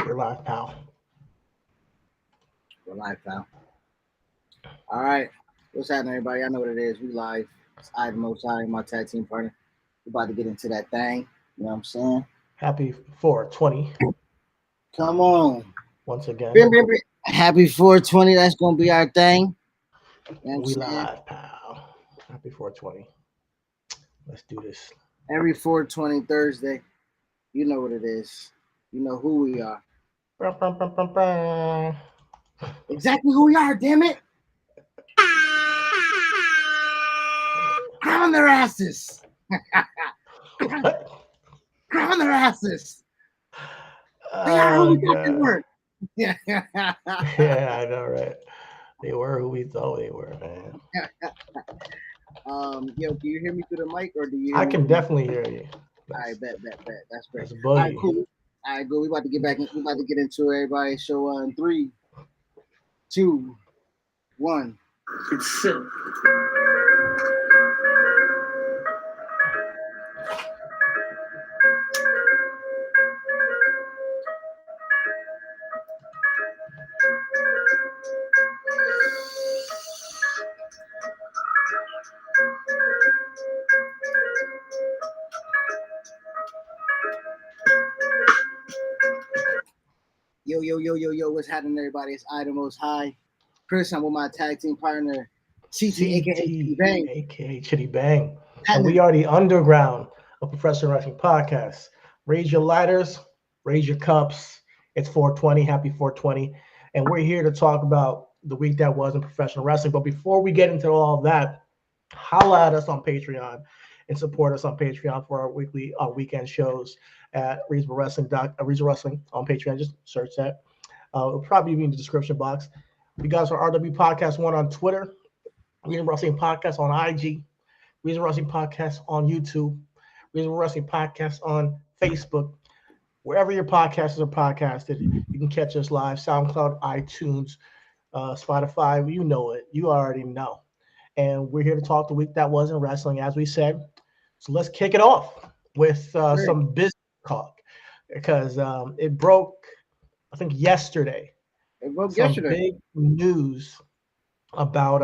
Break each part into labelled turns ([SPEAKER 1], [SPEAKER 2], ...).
[SPEAKER 1] We're live, pal.
[SPEAKER 2] We're live, pal. All right. What's happening, everybody? I know what it is. We live. It's Ivan Mosai, my tag team partner. We're about to get into that thing. You know what I'm saying?
[SPEAKER 1] Happy 420
[SPEAKER 2] Come on.
[SPEAKER 1] once again.
[SPEAKER 2] Remember, happy 420. That's going to be our thing. You know what I'm
[SPEAKER 1] We
[SPEAKER 2] saying?
[SPEAKER 1] live, pal. Happy 420. Let's do this.
[SPEAKER 2] Every 420 Thursday, you know what it is. You know who we are.
[SPEAKER 1] Brum, brum, brum, brum, brum.
[SPEAKER 2] Exactly who we are, damn it. Crown their asses.
[SPEAKER 1] What?
[SPEAKER 2] Crown their asses. They are who
[SPEAKER 1] Oh
[SPEAKER 2] we thought they
[SPEAKER 1] god.
[SPEAKER 2] were. Yeah.
[SPEAKER 1] Yeah, I know, right? They were who we thought they were, man.
[SPEAKER 2] Yo, can you hear me through the mic or do you hear
[SPEAKER 1] I
[SPEAKER 2] me
[SPEAKER 1] can
[SPEAKER 2] through my?
[SPEAKER 1] definitely hear you.
[SPEAKER 2] All
[SPEAKER 1] That's
[SPEAKER 2] right, bet. That's great.
[SPEAKER 1] that's
[SPEAKER 2] All right,
[SPEAKER 1] Boogie.
[SPEAKER 2] cool. All right, good. We about to get back. We about to get into everybody. Show in 3, 2, 1. It's silly. Yo. What's happening, everybody? It's Item Most High. Chris, I'm with my tag team partner, CT, aka Kitty
[SPEAKER 1] CT,
[SPEAKER 2] Bang.
[SPEAKER 1] aka Chitty Bang. And we
[SPEAKER 2] Happening.
[SPEAKER 1] are the underground of Professional Wrestling Podcast. Raise your lighters, raise your cups. It's 420. Happy 420. And we're here to talk about the week that was in professional wrestling. But before we get into all of that, holla at us on Patreon and support us on Patreon for our weekly weekend shows at Reasonable Wrestling on Patreon. Just search that. It'll probably be in the description box. You guys are RW Podcast One on Twitter, Reasonable Wrestling Podcast on IG, Reasonable Wrestling Podcast on YouTube, Reasonable Wrestling Podcast on Facebook. Wherever your podcasts are podcasted, you can catch us live. SoundCloud, iTunes, Spotify. You know it. You already know. And we're here to talk the week that was in wrestling, as we said. So let's kick it off with
[SPEAKER 2] Great.
[SPEAKER 1] some business talk because it broke, I think, yesterday.
[SPEAKER 2] It broke
[SPEAKER 1] Some
[SPEAKER 2] yesterday.
[SPEAKER 1] big news about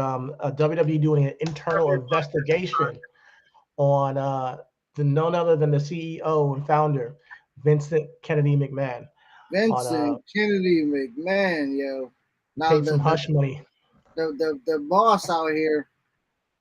[SPEAKER 1] WWE doing an internal investigation on none other than the CEO and founder, Vincent Kennedy McMahon, on
[SPEAKER 2] Vincent Kennedy McMahon, yo. Now
[SPEAKER 1] paid some hush money.
[SPEAKER 2] the boss out here,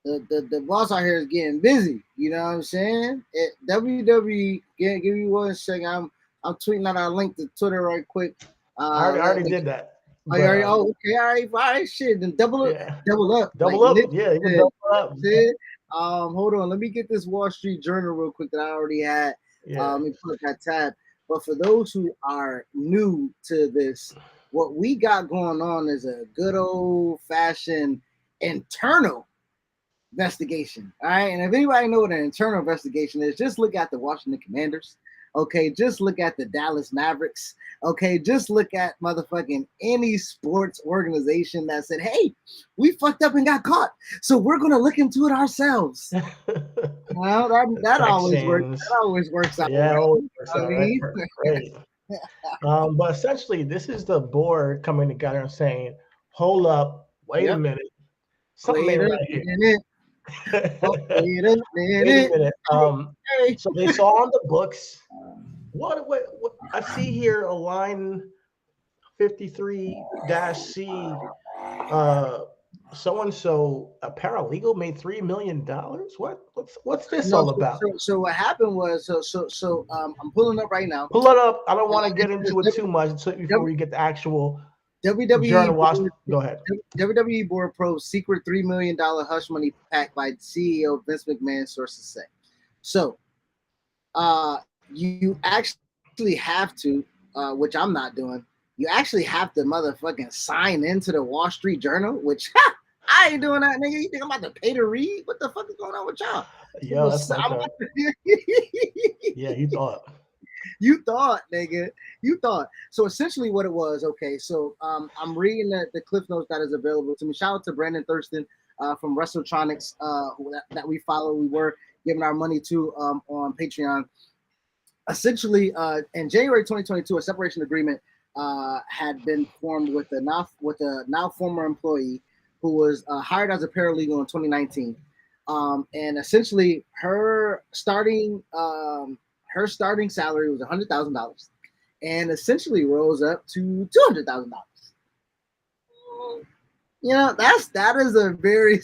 [SPEAKER 2] the boss out here is getting busy. You know what I'm saying? WWE, give you 1 second. I'm tweeting out our link to Twitter right quick.
[SPEAKER 1] I already did that,
[SPEAKER 2] Oh, you
[SPEAKER 1] but
[SPEAKER 2] already, okay, all right, shit. Then
[SPEAKER 1] yeah,
[SPEAKER 2] double up, like
[SPEAKER 1] double up.
[SPEAKER 2] Nick
[SPEAKER 1] Yeah, you can
[SPEAKER 2] said.
[SPEAKER 1] double up.
[SPEAKER 2] Said. Hold on, let me get this Wall Street Journal real quick that I already had.
[SPEAKER 1] Yeah,
[SPEAKER 2] Let me put up that tab. But for those who are new to this, what we got going on is a good old fashioned internal investigation. All right. And if anybody know what an internal investigation is, just look at the Washington Commanders. Okay, just look at the Dallas Mavericks. Okay, just look at motherfucking any sports organization that said, "Hey, we fucked up and got caught, so we're gonna look into it ourselves." Well,
[SPEAKER 1] the
[SPEAKER 2] that always works.
[SPEAKER 1] Texans.
[SPEAKER 2] That always works out
[SPEAKER 1] Yeah, it
[SPEAKER 2] well.
[SPEAKER 1] always works
[SPEAKER 2] I
[SPEAKER 1] out right.
[SPEAKER 2] mean,
[SPEAKER 1] Great. But essentially, this is the board coming together and saying, "Hold up, wait a
[SPEAKER 2] yep.
[SPEAKER 1] minute, something
[SPEAKER 2] Wait
[SPEAKER 1] ain't
[SPEAKER 2] a
[SPEAKER 1] right here."
[SPEAKER 2] minute. Oh, wait a
[SPEAKER 1] Wait a
[SPEAKER 2] minute.
[SPEAKER 1] minute.
[SPEAKER 2] Hey.
[SPEAKER 1] So they saw on the books. What I see here a line 53-C. Uh, so and so a paralegal made $3 million. What's this
[SPEAKER 2] No,
[SPEAKER 1] all about?
[SPEAKER 2] so what happened was I'm pulling up right now.
[SPEAKER 1] Pull it up. I don't want to get
[SPEAKER 2] It's
[SPEAKER 1] into it too much before we get the actual
[SPEAKER 2] WWE
[SPEAKER 1] journal. Watch.
[SPEAKER 2] board,
[SPEAKER 1] Go ahead.
[SPEAKER 2] WWE board probes secret $3 million hush money pact by CEO Vince McMahon. Sources say. So, you actually have to, which I'm not doing. You actually have to motherfucking sign into the Wall Street Journal, which I ain't doing that, nigga. You think I'm about to pay to read? What the fuck is going on with y'all?
[SPEAKER 1] Yo, that's fucked up. Yeah, you thought.
[SPEAKER 2] You thought, nigga. You thought. So essentially what it was, okay, so I'm reading the Cliff Notes that is available to me. Shout out to Brandon Thurston from WrestleTronics that we follow. We were giving our money to on Patreon. essentially, in January 2022, a separation agreement had been formed with a now former employee who was hired as a paralegal in 2019, and essentially her starting salary was $100,000, and essentially rose up to $200,000. You know, that is a very.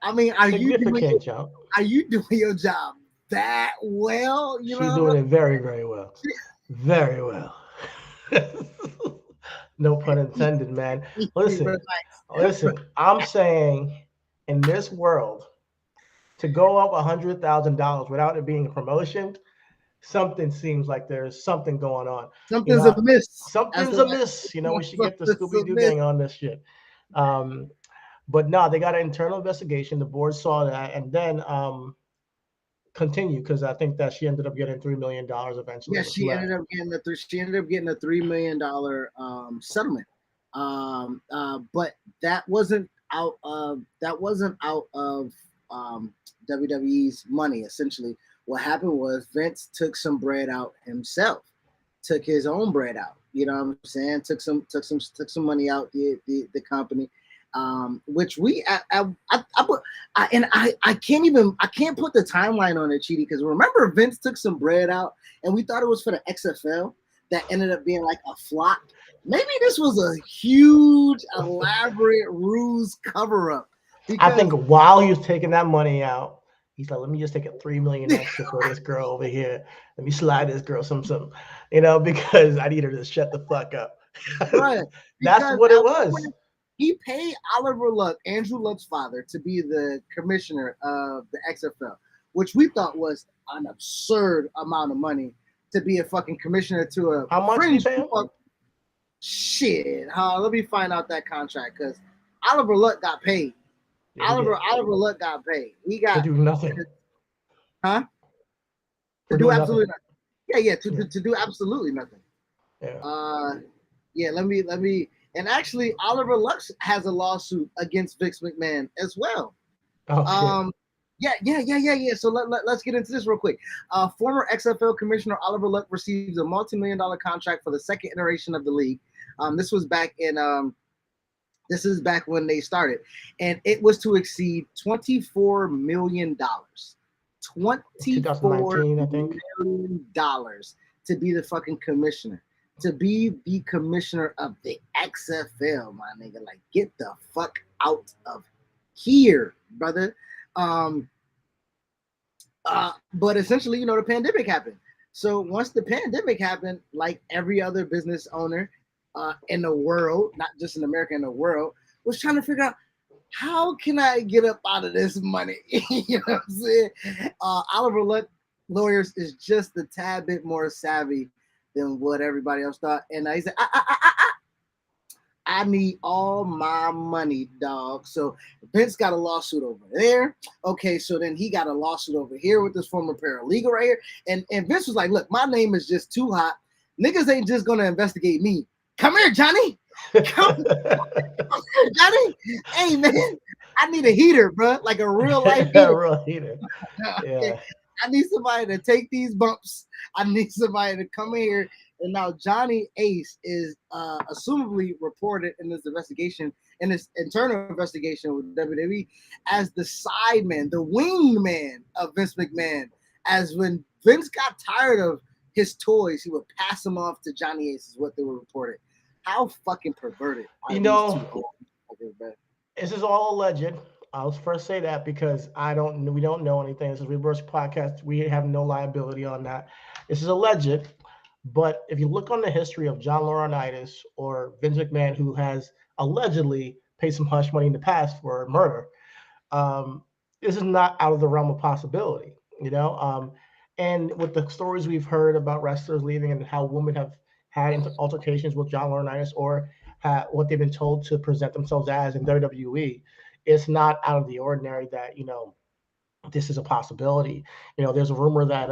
[SPEAKER 2] I mean,
[SPEAKER 1] significant jump.
[SPEAKER 2] Are you doing your job that well? You
[SPEAKER 1] She's
[SPEAKER 2] know,
[SPEAKER 1] doing it very, very well. Very well. No pun intended, man. Listen, listen. I'm saying in this world, to go up $100,000 without it being a promotion, something seems like there's something going on. You
[SPEAKER 2] Something's
[SPEAKER 1] know,
[SPEAKER 2] amiss.
[SPEAKER 1] something's amiss. You know, we should get the Scooby Doo gang on this shit. But no, they got an internal investigation. The board saw that, and then continue because I think that she ended up getting $3 million eventually.
[SPEAKER 2] Yeah, she ended up getting a $3 million settlement. But that wasn't out of WWE's money. Essentially, what happened was Vince took some bread out himself, took his own bread out. You know what I'm saying? Took some money out the company. Which I can't put the timeline on it, Cheaty, because remember Vince took some bread out and we thought it was for the XFL that ended up being like a flop. Maybe this was a huge elaborate ruse cover up.
[SPEAKER 1] I think while he was taking that money out, he's like, let me just take a $3 million extra for this girl over here. Let me slide this girl some, you know, because I need her to shut the fuck up.
[SPEAKER 2] Right.
[SPEAKER 1] That's what it was.
[SPEAKER 2] He paid Oliver Luck, Andrew Luck's father, to be the commissioner of the XFL, which we thought was an absurd amount of money to be a fucking commissioner to a
[SPEAKER 1] how much
[SPEAKER 2] fringe.
[SPEAKER 1] Shit.
[SPEAKER 2] Let me find out that contract because Oliver Luck got paid. Yeah, Oliver Luck got paid. He got
[SPEAKER 1] to do nothing.
[SPEAKER 2] Huh? To do absolutely nothing. Yeah. To do absolutely nothing.
[SPEAKER 1] Yeah.
[SPEAKER 2] Yeah. Let me. And actually, Oliver Lux has a lawsuit against Vince McMahon as well.
[SPEAKER 1] Oh,
[SPEAKER 2] Yeah. So let's get into this real quick. Former XFL Commissioner Oliver Luck receives a multi-million-dollar contract for the second iteration of the league. This was back in this is back when they started, and it was to exceed $24 million. $24 million to be the fucking commissioner. To be the commissioner of the XFL, my nigga. Like, get the fuck out of here, brother. But essentially, you know, the pandemic happened. So once the pandemic happened, like every other business owner in the world, not just in America, in the world, was trying to figure out, how can I get up out of this money? You know what I'm saying? Oliver Luck Lawyers is just a tad bit more savvy than what everybody else thought. And he said, I need all my money, dog. So Vince got a lawsuit over there. Okay, so then he got a lawsuit over here with this former paralegal right here. And Vince was like, look, my name is just too hot. Niggas ain't just going to investigate me. Come here, Johnny. Come here, Johnny. Hey, man, I need a heater, bro. Like a real life heater.
[SPEAKER 1] A real heater. Yeah.
[SPEAKER 2] I need somebody to take these bumps. I need somebody to come here. And now Johnny Ace is assumably reported in this investigation, in this internal investigation with WWE, as the sideman, the wingman of Vince McMahon. As when Vince got tired of his toys, he would pass them off to Johnny Ace, is what they were reported. How fucking perverted.
[SPEAKER 1] You know, this is all alleged. I'll first say that because we don't know anything. This is a reverse podcast. We have no liability on that. This is alleged. But if you look on the history of John Laurinaitis or Vince McMahon, who has allegedly paid some hush money in the past for murder, this is not out of the realm of possibility, you know? And with the stories we've heard about wrestlers leaving and how women have had altercations with John Laurinaitis or what they've been told to present themselves as in WWE, it's not out of the ordinary that, you know, this is a possibility. You know, there's a rumor that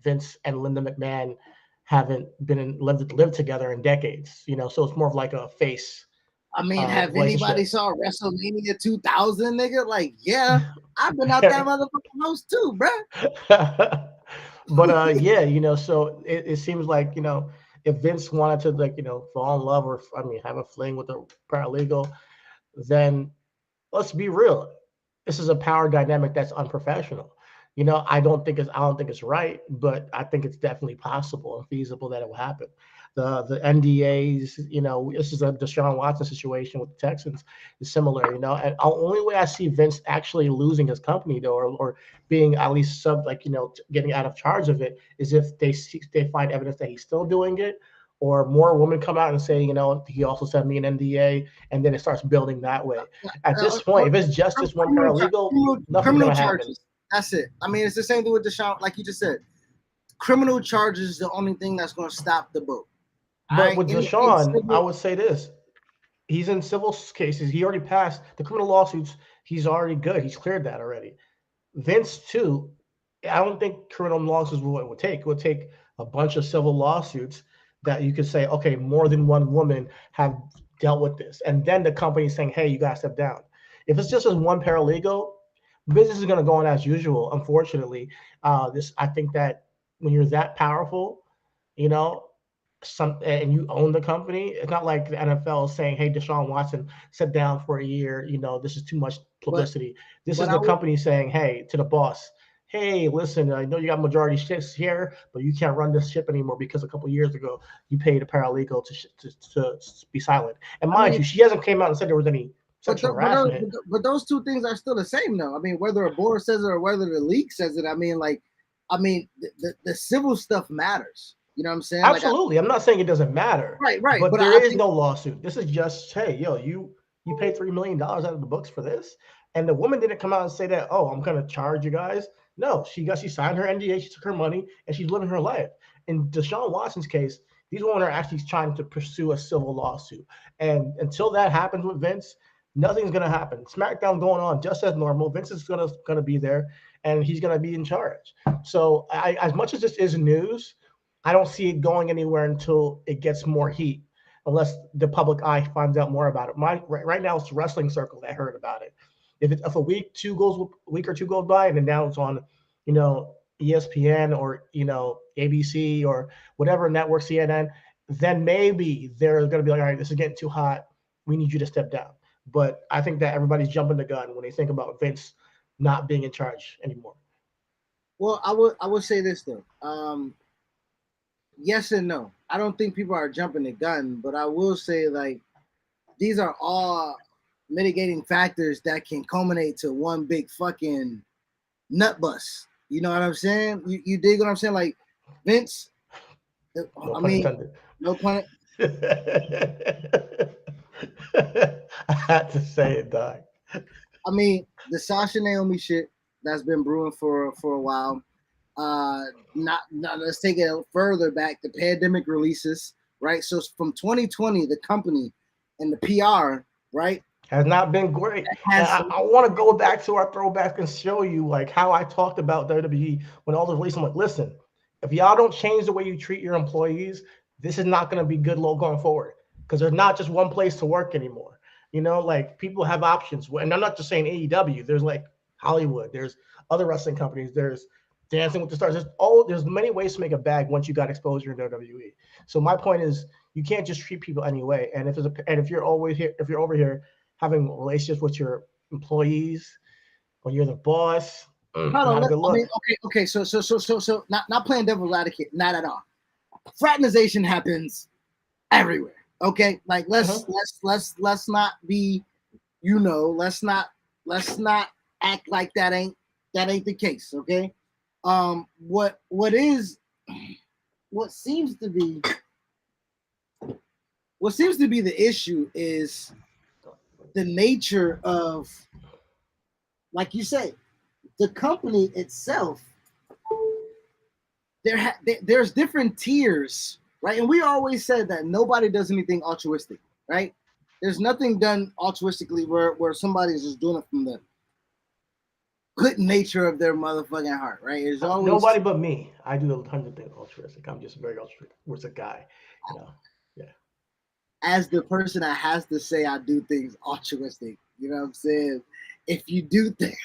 [SPEAKER 1] Vince and Linda McMahon haven't lived together in decades, you know, so it's more of like a face.
[SPEAKER 2] I mean, have anybody saw WrestleMania 2000, nigga? Like, yeah, I've been out that motherfucking house too, bro.
[SPEAKER 1] But yeah, so it seems like, if Vince wanted to, like, fall in love, or I mean have a fling with a paralegal, then let's be real. This is a power dynamic that's unprofessional. I don't think it's right, but I think it's definitely possible and feasible that it will happen. The NDAs, this is a Deshaun Watson situation with the Texans is similar, and the only way I see Vince actually losing his company, though, or being at least getting out of charge of it, is if they find evidence that he's still doing it, or more women come out and say, he also sent me an NDA, and then it starts building that way. At this point, if it's just this one paralegal, nothing's
[SPEAKER 2] criminal
[SPEAKER 1] going to happen.
[SPEAKER 2] charges. That's it. I mean, it's the same thing with Deshaun, like you just said. Criminal charges is the only thing that's going to stop the boat.
[SPEAKER 1] But with Deshaun, I would say this: he's in civil cases. He already passed the criminal lawsuits. He's already good. He's cleared that already. Vince too. I don't think criminal lawsuits is what it would take. It would take a bunch of civil lawsuits that you could say, okay, more than one woman have dealt with this, and then the company saying, hey, you got to step down. If it's just as one paralegal, business is going to go on as usual. Unfortunately, I think that when you're that powerful, you know, and you own the company, it's not like the NFL is saying, "Hey, Deshaun Watson, sit down for a year. This is too much publicity." This is the company saying, "Hey," to the boss, "Hey, listen, I know you got majority shifts here, but you can't run this ship anymore because a couple of years ago you paid a paralegal to be silent." And mind you, she hasn't came out and said there was any sexual harassment.
[SPEAKER 2] But those two things are still the same, though. I mean, whether a board says it or whether the league says it, the civil stuff matters. You know what I'm saying?
[SPEAKER 1] Absolutely. I'm not saying it doesn't matter.
[SPEAKER 2] Right.
[SPEAKER 1] But there is no lawsuit. This is just, hey, yo, you paid $3 million out of the books for this. And the woman didn't come out and say that, oh, I'm going to charge you guys. No, she signed her NDA, she took her money, and she's living her life. In Deshaun Watson's case, these women are actually trying to pursue a civil lawsuit. And until that happens with Vince, nothing's going to happen. SmackDown going on just as normal. Vince is going to be there, and he's going to be in charge. So as much as this is news, I don't see it going anywhere until it gets more heat, unless the public eye finds out more about it. Right now, it's the wrestling circle that heard about it. If a week or two goes by, and then now it's on, ESPN or ABC or whatever network, CNN, then maybe they're going to be like, all right, this is getting too hot. We need you to step down. But I think that everybody's jumping the gun when they think about Vince not being in charge anymore.
[SPEAKER 2] Well, I would say this though. Yes and no. I don't think people are jumping the gun, but I will say, like, these are all mitigating factors that can culminate to one big fucking nut bust. You know what I'm saying? You dig what I'm saying? Like, Vince, no pun.
[SPEAKER 1] I had to say it, dog.
[SPEAKER 2] I mean, the Sasha Naomi shit that's been brewing for a while. Not let's take it further back. The pandemic releases, right? So from 2020, the company and the PR, right,
[SPEAKER 1] has not been great. I want to go back to our throwback and show you like how I talked about WWE when all the release. I'm like, listen, if y'all don't change the way you treat your employees, this is not going to be good going forward, because there's not just one place to work anymore. Like, people have options, and I'm not just saying AEW. There's like Hollywood. There's other wrestling companies. There's Dancing with the Stars. There's many ways to make a bag once you got exposure in WWE. So my point is, you can't just treat people anyway. And if you're over here having relationships with your employees when you're the boss, not a good look.
[SPEAKER 2] I mean, okay. So not playing devil's advocate, not at all. Fraternization happens everywhere. Okay, like let's not be, let's not act like that ain't the case. Okay. What seems to be the issue is the nature of, like you say, the company itself. There's different tiers, right? And we always said that nobody does anything altruistic, right? There's nothing done altruistically where somebody's just doing it from the good nature of their motherfucking heart, right? There's always
[SPEAKER 1] nobody but me. I do 100 things altruistic. I'm just a very altruistic guy, Yeah.
[SPEAKER 2] As the person that has to say I do things altruistic, you know what I'm saying? If you do things,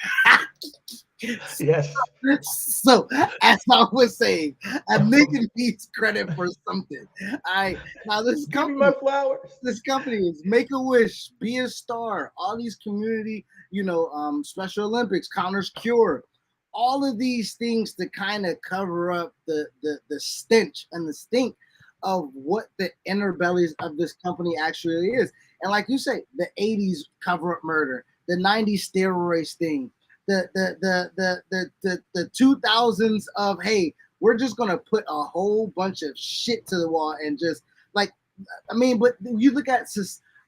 [SPEAKER 1] Yes.
[SPEAKER 2] So, as I was saying, a nigga needs credit for something. Now
[SPEAKER 1] Give me my flowers.
[SPEAKER 2] this company is Make a Wish, Be a Star, all these community, Special Olympics, Counters Cure, all of these things to kind of cover up the stench and the stink of what the inner bellies of this company actually is. And like you say, the 80s cover up murder, the 90s steroids thing, the 2000s of, hey, we're just gonna put a whole bunch of shit to the wall and just like, I mean, but you look at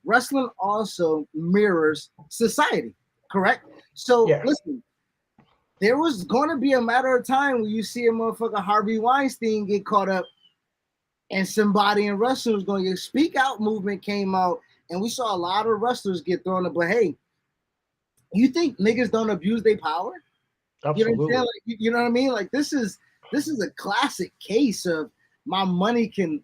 [SPEAKER 2] wrestling also mirrors society, correct? So
[SPEAKER 1] Yeah.
[SPEAKER 2] listen, there was going to be a matter of time when you see a motherfucker Harvey Weinstein get caught up and somebody in wrestling was going to get Speak Out movement came out and we saw a lot of wrestlers get thrown up. But hey, you think niggas don't abuse their power?
[SPEAKER 1] Absolutely.
[SPEAKER 2] You know what I'm saying? Like, you know what I mean? Like this is a classic case of my money can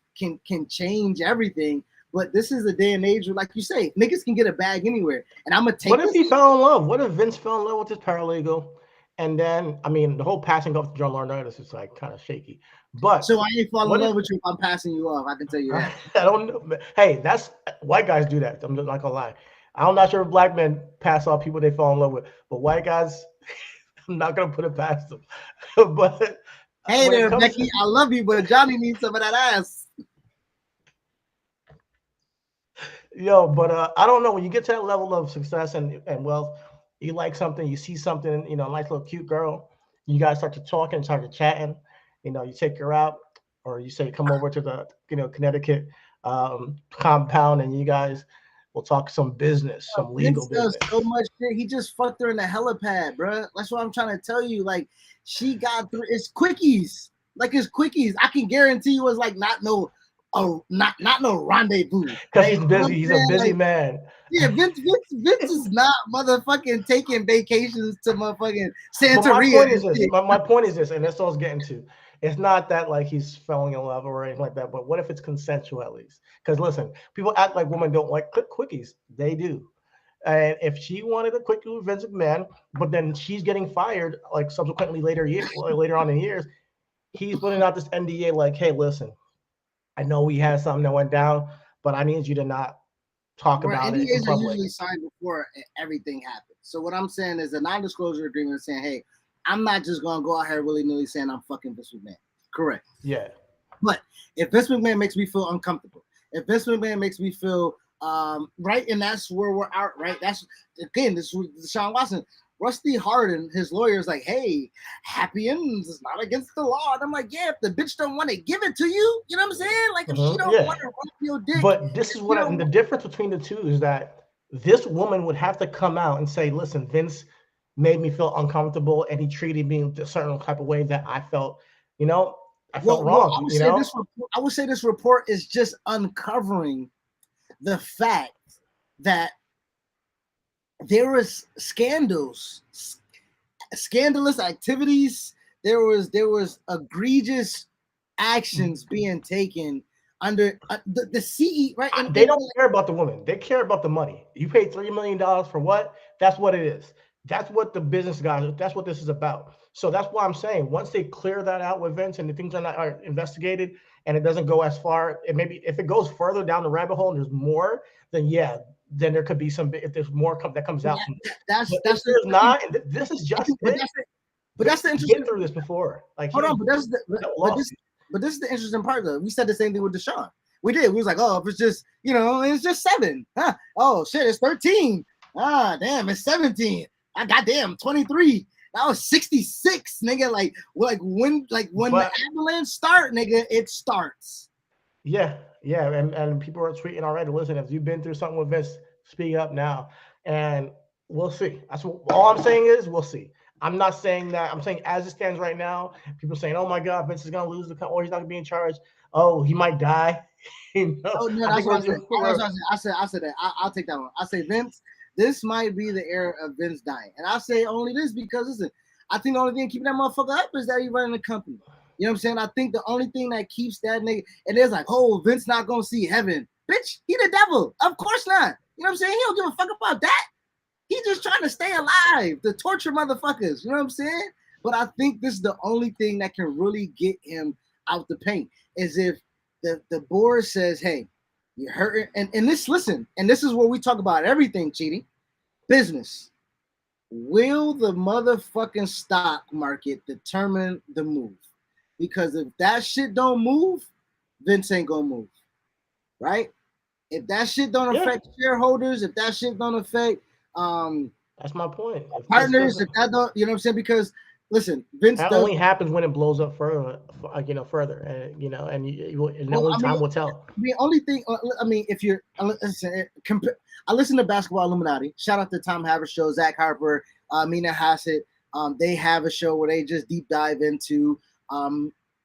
[SPEAKER 2] change everything. But this is a day and age where, like you say, niggas can get a bag anywhere. And I'm gonna take.
[SPEAKER 1] What if he fell in love? What if Vince fell in love with his paralegal? And then, I mean, the whole passing off to John Laurinaitis is like kind of shaky. But
[SPEAKER 2] so I ain't falling in love with you if I'm passing you off. I can tell you that.
[SPEAKER 1] I don't know. Hey, that's white guys do that. I'm not gonna lie. I'm not sure if black men pass off people they fall in love with, but white guys, I'm not gonna put it past them. But
[SPEAKER 2] hey there, Becky, I love you, but Johnny needs some of that ass.
[SPEAKER 1] Yo, but I don't know, when you get to that level of success and wealth, you like something, you see something, a nice little cute girl, you guys start to talking, start to chatting, you take her out, or you say come over to the Connecticut compound, and you guys will talk some business, some legal business.
[SPEAKER 2] So much shit. He just fucked her in the helipad, bro. That's what I'm trying to tell you. Like she got through. It's quickies. Like it's quickies. I can guarantee you, it's like not no rendezvous.
[SPEAKER 1] Because he's busy. He's a busy man.
[SPEAKER 2] Yeah, Vince is not motherfucking taking vacations to motherfucking Santeria.
[SPEAKER 1] My point is this, and that's all I was getting to. It's not that like he's falling in love or anything like that, but what if it's consensual at least? Because listen, people act like women don't like quickies. They do. And if she wanted a quickie with Vince McMahon, but then she's getting fired like subsequently later on in years, he's putting out this NDA like, hey, listen, I know we had something that went down, but I need you to not talk about it in public.
[SPEAKER 2] NDAs are usually signed before everything happens. So what I'm saying is a non-disclosure agreement saying, hey, I'm not just going to go out here willy-nilly saying I'm fucking Vince McMahon. Correct.
[SPEAKER 1] Yeah.
[SPEAKER 2] But if Vince McMahon makes me feel uncomfortable, if Vince McMahon makes me feel right, and that's where we're out, right? That's, again, this is Deshaun Watson. Rusty Harden, his lawyer, is like, hey, happy ends is not against the law. And I'm like, yeah, if the bitch don't want to give it to you, you know what I'm saying? Like, if she don't want to run your dick.
[SPEAKER 1] But this is what the difference between the two is that this woman would have to come out and say, listen, Vince made me feel uncomfortable and he treated me in a certain type of way that I felt, I felt wrong.
[SPEAKER 2] I would say this report is just uncovering the fact that there was scandalous activities. There was egregious actions being taken under the CE, right?
[SPEAKER 1] And they don't care about the woman. They care about the money. You paid $3 million for what? That's what it is. That's what the business guys, that's what this is about. So that's why I'm saying once they clear that out with Vince and the things are investigated and it doesn't go as far, and maybe if it goes further down the rabbit hole and there's more, then yeah, then there could be if there's more that comes out.
[SPEAKER 2] That's
[SPEAKER 1] there's not. This is just it.
[SPEAKER 2] But that's the interesting.
[SPEAKER 1] Been through this before. Like
[SPEAKER 2] hold on, but this is the interesting part though. We said the same thing with Deshaun. We did. We was like, oh, if it's just it's just 7. Huh? Oh shit, it's 13. Ah, damn, it's 17. I goddamn 23. That was 66, nigga. Like when the avalanche start, nigga, it starts.
[SPEAKER 1] Yeah, and people are tweeting already. Listen, if you've been through something with Vince, speak up now, and we'll see. That's all I'm saying is we'll see. I'm not saying that. I'm saying as it stands right now, people are saying, "Oh my God, Vince is gonna lose the or he's not gonna be in charge. Oh, he might die."
[SPEAKER 2] Oh no, that's what I said. I said that. I'll take that one. I say Vince. This might be the era of Vince dying. And I say only this because, listen, I think the only thing keeping that motherfucker up is that he's running the company. You know what I'm saying? I think the only thing that keeps that nigga, and it's like, oh, Vince not going to see heaven. Bitch, he the devil. Of course not. You know what I'm saying? He don't give a fuck about that. He's just trying to stay alive, to torture motherfuckers. You know what I'm saying? But I think this is the only thing that can really get him out the paint is if the board says, hey, you're hurting. And this, listen, and this is where we talk about everything, Cheaty. Business. Will the motherfucking stock market determine the move? Because if that shit don't move, Vince ain't gonna move. Right? If that shit don't affect shareholders, if that shit don't affect
[SPEAKER 1] that's my point.
[SPEAKER 2] Partners, if that don't, you know what I'm saying? Because listen, Vince
[SPEAKER 1] that only happens when it blows up further, further, and the only time will tell.
[SPEAKER 2] The only thing, I mean, if you're listen, I listen to Basketball Illuminati. Shout out to Tom Haver's show, Zach Harper, Mina Hassett. They have a show where they just deep dive into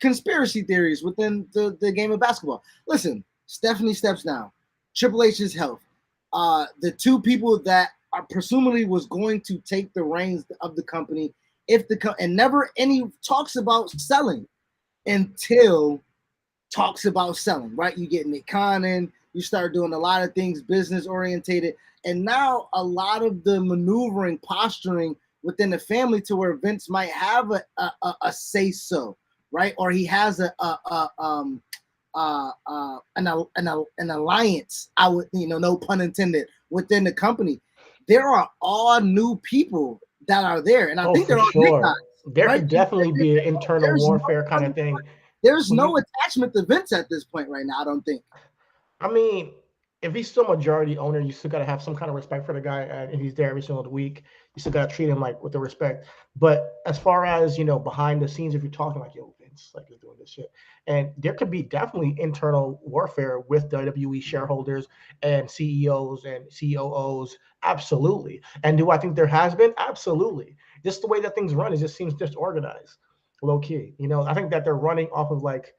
[SPEAKER 2] conspiracy theories within the game of basketball. Listen, Stephanie steps down. Triple H's health. The two people that are presumably was going to take the reins of the company and never any talks about selling until talks about selling, right? You get Nick Khan in, you start doing a lot of things business orientated, and now a lot of the maneuvering, posturing within the family to where Vince might have a say so, right? Or he has an alliance. I would, no pun intended, within the company. There are all new people that are there, and I think they're all big guys.
[SPEAKER 1] There could definitely be an internal warfare kind of thing.
[SPEAKER 2] There's no attachment to Vince at this point right now, I don't think.
[SPEAKER 1] I mean, if he's still majority owner, you still got to have some kind of respect for the guy. And he's there every single week. You still got to treat him like with the respect. But as far as, behind the scenes, if you're talking like, yo, Vince, like, he's doing this shit. And there could be definitely internal warfare with WWE shareholders and CEOs and COOs. Absolutely. And do I think there has been? Absolutely. Just the way that things run, it just seems disorganized, low key. I think that they're running off of like,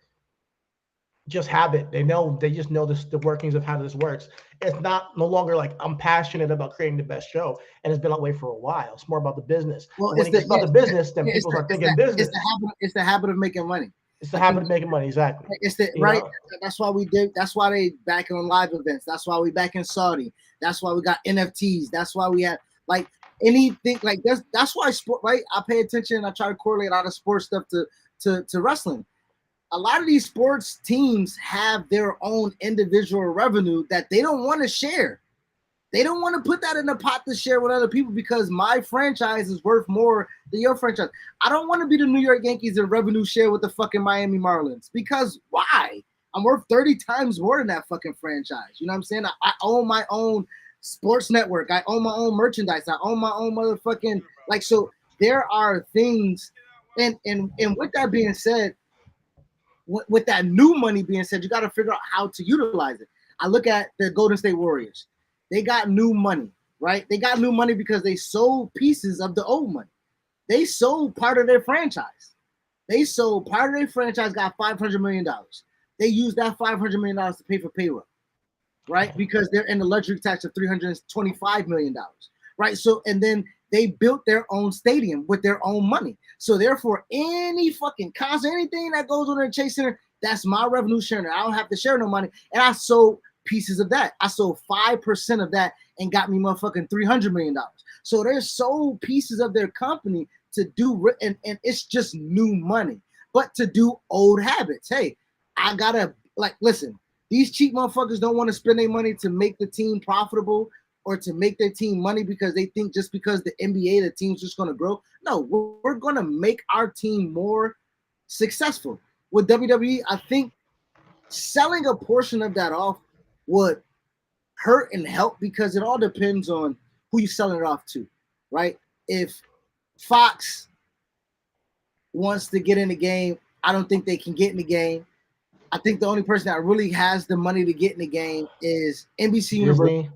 [SPEAKER 1] just habit. They just know the workings of how this works. It's no longer like I'm passionate about creating the best show, and it's been that way for a while. It's more about the business.
[SPEAKER 2] Well,
[SPEAKER 1] when it's about the business, then people are thinking business.
[SPEAKER 2] It's the habit of making money.
[SPEAKER 1] It's the habit of making money, exactly.
[SPEAKER 2] It's right. That's why we did. That's why they back on live events. That's why we back in Saudi. That's why we got NFTs. That's why we have like anything like this. That's why sport. Right. I pay attention. I try to correlate a lot of sports stuff to wrestling. A lot of these sports teams have their own individual revenue that they don't want to share. They don't want to put that in a pot to share with other people because my franchise is worth more than your franchise. I don't want to be the New York Yankees and revenue share with the fucking Miami Marlins because why? I'm worth 30 times more than that fucking franchise. You know what I'm saying? I own my own sports network. I own my own merchandise. I own my own motherfucking so there are things and with that being said, with that new money being said, you got to figure out how to utilize it. I look at the Golden State Warriors. They got new money, right? They got new money because they sold pieces of the old money. They sold part of their franchise. Got $500 million. They used that $500 million to pay for payroll, right? Because they're in the luxury tax of $325 million, right? So, and then they built their own stadium with their own money. So therefore, any fucking concert, anything that goes on in the Chase Center, that's my revenue sharing. I don't have to share no money. And I sold pieces of that. I sold 5% of that and got me motherfucking $300 million. So they sold pieces of their company to do, and it's just new money, but to do old habits. Hey, I gotta listen, these cheap motherfuckers don't want to spend their money to make the team profitable or to make their team money because they think just because the NBA, the team's just going to grow. No, we're going to make our team more successful. With WWE, I think selling a portion of that off would hurt and help because it all depends on who you're selling it off to, right? If Fox wants to get in the game, I don't think they can get in the game. I think the only person that really has the money to get in the game is NBC Universal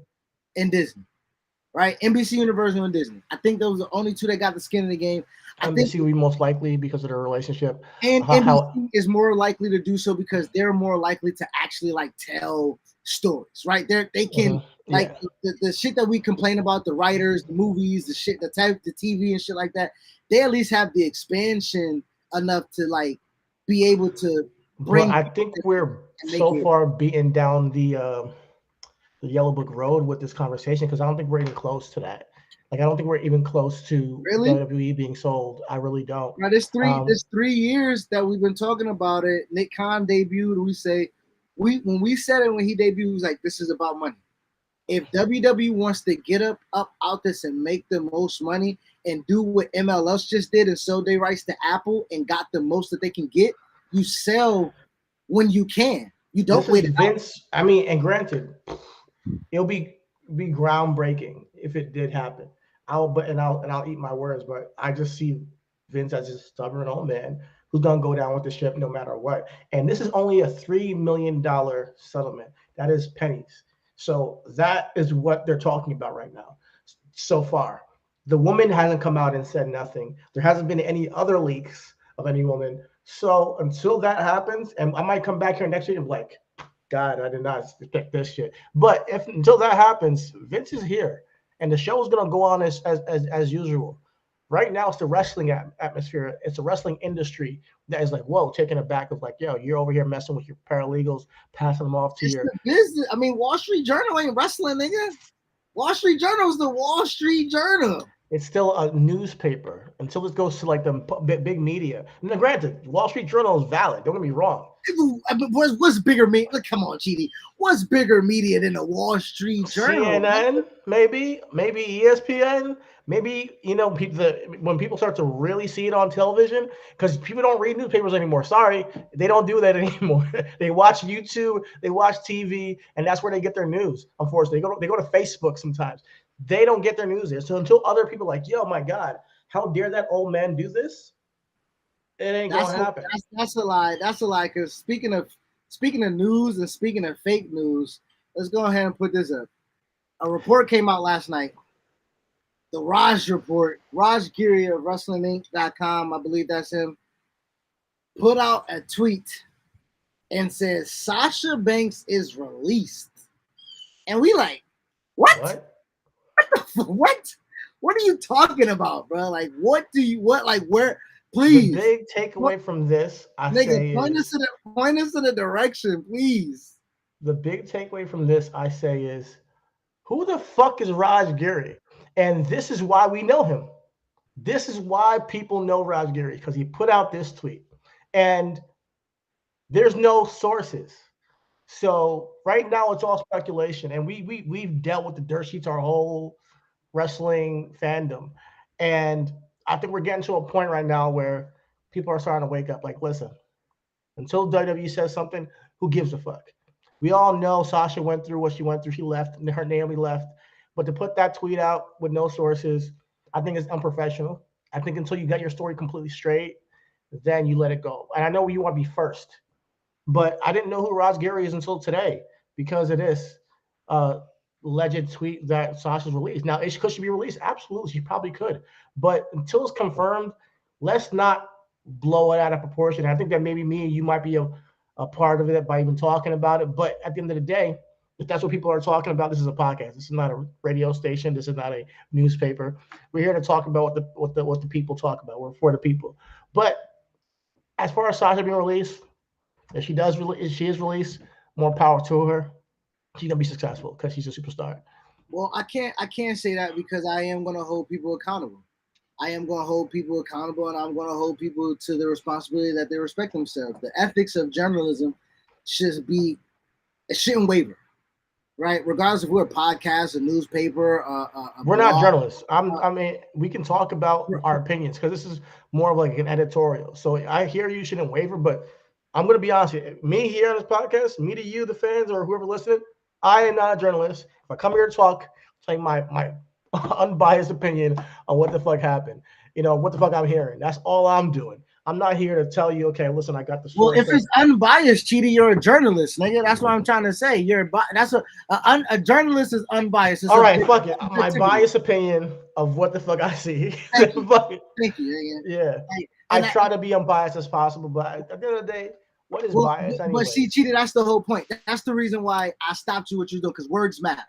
[SPEAKER 2] and Disney, right? NBC Universal and Disney. I think those are the only two that got the skin in the game.
[SPEAKER 1] NBC will be most likely because of their relationship.
[SPEAKER 2] And NBC is more likely to do so because they're more likely to actually tell stories, right? They can the shit that we complain about, the writers, the movies, the shit, the TV and shit like that. They at least have the expansion enough to be able to bring.
[SPEAKER 1] But I think we're so far beating down the Yellow Book Road with this conversation because I don't think we're even close to that. Like, I don't think we're even close to
[SPEAKER 2] Really?
[SPEAKER 1] WWE being sold. I really don't.
[SPEAKER 2] Now, there's 3 years that we've been talking about it. Nick Khan debuted. When we said it when he debuted, he was like, "This is about money." If WWE wants to get up out this and make the most money and do what MLS just did and sold their rights to Apple and got the most that they can get, you sell when you can. You don't
[SPEAKER 1] This is
[SPEAKER 2] wait it out.
[SPEAKER 1] Vince. I mean, and granted, it'll be groundbreaking if it did happen. I'll eat my words, but I just see Vince as a stubborn old man who's gonna go down with the ship no matter what. And this is only a $3 million settlement. That is pennies. So that is what they're talking about right now. So far, the woman hasn't come out and said nothing. There hasn't been any other leaks of any woman. So until that happens, and I might come back here next week and be like, God, I did not expect this shit. But if until that happens, Vince is here, and the show is gonna go on as usual. Right now, it's the wrestling atmosphere. It's the wrestling industry that is like, whoa, taking it back of like, yo, you're over here messing with your paralegals, passing them off to
[SPEAKER 2] It's
[SPEAKER 1] your
[SPEAKER 2] the business. I mean, Wall Street Journal ain't wrestling, nigga. Wall Street Journal is the Wall Street Journal.
[SPEAKER 1] It's still a newspaper until it goes to like the big media. Now, granted, Wall Street Journal is valid. Don't get me wrong.
[SPEAKER 2] What's bigger media? Look, come on, GD. What's bigger media than the Wall Street Journal?
[SPEAKER 1] CNN, maybe ESPN, maybe when people start to really see it on television, because people don't read newspapers anymore. Sorry, they don't do that anymore. They watch YouTube, they watch TV, and that's where they get their news. Unfortunately, they go to Facebook sometimes. They don't get their news there. So until other people are like, yo, my God, how dare that old man do this? It ain't gonna happen.
[SPEAKER 2] That's a lie. That's a lie. Because speaking of news and speaking of fake news, let's go ahead and put this up. A report came out last night. The Raj report. Raj Giri of WrestlingInc.com, I believe that's him, put out a tweet and says Sasha Banks is released. And we like, what? What? What are you talking about, bro? Like, where? Please.
[SPEAKER 1] The big takeaway from this,
[SPEAKER 2] point us in the direction, please.
[SPEAKER 1] The big takeaway from this, I say, is who the fuck is Raj Giri? And this is why we know him. This is why people know Raj Giri, because he put out this tweet. And there's no sources. So right now it's all speculation. And we've dealt with the dirt sheets our whole wrestling fandom. And I think we're getting to a point right now where people are starting to wake up. Like, listen, until WWE says something, who gives a fuck? We all know Sasha went through what she went through. She left, and her Naomi left. But to put that tweet out with no sources, I think it's unprofessional. I think until you get your story completely straight, then you let it go. And I know you want to be first, but I didn't know who Raj Giri is until today because of this alleged tweet that Sasha's released. Now, could she be released? Absolutely, she probably could. But until it's confirmed, let's not blow it out of proportion. I think that maybe me and you might be a part of it by even talking about it. But at the end of the day, if that's what people are talking about, this is a podcast. This is not a radio station. This is not a newspaper. We're here to talk about what the people talk about. We're for the people. But as far as Sasha being released, if she is released, more power to her. She's gonna be successful because she's a superstar.
[SPEAKER 2] Well, I can't say that because I am gonna hold people accountable. I am gonna hold people accountable, and I'm gonna hold people to the responsibility that they respect themselves. The ethics of journalism shouldn't waver, right? Regardless if we're a podcast, a newspaper,
[SPEAKER 1] we're not journalists. I mean, we can talk about our opinions because this is more of like an editorial. So I hear you shouldn't waver, but I'm gonna be honest with you. Me here on this podcast, me to you, the fans, or whoever listening, I am not a journalist. If I come here to talk, tell you my unbiased opinion on what the fuck happened. What the fuck I'm hearing. That's all I'm doing. I'm not here to tell you, okay, listen, I got the
[SPEAKER 2] story. Well, if it's unbiased, Cheetah, you're a journalist, nigga. That's what I'm trying to say. A journalist is unbiased.
[SPEAKER 1] All right, fuck it. My biased opinion of what the fuck I see.
[SPEAKER 2] Thank you, nigga.
[SPEAKER 1] Yeah. I try to be unbiased as possible, but at the end of the day, what is bias anyway?
[SPEAKER 2] But see, Cheetah, that's the whole point. That's the reason why I stopped you what you're doing, because words matter.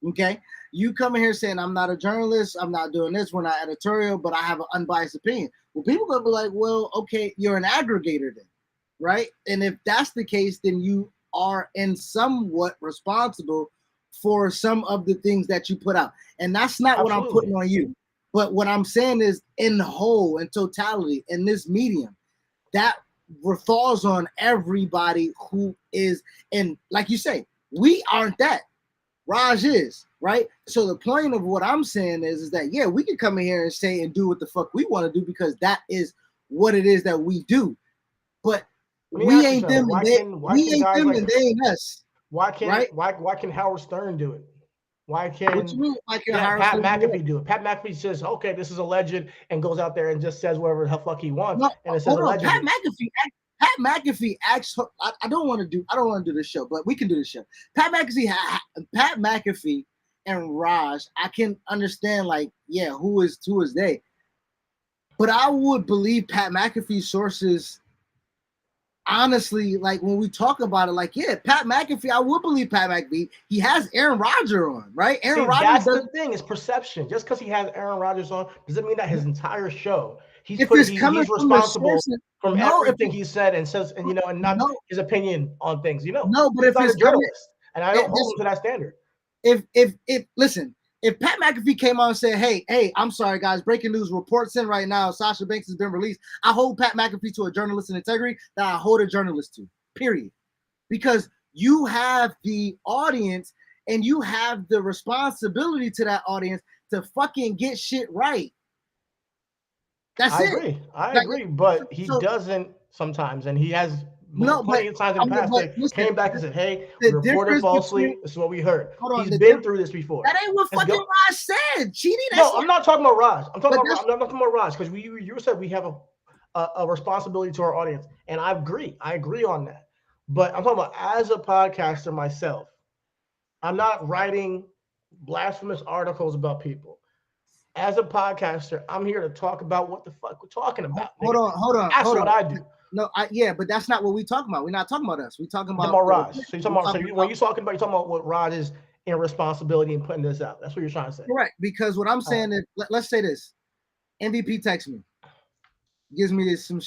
[SPEAKER 2] Okay? You come in here saying, I'm not a journalist, I'm not doing this, we're not editorial, but I have an unbiased opinion. Well, people are going to be like, well, okay, you're an aggregator then, right? And if that's the case, then you are in somewhat responsible for some of the things that you put out. And that's not what I'm putting on you. But what I'm saying is, in the whole, in totality, in this medium, that falls on everybody who is, and like you say, we aren't that. Raj is, right? So the point of what I'm saying is that, yeah, we can come in here and say and do what the fuck we want to do because that is what it is that we do. But we ain't them and they ain't us.
[SPEAKER 1] Why can Howard Stern do it? Why can Pat McAfee do it? Pat McAfee says, okay, this is a legend, and goes out there and just says whatever the fuck he wants.
[SPEAKER 2] No,
[SPEAKER 1] and it says
[SPEAKER 2] Pat McAfee acts. I don't want to do this show, but we can do this show. Pat McAfee and Raj, I can understand, like, yeah, who is they? But I would believe Pat McAfee's sources. Honestly, like when we talk about it, like, yeah, Pat McAfee, I would believe Pat McAfee. He has Aaron Rodgers on, right? Aaron Rodgers.
[SPEAKER 1] That's the thing, is perception. Just because he has Aaron Rodgers on doesn't mean that his entire show he's responsible from everything he said and says, and and not his opinion on things.
[SPEAKER 2] No, but if
[SPEAKER 1] he's a journalist, and I don't hold him to that standard.
[SPEAKER 2] Listen. If Pat McAfee came on and said, hey, I'm sorry, guys, breaking news, reports in right now, Sasha Banks has been released, I hold Pat McAfee to a journalist in integrity that I hold a journalist to, period. Because you have the audience and you have the responsibility to that audience to fucking get shit right.
[SPEAKER 1] I agree, but he doesn't sometimes, and he has plenty of times in the past came back and said, hey, we reported falsely. This is what we heard. He's been through this before.
[SPEAKER 2] That ain't what fucking Raj said.
[SPEAKER 1] I'm not talking about Raj. I'm not talking about Raj, because you said we have a responsibility to our audience, and I agree on that. But I'm talking about as a podcaster myself, I'm not writing blasphemous articles about people. As a podcaster, I'm here to talk about what the fuck we're talking about.
[SPEAKER 2] Hold on.
[SPEAKER 1] That's what I do.
[SPEAKER 2] No, but that's not what we're talking about. We're not talking about us. We're talking about
[SPEAKER 1] Raj. So you're talking about what Raj is in responsibility in putting this out. That's what you're trying to say.
[SPEAKER 2] Correct. Because what I'm saying is, let's say this. MVP texts me, give me some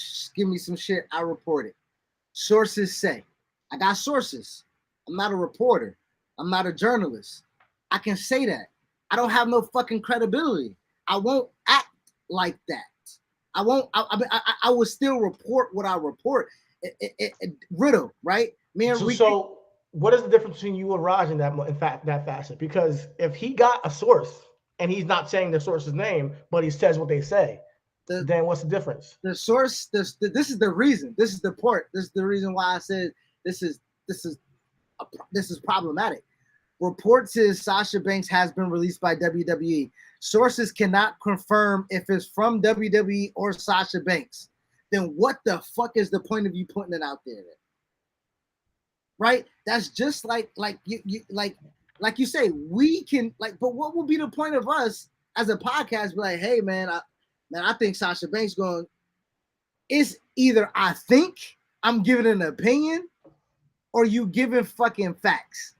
[SPEAKER 2] shit. I report it. Sources say, I got sources. I'm not a reporter. I'm not a journalist. I can say that. I don't have no fucking credibility. I won't act like that. I won't. I will still report what I report. Riddle, right?
[SPEAKER 1] So what is the difference between you and Raj in that facet? Because if he got a source and he's not saying the source's name, but he says what they say, then what's the difference?
[SPEAKER 2] The source. This is the reason. This is the part. This is the reason why I said this is problematic. Reports is Sasha Banks has been released by WWE. Sources cannot confirm if it's from WWE or Sasha Banks. Then what the fuck is the point of you putting it out there then? Right? That's just like you say, we can but what would be the point of us as a podcast? Be like, hey man, I think Sasha Banks going. It's either I think I'm giving an opinion, or you giving fucking facts.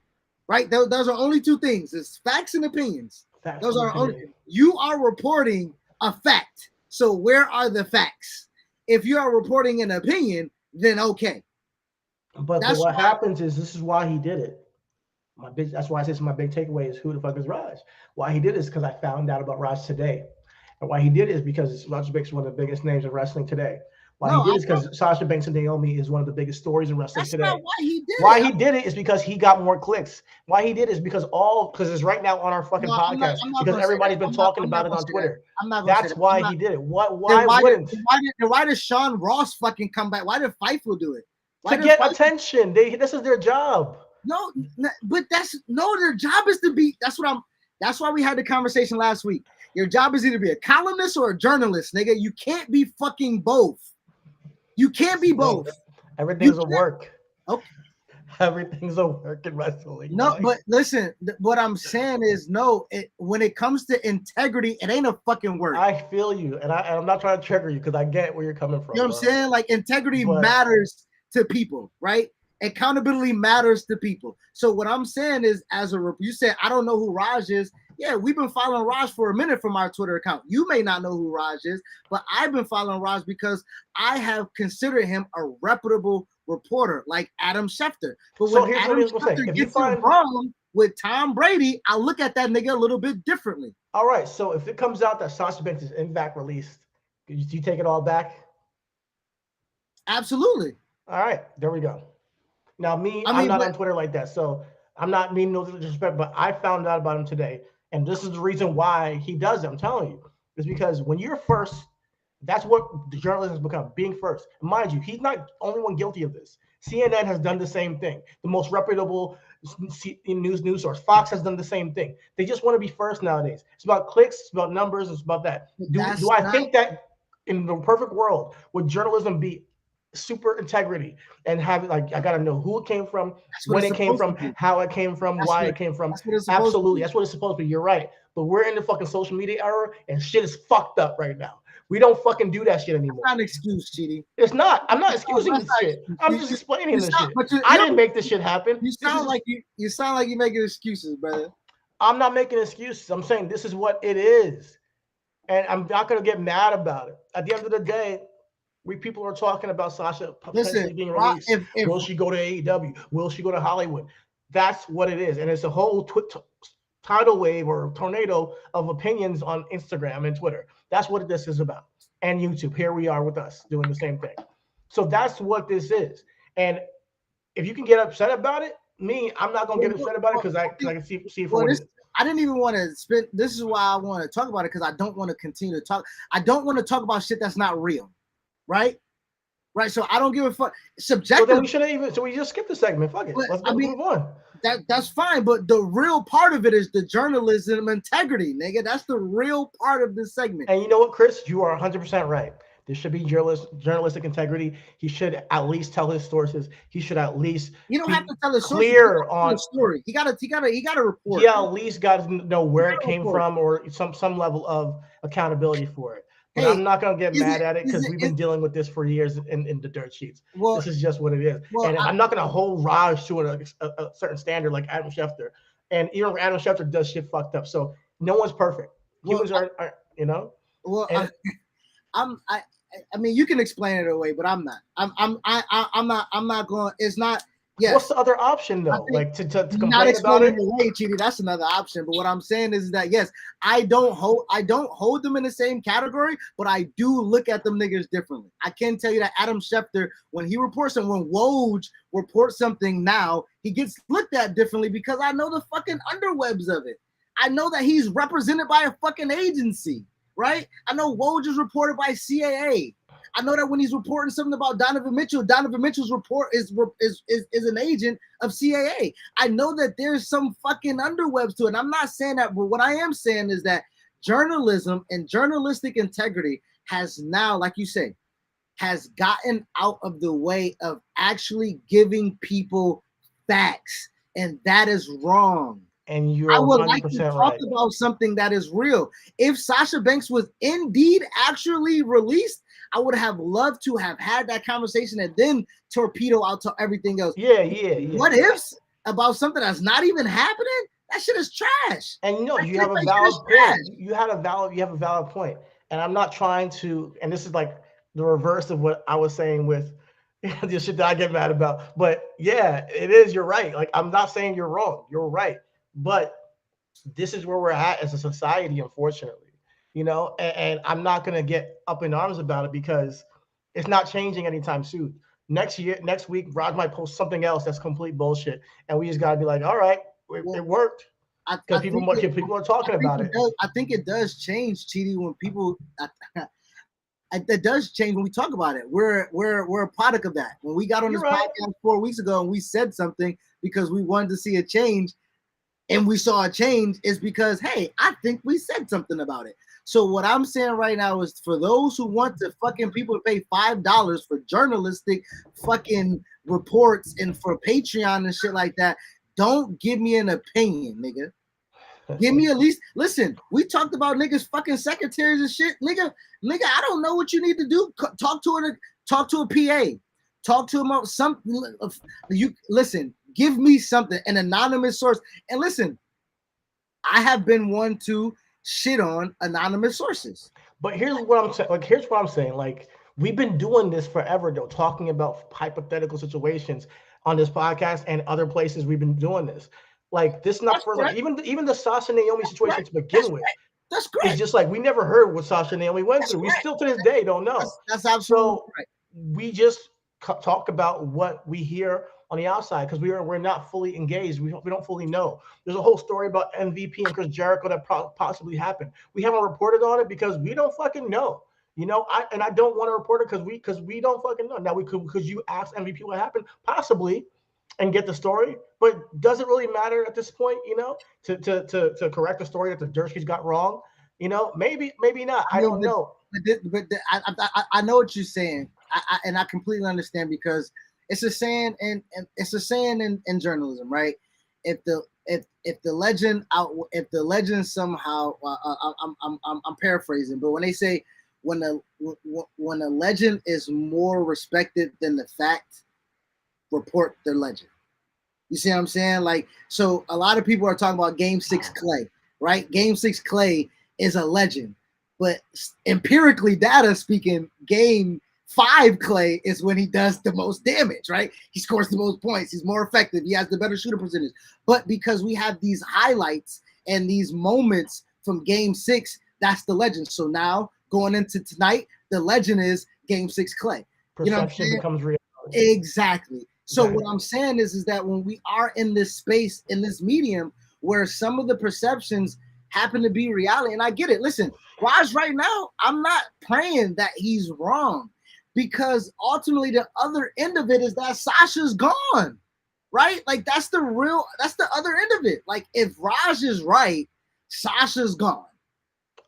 [SPEAKER 2] Right? Those are only two things. It's facts and opinions. Those are only. You are reporting a fact. So where are the facts? If you are reporting an opinion, then okay.
[SPEAKER 1] But what happens is, this is why he did it. That's why I say my big takeaway is, who the fuck is Raj? Why he did it is because I found out about Raj today. And why he did it is because Sasha Banks is one of the biggest names in wrestling today. Why he did it is because Sasha Banks and Naomi is one of the biggest stories in wrestling today.
[SPEAKER 2] That's not why he did it.
[SPEAKER 1] Why he did it is because he got more clicks. Why he did it is because it's right now on our fucking podcast, because everybody's been talking about it on Twitter. That's why he did it. Why wouldn't?
[SPEAKER 2] Why did Sean Ross fucking come back? Why did Fightful do it?
[SPEAKER 1] To get attention. This is their job.
[SPEAKER 2] No, but their job is to be. That's why we had the conversation last week. Your job is either to be a columnist or a journalist, nigga. You can't be fucking both. You can't be both.
[SPEAKER 1] Everything's a work. Okay. Everything's a work in wrestling.
[SPEAKER 2] No, but listen, what I'm saying is, when it comes to integrity, it ain't a fucking work.
[SPEAKER 1] I feel you, and I'm not trying to trigger you, because I get where you're coming from.
[SPEAKER 2] You know what I'm saying? Like, integrity matters to people, right? Accountability matters to people. So what I'm saying is, you said, I don't know who Raj is. Yeah, we've been following Raj for a minute from our Twitter account. You may not know who Raj is, but I've been following Raj because I have considered him a reputable reporter, like Adam Schefter. But when Adam Schefter gets it wrong, with Tom Brady, I look at that nigga a little bit differently.
[SPEAKER 1] All right, so if it comes out that Sasha Banks is in fact released, do you take it all back?
[SPEAKER 2] Absolutely.
[SPEAKER 1] All right, there we go. Now, I'm not on Twitter like that, so I'm not meaning no disrespect, but I found out about him today, and this is the reason why he does it. I'm telling you, is because when you're first, that's what the journalist has become, being first. And mind you, he's not the only one guilty of this. CNN has done the same thing. The most reputable news source, Fox, has done the same thing. They just want to be first nowadays. It's about clicks, it's about numbers, it's about that. Do I think that in the perfect world would journalism be super integrity and have, like, I gotta know who it came from, when it came from, how it came from, why it came from? Absolutely, that's what it's supposed to be. You're right, but we're in the fucking social media era, and shit is fucked up right now. We don't fucking do that shit anymore.
[SPEAKER 2] It's not an excuse, Chidi.
[SPEAKER 1] It's not. I'm not excusing this shit. I'm just explaining this shit. I didn't make this shit happen.
[SPEAKER 2] You sound like you're making excuses, brother.
[SPEAKER 1] I'm not making excuses. I'm saying this is what it is, and I'm not gonna get mad about it. At the end of the day, people are talking about Sasha potentially being released. Will she go to AEW? Will she go to Hollywood? That's what it is, and it's a whole tidal wave or tornado of opinions on Instagram and Twitter. That's what this is about. And YouTube. Here we are with us doing the same thing. So that's what this is. And if you can get upset about it, I'm not gonna get upset about it because I can see it for what it is.
[SPEAKER 2] I didn't even want to spend. This is why I want to talk about it, because I don't want to continue to talk. I don't want to talk about shit that's not real. Right. So I don't give a fuck. Subjective.
[SPEAKER 1] So then we shouldn't even. So we just skip the segment. Fuck it. Let's move on.
[SPEAKER 2] That's fine, but the real part of it is the journalism integrity, nigga. That's the real part of this segment.
[SPEAKER 1] And you know what, Chris? You are 100% right. There should be journalistic integrity. He should at least tell his sources. He should at least.
[SPEAKER 2] You don't have to tell his
[SPEAKER 1] clear on
[SPEAKER 2] the story. He got to report.
[SPEAKER 1] He at least got to know where it came from, or some level of accountability for it. But I'm not going to get mad at it because we've been dealing with this for years in the dirt sheets. This is just what it is. And I'm not going to hold Raj to a certain standard like Adam Schefter. And even Adam Schefter does shit fucked up. So no one's perfect. Humans are, you know.
[SPEAKER 2] Well, I mean, you can explain it away, but I'm not. I'm not going. It's not. Yes.
[SPEAKER 1] What's the other option though? Like to complain about it?
[SPEAKER 2] Away, Chidi, that's another option. But what I'm saying is that yes, I don't hold them in the same category, but I do look at them niggas differently. I can tell you that Adam Schefter, when he reports and when Woj reports something now, he gets looked at differently because I know the fucking underwebs of it. I know that he's represented by a fucking agency, right? I know Woj is reported by CAA. I know that when he's reporting something about Donovan Mitchell's report is an agent of CAA. I know that there's some fucking underwebs to it. And I'm not saying that, but what I am saying is that journalism and journalistic integrity has now, like you say, has gotten out of the way of actually giving people facts. And that is wrong.
[SPEAKER 1] And you're
[SPEAKER 2] I would like to talk
[SPEAKER 1] right.
[SPEAKER 2] about something that is real. If Sasha Banks was indeed actually released, I would have loved to have had that conversation and then torpedo out to everything else.
[SPEAKER 1] Yeah.
[SPEAKER 2] What ifs about something that's not even happening? That shit is trash.
[SPEAKER 1] And you know, you have a valid point. You have a valid point. And I'm not trying to, and this is like the reverse of what I was saying with the shit that I get mad about. But yeah, it is. You're right. Like, I'm not saying you're wrong. You're right. But this is where we're at as a society, unfortunately, you know, and I'm not going to get up in arms about it because it's not changing anytime soon. Next week, Rod might post something else that's complete bullshit. And we just got to be like, all right, it worked. Because people are talking about it.
[SPEAKER 2] I think it does change, Chidi, when people it does change when we talk about it. We're a product of that. When we got on this podcast 4 weeks ago and we said something because we wanted to see a change, and we saw a change, is because, hey, I think we said something about it. So what I'm saying right now is for those who want to fucking people to pay $5 for journalistic fucking reports and for Patreon and shit like that, don't give me an opinion, nigga. Give me at least, listen, we talked about niggas fucking secretaries and shit. Nigga, I don't know what you need to do. Talk to a PA. Talk to him about something. You listen, give me something, an anonymous source. And listen, I have been one to shit on anonymous sources.
[SPEAKER 1] But here's what I'm saying. Like, we've been doing this forever, though, talking about hypothetical situations on this podcast and other places. We've been doing this. Like this is not the first. Like even the Sasha Naomi situation to begin with.
[SPEAKER 2] That's
[SPEAKER 1] It's
[SPEAKER 2] correct.
[SPEAKER 1] just like we never heard what Sasha and Naomi went through. We still to this day don't know.
[SPEAKER 2] That's absolutely
[SPEAKER 1] So
[SPEAKER 2] right.
[SPEAKER 1] we just talk about what we hear on the outside because we're not fully engaged. We don't fully know. There's a whole story about MVP and Chris Jericho that possibly happened. We haven't reported on it because we don't fucking know. You know, I don't want to report it because we don't fucking know. Now could you ask MVP what happened? Possibly, and get the story, but does it really matter at this point? You know, to correct the story that the Durskies got wrong. You know, maybe not. I don't know.
[SPEAKER 2] I know what you're saying, and I completely understand because it's a saying, and it's a saying in journalism, right? If the legend somehow, I'm paraphrasing, but when they say when a legend is more respected than the fact, report their legend. You see what I'm saying? Like, so a lot of people are talking about Game 6 Clay, right? Game 6 Clay is a legend, but empirically data speaking, Game 5 Clay is when he does the most damage, right? He scores the most points. He's more effective. He has the better shooter percentage. But because we have these highlights and these moments from Game 6, that's the legend. So now going into tonight, the legend is Game 6 Clay.
[SPEAKER 1] Perception becomes reality.
[SPEAKER 2] Exactly. So what I'm saying is that when we are in this space, in this medium, where some of the perceptions happen to be reality, and I get it. Listen, Raj, right now, I'm not praying that he's wrong, because ultimately the other end of it is that Sasha's gone, right? Like that's the other end of it. Like if Raj is right, Sasha's gone.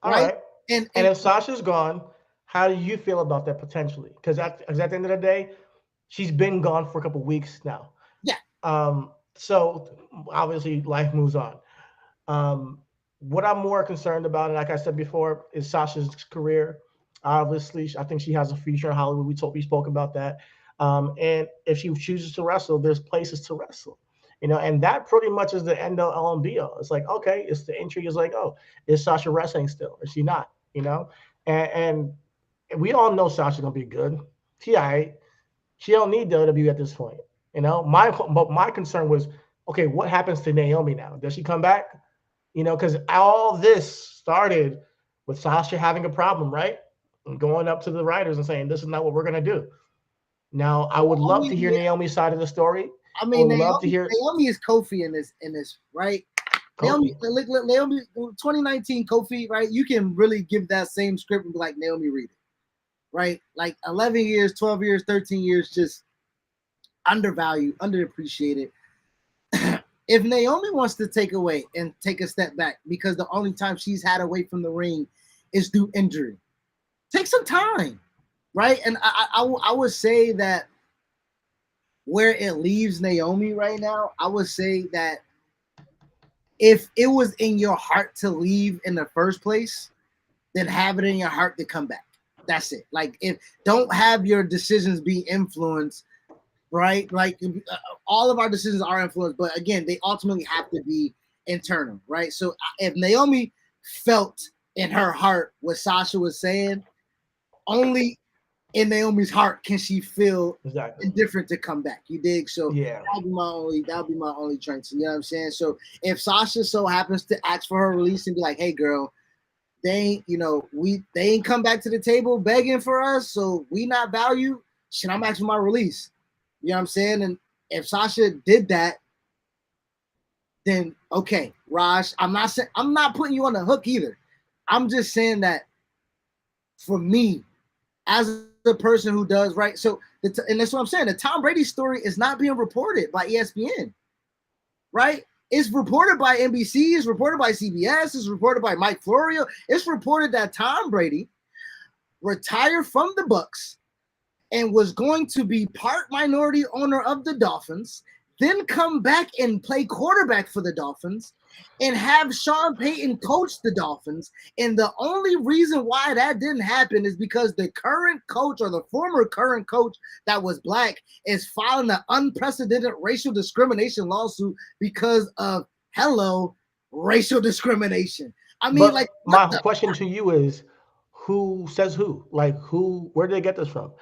[SPEAKER 1] All right. And if Sasha's gone, how do you feel about that potentially? Because at the end of the day, she's been gone for a couple weeks now.
[SPEAKER 2] Yeah.
[SPEAKER 1] So obviously life moves on. What I'm more concerned about, and like I said before, is Sasha's career. Obviously, I think she has a future in Hollywood. We spoke about that. And if she chooses to wrestle, there's places to wrestle. You know, and that pretty much is the end all and be all. It's like, okay, it's the intrigue is like, oh, is Sasha wrestling still? Is she not? You know, and we all know Sasha's gonna be good. She all right. She don't need WWE at this point. You know, my concern was, okay, what happens to Naomi now? Does she come back? You know, because all this started with Sasha having a problem, right? And going up to the writers and saying, this is not what we're gonna do. Now, I would love to hear Naomi's side of the story.
[SPEAKER 2] I mean,
[SPEAKER 1] would love to hear
[SPEAKER 2] Naomi is Kofi in this, right? Naomi 2019 Kofi, right? You can really give that same script and be like, Naomi, read it, right? Like 11 years, 12 years, 13 years, just undervalued, underappreciated. If Naomi wants to take away and take a step back because the only time she's had away from the ring is through injury, take some time, right? And I would say that where it leaves Naomi right now, I would say that if it was in your heart to leave in the first place, then have it in your heart to come back. That's it. Like, if don't have your decisions be influenced, right? Like all of our decisions are influenced, but again, they ultimately have to be internal, right? So if Naomi felt in her heart what Sasha was saying, only in Naomi's heart can she feel indifferent to come back. You dig? So
[SPEAKER 1] yeah,
[SPEAKER 2] that'll be my only train. You know what I'm saying? So if Sasha so happens to ask for her release and be like, hey girl, they ain't come back to the table begging for us, so we not value, shit, I'm asking my release. You know what I'm saying? And if Sasha did that, then okay, Raj, I'm not putting you on the hook either. I'm just saying that for me, as a person who does, right? So, and that's what I'm saying. The Tom Brady story is not being reported by ESPN, right? It's reported by NBC, it's reported by CBS, it's reported by Mike Florio. It's reported that Tom Brady retired from the Bucs and was going to be part minority owner of the Dolphins, then come back and play quarterback for the Dolphins and have Sean Payton coach the Dolphins. And the only reason why that didn't happen is because the current coach or the former current coach that was black is filing an unprecedented racial discrimination lawsuit because of racial discrimination. I mean,
[SPEAKER 1] but my question to you is, who says who? Like who? Where did they get this from?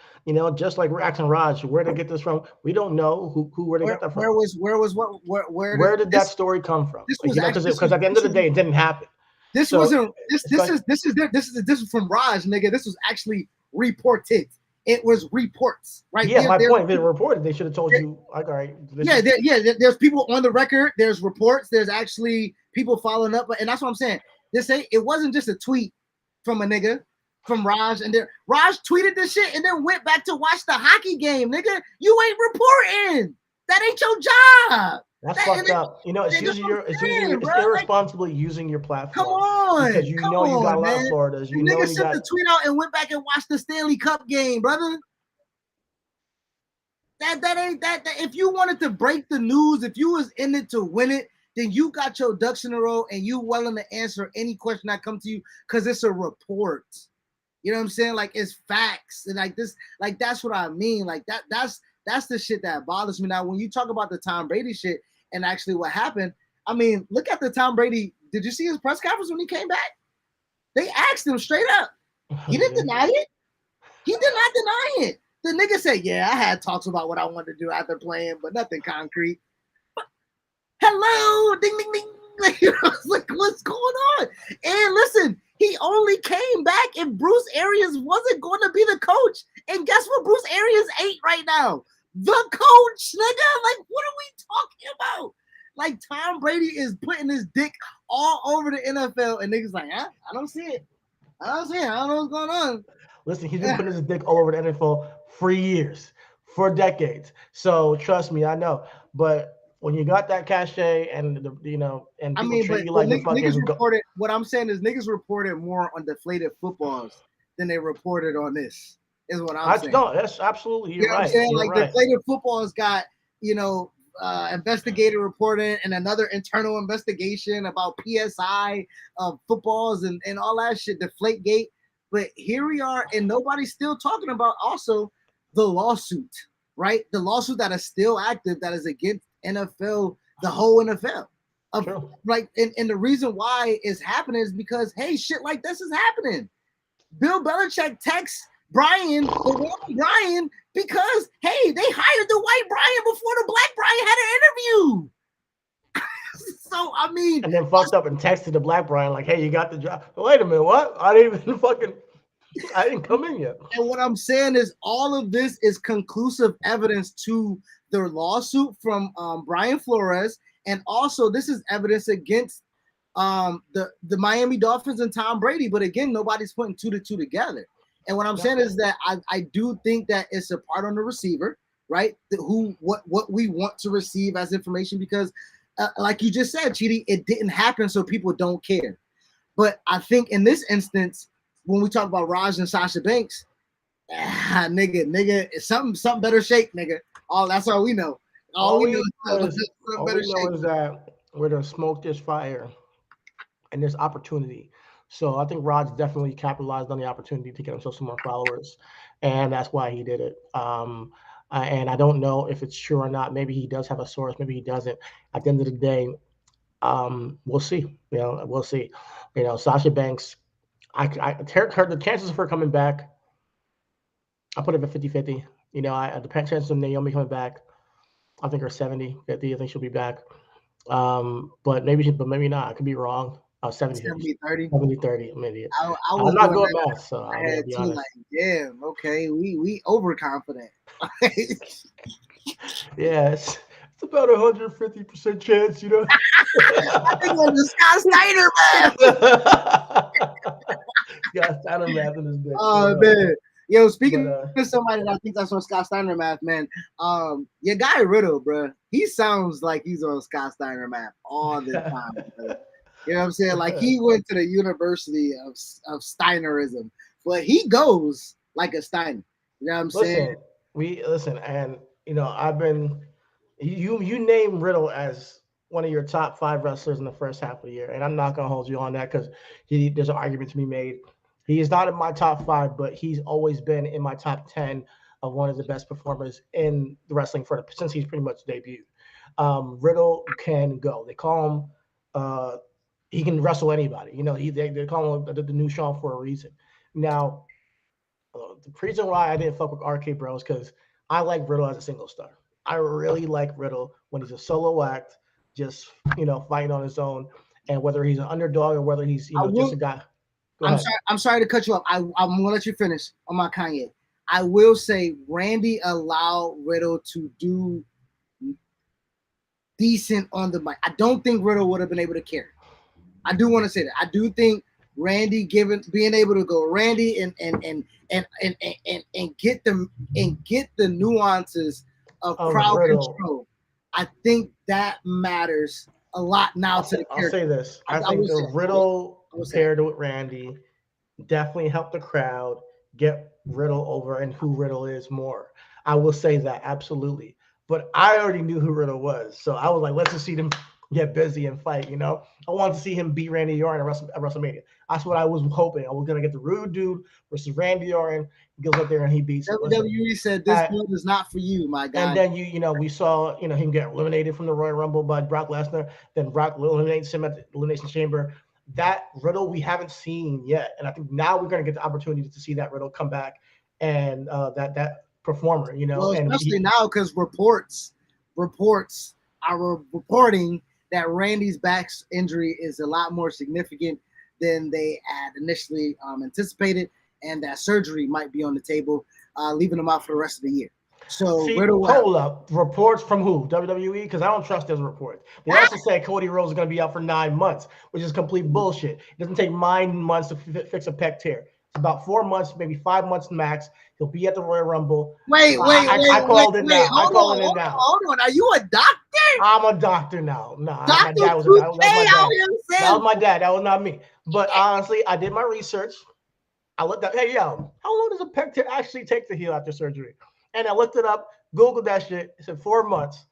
[SPEAKER 1] Just like we're asking Raj, where did they get this from? We don't know where they got that from.
[SPEAKER 2] Where did
[SPEAKER 1] Where did that story come from?
[SPEAKER 2] this was actually
[SPEAKER 1] Because at the end of the day, it didn't happen.
[SPEAKER 2] this
[SPEAKER 1] So
[SPEAKER 2] wasn't this
[SPEAKER 1] it's
[SPEAKER 2] this
[SPEAKER 1] like,
[SPEAKER 2] is this is this is from Raj, nigga. This was actually reported. It was reports, right?
[SPEAKER 1] yeah, my
[SPEAKER 2] There
[SPEAKER 1] point. They reported. They should have told you, like, all right, this
[SPEAKER 2] yeah,
[SPEAKER 1] is
[SPEAKER 2] there's people on the record. There's reports. There's actually people following up, and that's what I'm saying. It wasn't just a tweet from a nigga from Raj, and then Raj tweeted this shit and then went back to watch the hockey game, nigga. You ain't reporting. That ain't your job.
[SPEAKER 1] that's fucked up. It's irresponsibly using your
[SPEAKER 2] Come
[SPEAKER 1] platform because
[SPEAKER 2] on,
[SPEAKER 1] you
[SPEAKER 2] come
[SPEAKER 1] know you got a
[SPEAKER 2] on,
[SPEAKER 1] lot of
[SPEAKER 2] man.
[SPEAKER 1] Floridas.
[SPEAKER 2] The
[SPEAKER 1] You know
[SPEAKER 2] nigga
[SPEAKER 1] you
[SPEAKER 2] sent
[SPEAKER 1] got
[SPEAKER 2] the tweet out and went back and watched the Stanley Cup game, brother. That ain't that. If you wanted to break the news, if you was in it to win it, then you got your ducks in a row and you willing to answer any question that comes to you because it's a report. You know what I'm saying? Like it's facts and like this, like that's what I mean. Like that's the shit that bothers me. Now, when you talk about the Tom Brady shit and actually what happened, I mean, look at the Tom Brady. Did you see his press conference when he came back? They asked him straight up. He didn't deny it. He did not deny it. The nigga said, "Yeah, I had talks about what I wanted to do after playing, but nothing concrete." Hello, ding, ding, ding. I was like, what's going on? And listen, he only came back if Bruce Arians wasn't going to be the coach. And guess what? Bruce Arians ain't right now. The coach, nigga. Like, what are we talking about? Like, Tom Brady is putting his dick all over the NFL, and niggas like, huh? I don't see it. I don't see it. I don't know what's going on.
[SPEAKER 1] Listen, he's been putting his dick all over the NFL for years, for decades. So trust me, I know. But when you got that cachet and and
[SPEAKER 2] I
[SPEAKER 1] people
[SPEAKER 2] mean,
[SPEAKER 1] treat
[SPEAKER 2] but
[SPEAKER 1] you like the
[SPEAKER 2] niggas
[SPEAKER 1] fucking
[SPEAKER 2] reported. What I'm saying is, niggas reported more on deflated footballs than they reported on this. Is what I'm saying.
[SPEAKER 1] no, that's absolutely
[SPEAKER 2] You
[SPEAKER 1] you're
[SPEAKER 2] know what I'm
[SPEAKER 1] right.
[SPEAKER 2] saying?
[SPEAKER 1] You're
[SPEAKER 2] Like
[SPEAKER 1] right.
[SPEAKER 2] deflated footballs got investigator reporting and another internal investigation about PSI of footballs and all that shit. Deflate gate. But here we are, and nobody's still talking about also the lawsuit, right? The lawsuit that is still active that is against NFL, the whole NFL. Of
[SPEAKER 1] True.
[SPEAKER 2] like, and the reason why it's happening is because hey, shit like this is happening. Bill Belichick texts Brian, the wrong Brian, because hey, they hired the white Brian before the black Brian had an interview. So I mean,
[SPEAKER 1] And then fucked up and texted the black Brian like, "Hey, you got the job." Wait a minute, what? I didn't even I didn't come in yet.
[SPEAKER 2] and what I'm saying is all of this is conclusive evidence to their lawsuit from Brian Flores, and also this is evidence against the Miami Dolphins and Tom Brady. But again, nobody's putting two to two together. And what I'm saying is that I do think that it's a part on the receiver, right? What we want to receive as information because, like you just said, Chidi, it didn't happen, so people don't care. But I think in this instance, when we talk about Raj and Sasha Banks, nigga, it's something better shake, nigga. All that's all we know.
[SPEAKER 1] All we know is that where there's smoke, there's fire, and there's opportunity. So I think Rod's definitely capitalized on the opportunity to get himself some more followers, and that's why he did it. And I don't know if it's true or not. Maybe he does have a source. Maybe he doesn't. At the end of the day, we'll see. We'll see. Sasha Banks. I heard the chances of her coming back. I put it at 50-50. The chances of Naomi coming back, I think are 70-50. I think she'll be back. But maybe not. I could be wrong. 70-50.
[SPEAKER 2] 70-30.
[SPEAKER 1] 70-30. I'm an idiot.
[SPEAKER 2] I
[SPEAKER 1] I'm
[SPEAKER 2] was
[SPEAKER 1] not
[SPEAKER 2] doing
[SPEAKER 1] good
[SPEAKER 2] that
[SPEAKER 1] at math, so
[SPEAKER 2] I
[SPEAKER 1] I'm gonna
[SPEAKER 2] had
[SPEAKER 1] be
[SPEAKER 2] to
[SPEAKER 1] honest.
[SPEAKER 2] like, damn, okay, we overconfident.
[SPEAKER 1] Yeah, it's about 150% chance,
[SPEAKER 2] I think on the Scott Steiner math.
[SPEAKER 1] Yeah, Steiner math in this bitch.
[SPEAKER 2] Oh man. Yo, speaking
[SPEAKER 1] But,
[SPEAKER 2] of somebody that I think that's on Scott Steiner math, man. Your guy Riddle, bro. He sounds like he's on Scott Steiner math all the time, bro. You know what I'm saying? Like he went to the University of Steinerism, but he goes like a Steiner. You know what I'm saying?
[SPEAKER 1] listen, and I've been you name Riddle as one of your top 5 wrestlers in the first half of the year, and I'm not gonna hold you on that because there's an argument to be made. He is not in my top 5, but he's always been in my top 10 of one of the best performers in the wrestling since he's pretty much debuted. Riddle can go. They call him. He can wrestle anybody. They call him the new Shawn for a reason. Now, the reason why I didn't fuck with RK Bro is because I like Riddle as a single star. I really like Riddle when he's a solo act, just fighting on his own, and whether he's an underdog or whether he's just a guy. Go ahead.
[SPEAKER 2] I'm sorry to cut you off. I'm gonna let you finish on my Kanye. I will say Randy allowed Riddle to do decent on the mic. I don't think Riddle would have been able to carry. I do want to say that. I do think Randy being able to go Randy and get the nuances of crowd control. I think that matters a lot now to the character.
[SPEAKER 1] I'll say this. I think the Riddle paired with Randy definitely helped the crowd get Riddle over and who Riddle is more. I will say that absolutely. But I already knew who Riddle was, so I was like, let's just see them get busy and fight. I wanted to see him beat Randy Orton at WrestleMania. That's what I was hoping. I was gonna get the Rude Dude versus Randy Orton. He goes up there and he beats him.
[SPEAKER 2] WWE said this build is not for you, my guy.
[SPEAKER 1] And then we saw him get eliminated from the Royal Rumble by Brock Lesnar. Then Brock eliminates him at the Elimination Chamber. That Riddle we haven't seen yet, and I think now we're gonna get the opportunity to see that Riddle come back and that performer.
[SPEAKER 2] Well, especially now because reports are reporting that Randy's back injury is a lot more significant than they had initially anticipated, and that surgery might be on the table, leaving him out for the rest of the year. So Riddle,
[SPEAKER 1] hold up. Reports from who? WWE? Because I don't trust those reports. They also say Cody Rhodes is going to be out for 9 months, which is complete bullshit. It doesn't take 9 months to fix a pec tear. It's about 4 months, maybe 5 months max. He'll be at the Royal Rumble.
[SPEAKER 2] I called it now.
[SPEAKER 1] Hold
[SPEAKER 2] on. Are you a doctor?
[SPEAKER 1] I'm a doctor now. No,
[SPEAKER 2] my dad was my dad.
[SPEAKER 1] That was my dad. That was not me. But honestly, I did my research. I looked up, hey, yo, how long does a pec tear actually take to heal after surgery? And I looked it up, Googled that shit. It said 4 months,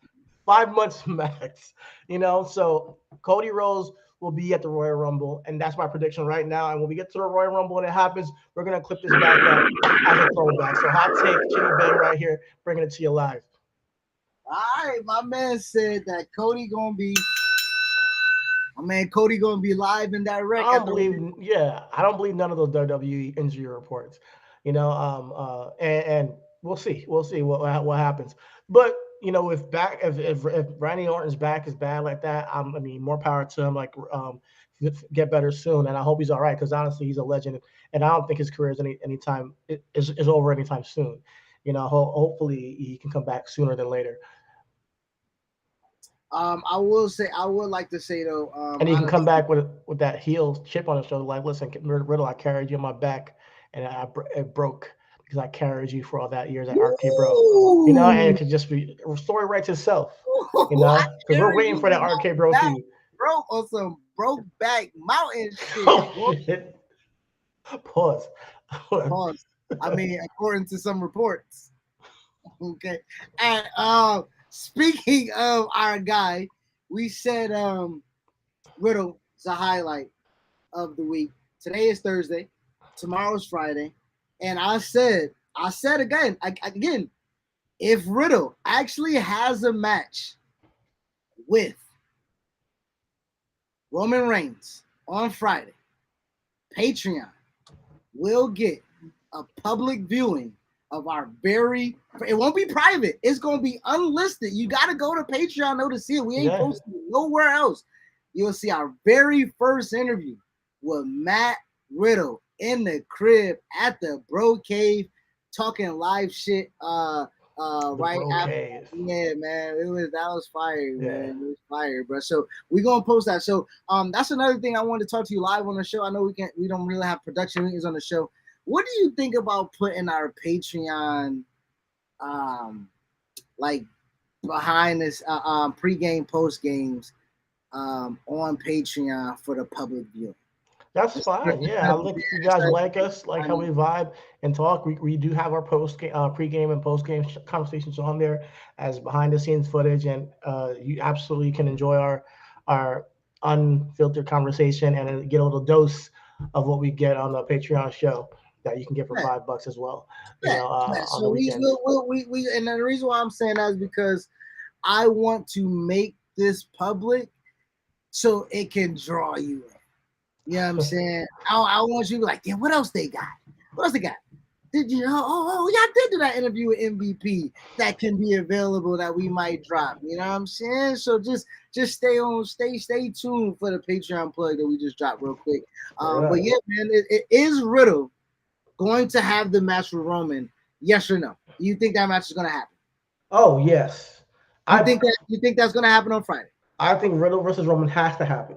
[SPEAKER 1] 5 months max. So Cody Rhodes will be at the Royal Rumble, and that's my prediction right now. And when we get to the Royal Rumble and it happens, we're gonna clip this back up as a throwback. So hot take, Chinny Bang right here, bringing it to you live.
[SPEAKER 2] All right, my man said that Cody gonna be live and direct.
[SPEAKER 1] I don't believe none of those WWE injury reports. And we'll see what happens. But if Randy Orton's back is bad like that, more power to him. Like, get better soon, and I hope he's all right because honestly, he's a legend, and I don't think his career is is over anytime soon. Hopefully he can come back sooner than later.
[SPEAKER 2] I would like to say though,
[SPEAKER 1] and he can come back with that heel chip on his shoulder, like, listen, Riddle, I carried you on my back, and it broke because I carried you for all that years at RK Bro. And it could just be a story writes itself. Because we're waiting for that RK Bro feud.
[SPEAKER 2] Bro, on some broke back mountain shit.
[SPEAKER 1] Oh, shit. Pause.
[SPEAKER 2] According to some reports. Okay. And speaking of our guy, we said Riddle is a highlight of the week. Today is Thursday. Tomorrow's Friday. And I said again, if Riddle actually has a match with Roman Reigns on Friday, Patreon will get a public viewing of our it won't be private. It's going to be unlisted. You got to go to Patreon though to see it. We ain't posting it nowhere else. You'll see our very first interview with Matt Riddle in the crib at the Bro Cave, talking live shit. Right after, yeah, man, that was fire, man. It was fire, bro. So we gonna post that. So that's another thing I wanted to talk to you live on the show. I know we don't really have production meetings on the show. What do you think about putting our Patreon, like behind this pre-game, post games, on Patreon for the public view?
[SPEAKER 1] That's fine. Yeah, I look. You guys like us, like how we vibe and talk. We do have our pre-game and post-game conversations on there as behind-the-scenes footage, and you absolutely can enjoy our unfiltered conversation and get a little dose of what we get on the Patreon show that you can get for $5 as well.
[SPEAKER 2] So we and the reason why I'm saying that is because I want to make this public so it can draw you in. You know what I'm saying? I want you to be like, damn, what else they got? What else they got? Did you? Y'all did do that interview with MVP that can be available that we might drop. You know what I'm saying? So just stay tuned for the Patreon plug that we just dropped real quick. But yeah, man, it is Riddle going to have the match with Roman? Yes or no? You think that match is going to happen?
[SPEAKER 1] Oh yes.
[SPEAKER 2] You think that's going to happen on Friday?
[SPEAKER 1] I think Riddle versus Roman has to happen.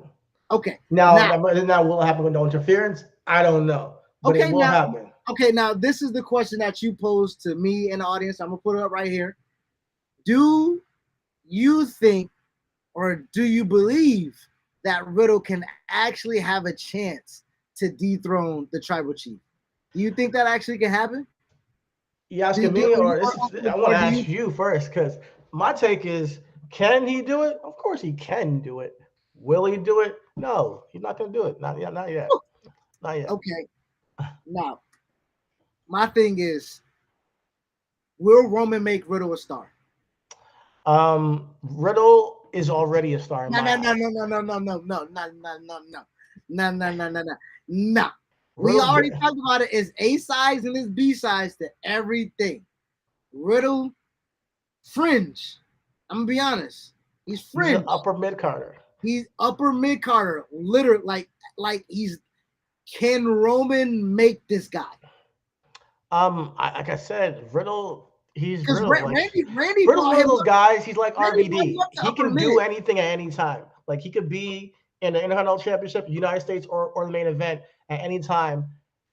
[SPEAKER 2] Okay.
[SPEAKER 1] Now will it happen with no interference? I don't know, but it will happen.
[SPEAKER 2] Okay, now this is the question that you posed to me and the audience. I'm gonna put it up right here. Do you think, or do you believe that Riddle can actually have a chance to dethrone the tribal chief? Do you think that actually can happen?
[SPEAKER 1] You asking me, or I want to ask you first, because my take is, can he do it? Of course he can do it. Will he do it? No, he's not going to do it. Not yet. Not yet. Not yet.
[SPEAKER 2] Okay. Now, my thing is, will Roman make Riddle a star?
[SPEAKER 1] Riddle is already a star.
[SPEAKER 2] No. We already talked about it. It's A sides and it's B sides to everything. Riddle, fringe. I'm gonna be honest. He's fringe.
[SPEAKER 1] He's upper mid Carter.
[SPEAKER 2] He's upper mid Carter. Literally, like he's. Can Roman make this guy?
[SPEAKER 1] Like I said, Riddle. He's Riddle.
[SPEAKER 2] Randy
[SPEAKER 1] Riddle's one of those guys. He's like RVD. He can do anything at any time. Like he could be in the Intercontinental Championship, United States, or the main event at any time,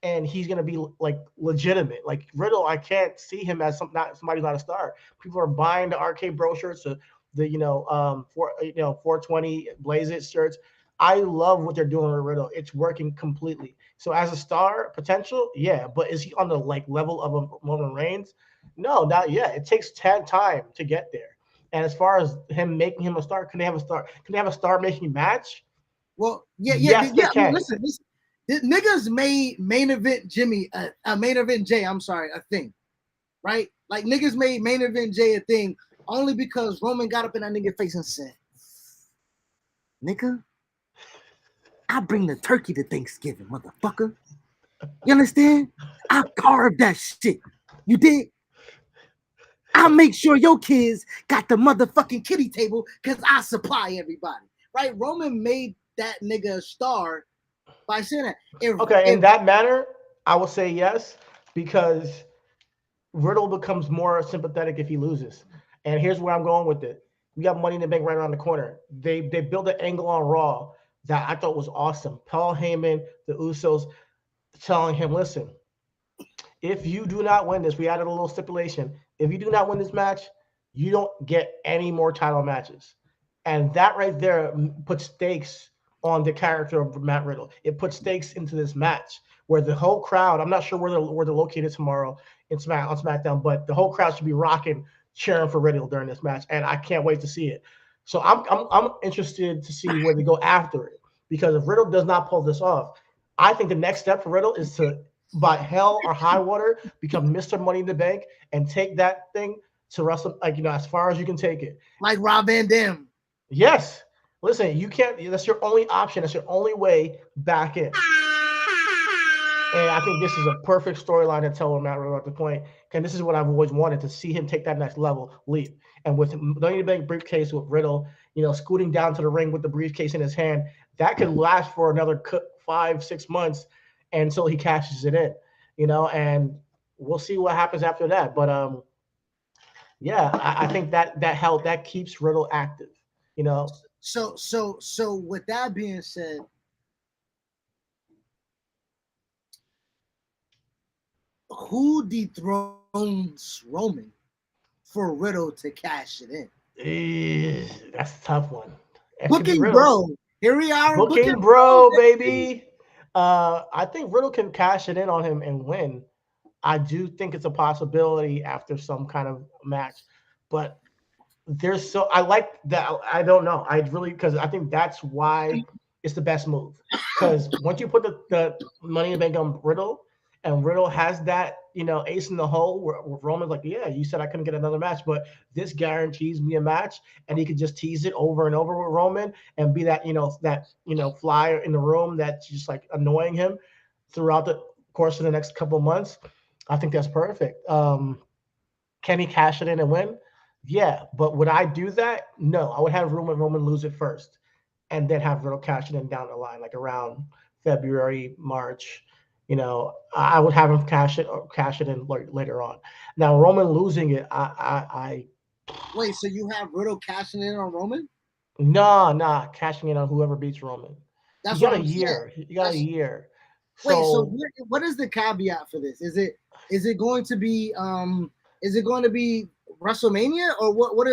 [SPEAKER 1] and he's gonna be like legitimate. Like Riddle, I can't see him as somebody who's not a star. People are buying the Arcade Bro shirts, the 420 Blaze It shirts. I love what they're doing with Riddle. It's working completely. So as a star potential, yeah, but is he on the level of a Roman Reigns? No, not yet. It takes time to get there. And as far as him making him a star, can they have a star? Can they have a star making match?
[SPEAKER 2] Well, yeah.
[SPEAKER 1] They can.
[SPEAKER 2] Listen, niggas made main event Jimmy, main event Jay. I'm sorry, a thing, right? Like niggas made main event Jay a thing only because Roman got up in that nigga face and said, "Nigga, I bring the turkey to Thanksgiving, motherfucker. You understand? I carved that shit. You did? I make sure your kids got the motherfucking kitty table because I supply everybody." Right? Roman made that nigga a star by saying that.
[SPEAKER 1] In that manner, I will say yes, because Riddle becomes more sympathetic if he loses. And here's where I'm going with it. We got Money in the Bank right around the corner. They built an angle on Raw that I thought was awesome. Paul Heyman, the Usos, telling him, listen, if you do not win this, we added a little stipulation. If you do not win this match, you don't get any more title matches. And that right there puts stakes on the character of Matt Riddle. It puts stakes into this match where the whole crowd, I'm not sure where they're located tomorrow on SmackDown, but the whole crowd should be rocking, cheering for Riddle during this match. And I can't wait to see it. So I'm interested to see where they go after it, because if Riddle does not pull this off, I think the next step for Riddle is to, by hell or high water, become Mr. Money in the Bank and take that thing to wrestle, as far as you can take it.
[SPEAKER 2] Like Rob Van Dam.
[SPEAKER 1] Yes. Listen, you can't. That's your only option. That's your only way back in. And I think this is a perfect storyline to tell Matt Riddle at the point. And this is what I've always wanted, to see him take that next leap. And with Money in the Bank briefcase with Riddle, scooting down to the ring with the briefcase in his hand, that could last for another 5-6 months until he cashes it in. And we'll see what happens after that. But I think that keeps Riddle active.
[SPEAKER 2] So with that being said, who dethrones Roman for Riddle to cash it in?
[SPEAKER 1] That's a tough one.
[SPEAKER 2] Booking Bro. Here we are.
[SPEAKER 1] Booking Bro, baby. I think Riddle can cash it in on him and win. I do think it's a possibility after some kind of match, but I like that. I don't know. Because I think that's why it's the best move. Because once you put the Money in the Bank on Riddle, and Riddle has that, ace in the hole where Roman's like, yeah, you said I couldn't get another match, but this guarantees me a match, and he could just tease it over and over with Roman and be that, flyer in the room that's just like annoying him throughout the course of the next couple of months. I think that's perfect. Can he cash it in and win? Yeah, but would I do that? No, I would have Roman lose it first, and then have Riddle cash it in down the line, like around February, March. I would have him cash it in later on. Now Roman losing it,
[SPEAKER 2] Wait, so you have Riddle cashing in on Roman?
[SPEAKER 1] nah, cashing in on whoever beats Roman.
[SPEAKER 2] That's
[SPEAKER 1] You
[SPEAKER 2] what
[SPEAKER 1] got a
[SPEAKER 2] I'm saying.
[SPEAKER 1] year. You got a year.
[SPEAKER 2] Wait, so
[SPEAKER 1] So
[SPEAKER 2] what is the caveat for this? Is it going to be WrestleMania, or what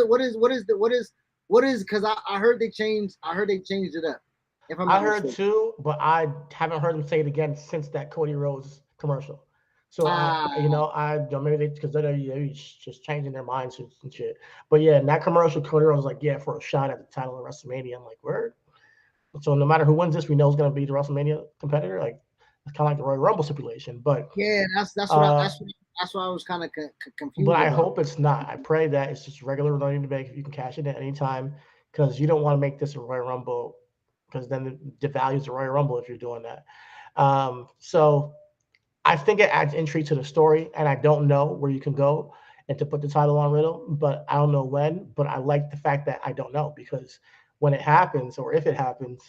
[SPEAKER 2] is because I heard they changed it up, if I'm
[SPEAKER 1] I
[SPEAKER 2] not
[SPEAKER 1] heard
[SPEAKER 2] mistaken.
[SPEAKER 1] too, but I haven't heard him say it again since that Cody Rhodes commercial. So
[SPEAKER 2] Ah,
[SPEAKER 1] I don't maybe because they're just changing their minds and shit. But yeah, in that commercial, Cody Rhodes was like, yeah, for a shot at the title of WrestleMania. I'm like, word. So no matter who wins this, we know is going to be the WrestleMania competitor. Like it's kind of like the Royal Rumble stipulation.
[SPEAKER 2] yeah, that's what I,
[SPEAKER 1] Uh,
[SPEAKER 2] that's what I was kind of
[SPEAKER 1] but
[SPEAKER 2] confused
[SPEAKER 1] I
[SPEAKER 2] about.
[SPEAKER 1] hope it's not. I pray that it's just regular Money in the Bank. You can cash it at any time because you don't want to make this a Royal Rumble because then it devalues the Royal Rumble if you're doing that. So I think it adds intrigue to the story, and I don't know where you can go and to put the title on Riddle, but I don't know when. But I like the fact that I don't know because when it happens or if it happens,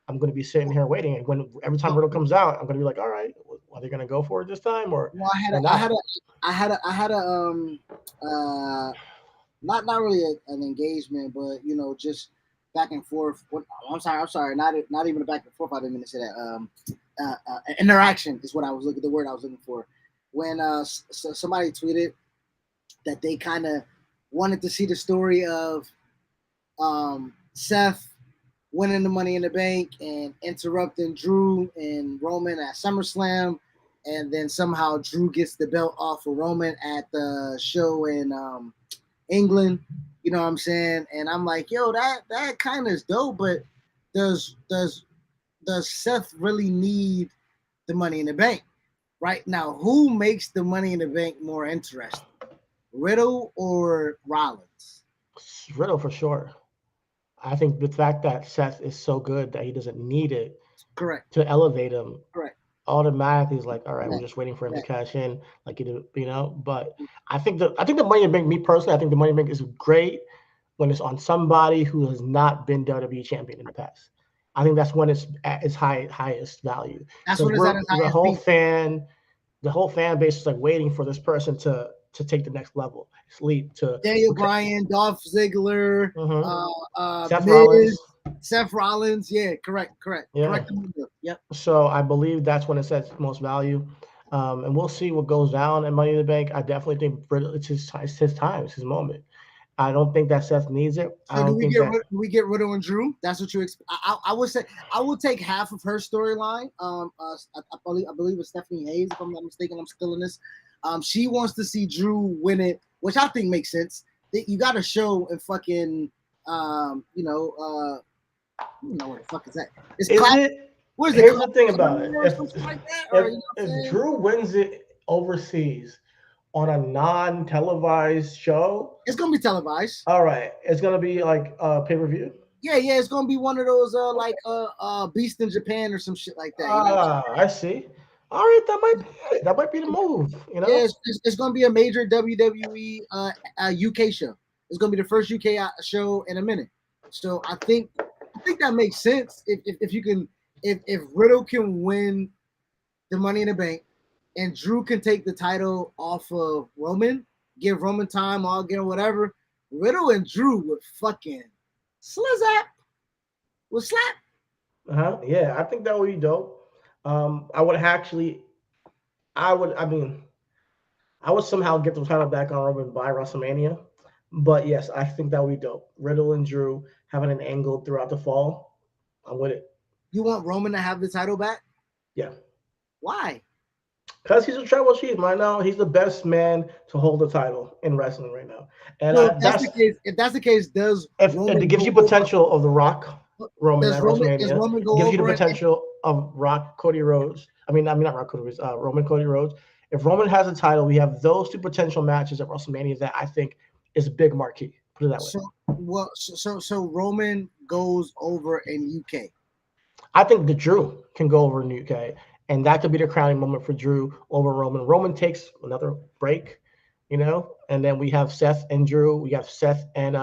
[SPEAKER 1] I'm going to be sitting here waiting. And when every time
[SPEAKER 2] Well,
[SPEAKER 1] Riddle comes out, I'm going to be like, all right, are they going to go for it this time
[SPEAKER 2] well,
[SPEAKER 1] or
[SPEAKER 2] I had
[SPEAKER 1] not?
[SPEAKER 2] a, I had a uh not really an engagement, but just back and forth. I'm sorry, not even a back and forth. I didn't mean to say that. Interaction is what I was looking. The word I was looking for. When somebody tweeted that they kind of wanted to see the story of Seth winning the Money in the Bank and interrupting Drew and Roman at SummerSlam, and then somehow Drew gets the belt off of Roman at the show in England. You know what I'm saying? And I'm like, yo, that kind of is dope, but does does does Seth really need the Money in the Bank right now? Who makes the Money in the Bank more interesting, Riddle or Rollins?
[SPEAKER 1] Riddle for sure. I think the fact that Seth is so good that he doesn't need it
[SPEAKER 2] Correct,
[SPEAKER 1] to elevate him
[SPEAKER 2] correct.
[SPEAKER 1] automatically is like, all right, we're
[SPEAKER 2] Yeah,
[SPEAKER 1] just waiting for him to
[SPEAKER 2] yeah.
[SPEAKER 1] cash in, like But I think the Money in the Bank, me personally, I think the Money in the Bank is great when it's on somebody who has not been WWE champion in the past. I think that's when it's at its highest value
[SPEAKER 2] That's
[SPEAKER 1] because
[SPEAKER 2] when it's
[SPEAKER 1] we're
[SPEAKER 2] at its
[SPEAKER 1] the
[SPEAKER 2] highest
[SPEAKER 1] whole
[SPEAKER 2] peak.
[SPEAKER 1] fan base is like waiting for this person to take the next level, leap to
[SPEAKER 2] Daniel Bryan, Dolph Ziggler,
[SPEAKER 1] mhm. Seth
[SPEAKER 2] Miz,
[SPEAKER 1] Rollins.
[SPEAKER 2] Seth Rollins. Yeah,
[SPEAKER 1] Yeah.
[SPEAKER 2] correct. Yep.
[SPEAKER 1] So I believe that's when it sets most value. And we'll see what goes down in Money in the Bank. I definitely think it's his time, it's his moment. I don't think that Seth needs it. I
[SPEAKER 2] So
[SPEAKER 1] don't think that.
[SPEAKER 2] do we get Riddle and Drew? That's what you expect. I would say I would take half of her storyline. I believe it's Stephanie Hayes, if I'm not mistaken. I'm still in this. She wants to see Drew win it, which I think makes sense. You got to show and fucking what the fuck is that? It's
[SPEAKER 1] Is
[SPEAKER 2] class.
[SPEAKER 1] it?
[SPEAKER 2] What is it?
[SPEAKER 1] Here's the
[SPEAKER 2] Class
[SPEAKER 1] thing about it.
[SPEAKER 2] or something like that, or
[SPEAKER 1] If
[SPEAKER 2] you know what I'm
[SPEAKER 1] if
[SPEAKER 2] saying?
[SPEAKER 1] Drew wins it overseas on a non-televised show,
[SPEAKER 2] It's gonna be televised.
[SPEAKER 1] all right, it's gonna be like pay-per-view.
[SPEAKER 2] Yeah, it's gonna be one of those like Beast in Japan or some shit like that. You know what I'm saying?
[SPEAKER 1] I see. All right, that might be it. That might be the move.
[SPEAKER 2] Yeah, it's going to be a major WWE UK show. It's going to be the first UK show in a minute. So I think that makes sense if you can if Riddle can win the Money in the Bank and Drew can take the title off of Roman, give Roman time, I'll get whatever. Riddle and Drew would fucking slizzap, would slap.
[SPEAKER 1] Yeah, I think that would be dope. I would actually, I mean, I would somehow get the title back on Roman by WrestleMania. But yes, I think that would be dope. Riddle and Drew having an angle throughout the fall. I'm with it.
[SPEAKER 2] You want Roman to have the title back?
[SPEAKER 1] Yeah.
[SPEAKER 2] Why?
[SPEAKER 1] Because he's a tribal chief right now. He's the best man to hold the title in wrestling right now. And
[SPEAKER 2] So
[SPEAKER 1] that's
[SPEAKER 2] if that's the case, does
[SPEAKER 1] if it
[SPEAKER 2] Roman
[SPEAKER 1] gives you
[SPEAKER 2] go over?
[SPEAKER 1] potential of The Rock, Roman at
[SPEAKER 2] Does
[SPEAKER 1] WrestleMania.
[SPEAKER 2] Roman
[SPEAKER 1] It
[SPEAKER 2] go
[SPEAKER 1] gives you the
[SPEAKER 2] over it?
[SPEAKER 1] potential. of Cody Rhodes. I mean not Rock Cody Rhodes. Roman Cody Rhodes. If Roman has a title, we have those two potential matches at WrestleMania that I think is a big marquee. Put it that way.
[SPEAKER 2] So Roman goes over in UK.
[SPEAKER 1] I think the Drew can go over in the UK, and that could be the crowning moment for Drew over Roman. Roman takes another break, and then we have Seth and Drew. We have Seth and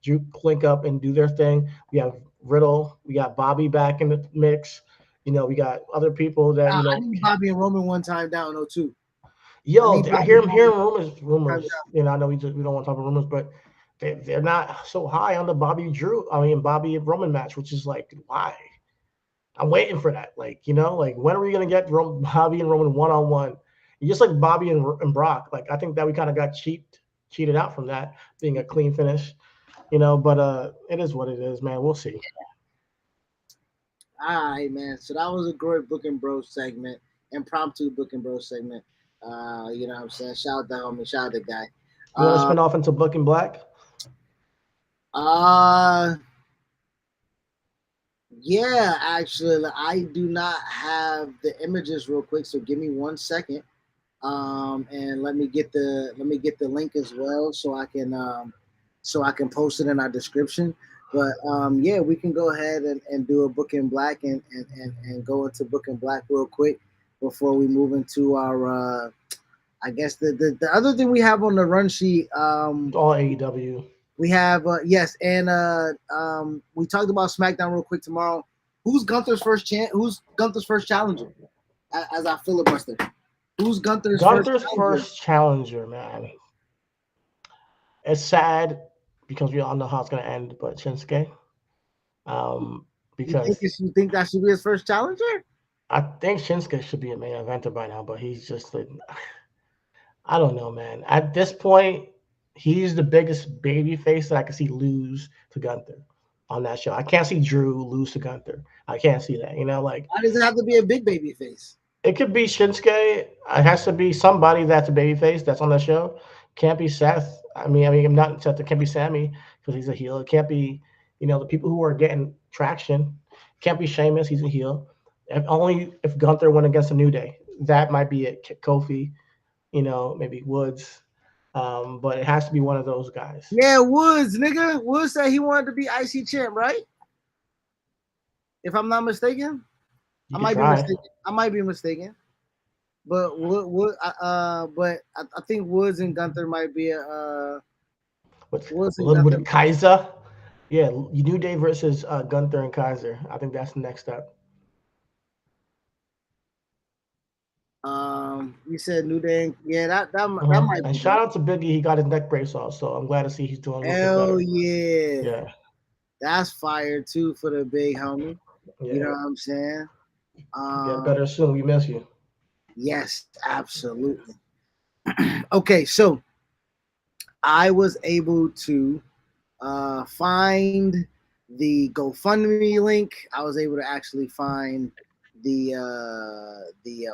[SPEAKER 1] Drew link up and do their thing. We have Riddle. We got Bobby back in the mix. We got other people that
[SPEAKER 2] I need Bobby and Roman one time down 02.
[SPEAKER 1] Yo, I hear rumors. I know we don't want to talk about rumors, but they're not so high on the Bobby and Roman match, which is like, why? I'm waiting for that. When are we gonna get Bobby and Roman one-on-one? Just like Bobby and Brock. I think that we kind of got cheated out from that being a clean finish. But it is what it is, man. We'll see.
[SPEAKER 2] All right, man. So that was a great Booking Bros segment, impromptu Booking Bros segment. You know what I'm saying? Shout out the homie, shout out the guy.
[SPEAKER 1] You want to spin off into Booking Black?
[SPEAKER 2] Yeah, actually, I do not have the images real quick, so give me 1 second. And let me get the link as well, so I can post it in our description. But yeah, we can go ahead and do a Booking Black and go into Booking Black real quick before we move into our I guess the other thing we have on the run sheet.
[SPEAKER 1] All AEW.
[SPEAKER 2] We have yes, and we talked about SmackDown real quick tomorrow. Who's Gunther's first challenger? As I filibuster, who's Gunther's
[SPEAKER 1] first challenger? Man, it's sad because we all know how it's gonna end, but Shinsuke. Because
[SPEAKER 2] you think that should be his first challenger?
[SPEAKER 1] I think Shinsuke should be a main eventer by now, but he's just I don't know, man. At this point, he's the biggest baby face that I can see lose to Gunther on that show. I can't see Drew lose to Gunther. I can't see that.
[SPEAKER 2] Why does it have to be a big baby face?
[SPEAKER 1] It could be Shinsuke. It has to be somebody that's a baby face that's on the show. Can't be Seth. I'm not Seth. It can't be Sammy because he's a heel. It can't be, the people who are getting traction. It can't be Sheamus. He's a heel. Only if Gunther went against a New Day. That might be it. Kofi. Maybe Woods. But it has to be one of those guys.
[SPEAKER 2] Yeah, Woods, nigga. Woods said he wanted to be IC champ, right? If I'm not mistaken. I might be mistaken. But but I think Woods and Gunther might be a
[SPEAKER 1] little bit of Kaiser. Yeah, New Day versus Gunther and Kaiser. I think that's the next step.
[SPEAKER 2] You said New Day. Yeah, that might.
[SPEAKER 1] And shout out to Biggie. He got his neck brace off, so I'm glad to see he's doing.
[SPEAKER 2] Hell yeah.
[SPEAKER 1] Yeah.
[SPEAKER 2] That's fire too for the big homie. Yeah. You know what I'm saying?
[SPEAKER 1] Get better soon. We miss you.
[SPEAKER 2] Yes, absolutely. Okay, so I was able to find the GoFundMe link. I was able to actually find the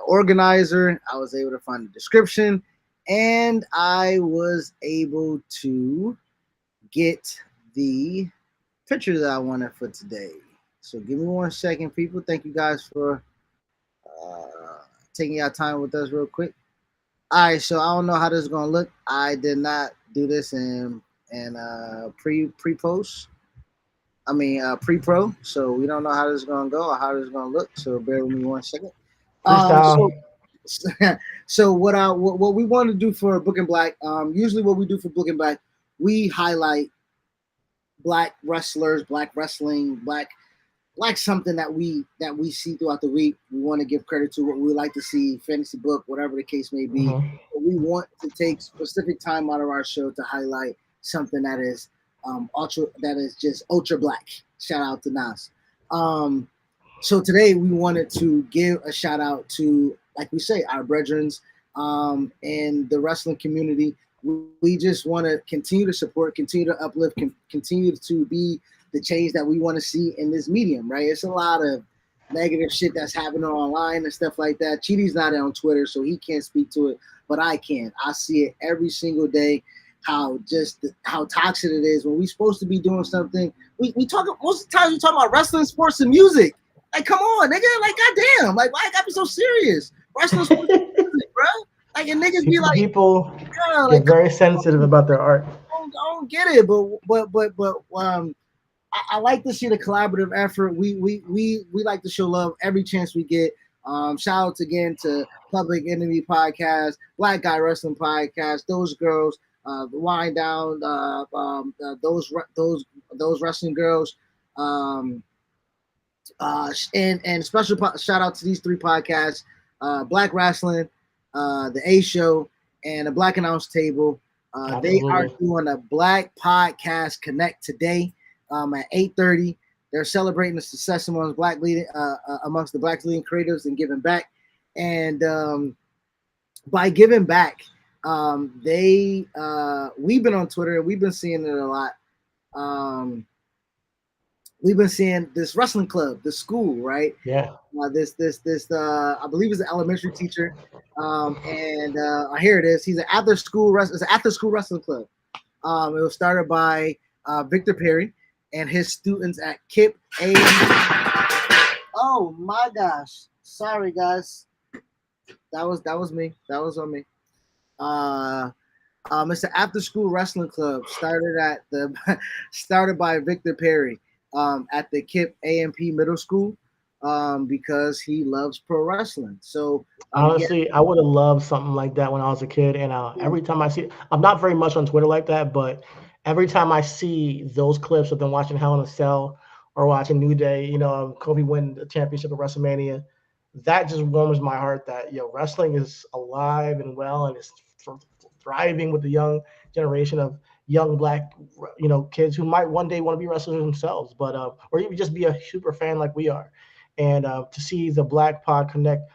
[SPEAKER 2] organizer. I was able to find the description, and I was able to get the picture that I wanted for today. So give me 1 second, people. Thank you guys for taking your time with us real quick. All right, so I don't know how this is gonna look. I did not do this in pre-post. Pre-pro. So we don't know how this is gonna go or how this is gonna look. So bear with me 1 second. So what we want to do for Booking Black, usually what we do for Booking Black, we highlight Black wrestlers, Black wrestling, Black something that we see throughout the week. We want to give credit to what we like to see, fantasy book, whatever the case may be. But we want to take specific time out of our show to highlight something that is just ultra Black. Shout out to Nas. So today we wanted to give a shout out to, like we say, our brethrens in the wrestling community. We just want to continue to support, continue to uplift, continue to be the change that we want to see in this medium, right? It's a lot of negative shit that's happening online and stuff like that. Chidi's not on Twitter, so he can't speak to it, but I can. I see it every single day, how toxic it is when we're supposed to be doing something. We talk most of the time we talk about wrestling, sports, and music. Like, come on, nigga. Like, goddamn. Like, why you gotta be so serious? Wrestling's bro. Like, and niggas be like,
[SPEAKER 1] people
[SPEAKER 2] yeah,
[SPEAKER 1] get
[SPEAKER 2] like,
[SPEAKER 1] very sensitive about their art.
[SPEAKER 2] I don't get it. But I like to see the collaborative effort. We like to show love every chance we get. Shout out again to Public Enemy Podcast, Black Guy Wrestling Podcast, those girls, the Wind Down, those wrestling girls, and special shout out to these three podcasts: Black Wrestling, the A Show, and the Black Announce Table. They are doing a Black Podcast Connect today at 8:30. They're celebrating the success amongst amongst the Black leading creatives and giving back. And by giving back, we've been on Twitter and we've been seeing it a lot. We've been seeing this wrestling club, the school, right?
[SPEAKER 1] Yeah.
[SPEAKER 2] This I believe is an elementary teacher, and here it is. He's an after school wrestling club. It was started by Victor Perry and his students at KIP A. Oh my gosh! Sorry guys, that was me. That was on me. It's an after school wrestling club started by Victor Perry at the KIP A&P Middle School because he loves pro wrestling. So
[SPEAKER 1] honestly, I would have loved something like that when I was a kid. And every time I see, I'm not very much on Twitter like that, but every time I see those clips of them watching Hell in a Cell or watching New Day, Kobe win the championship at WrestleMania, that just warms my heart that wrestling is alive and well and is thriving with the young generation of young Black kids who might one day want to be wrestlers themselves, but or even just be a super fan like we are. And to see the Black Pod Connect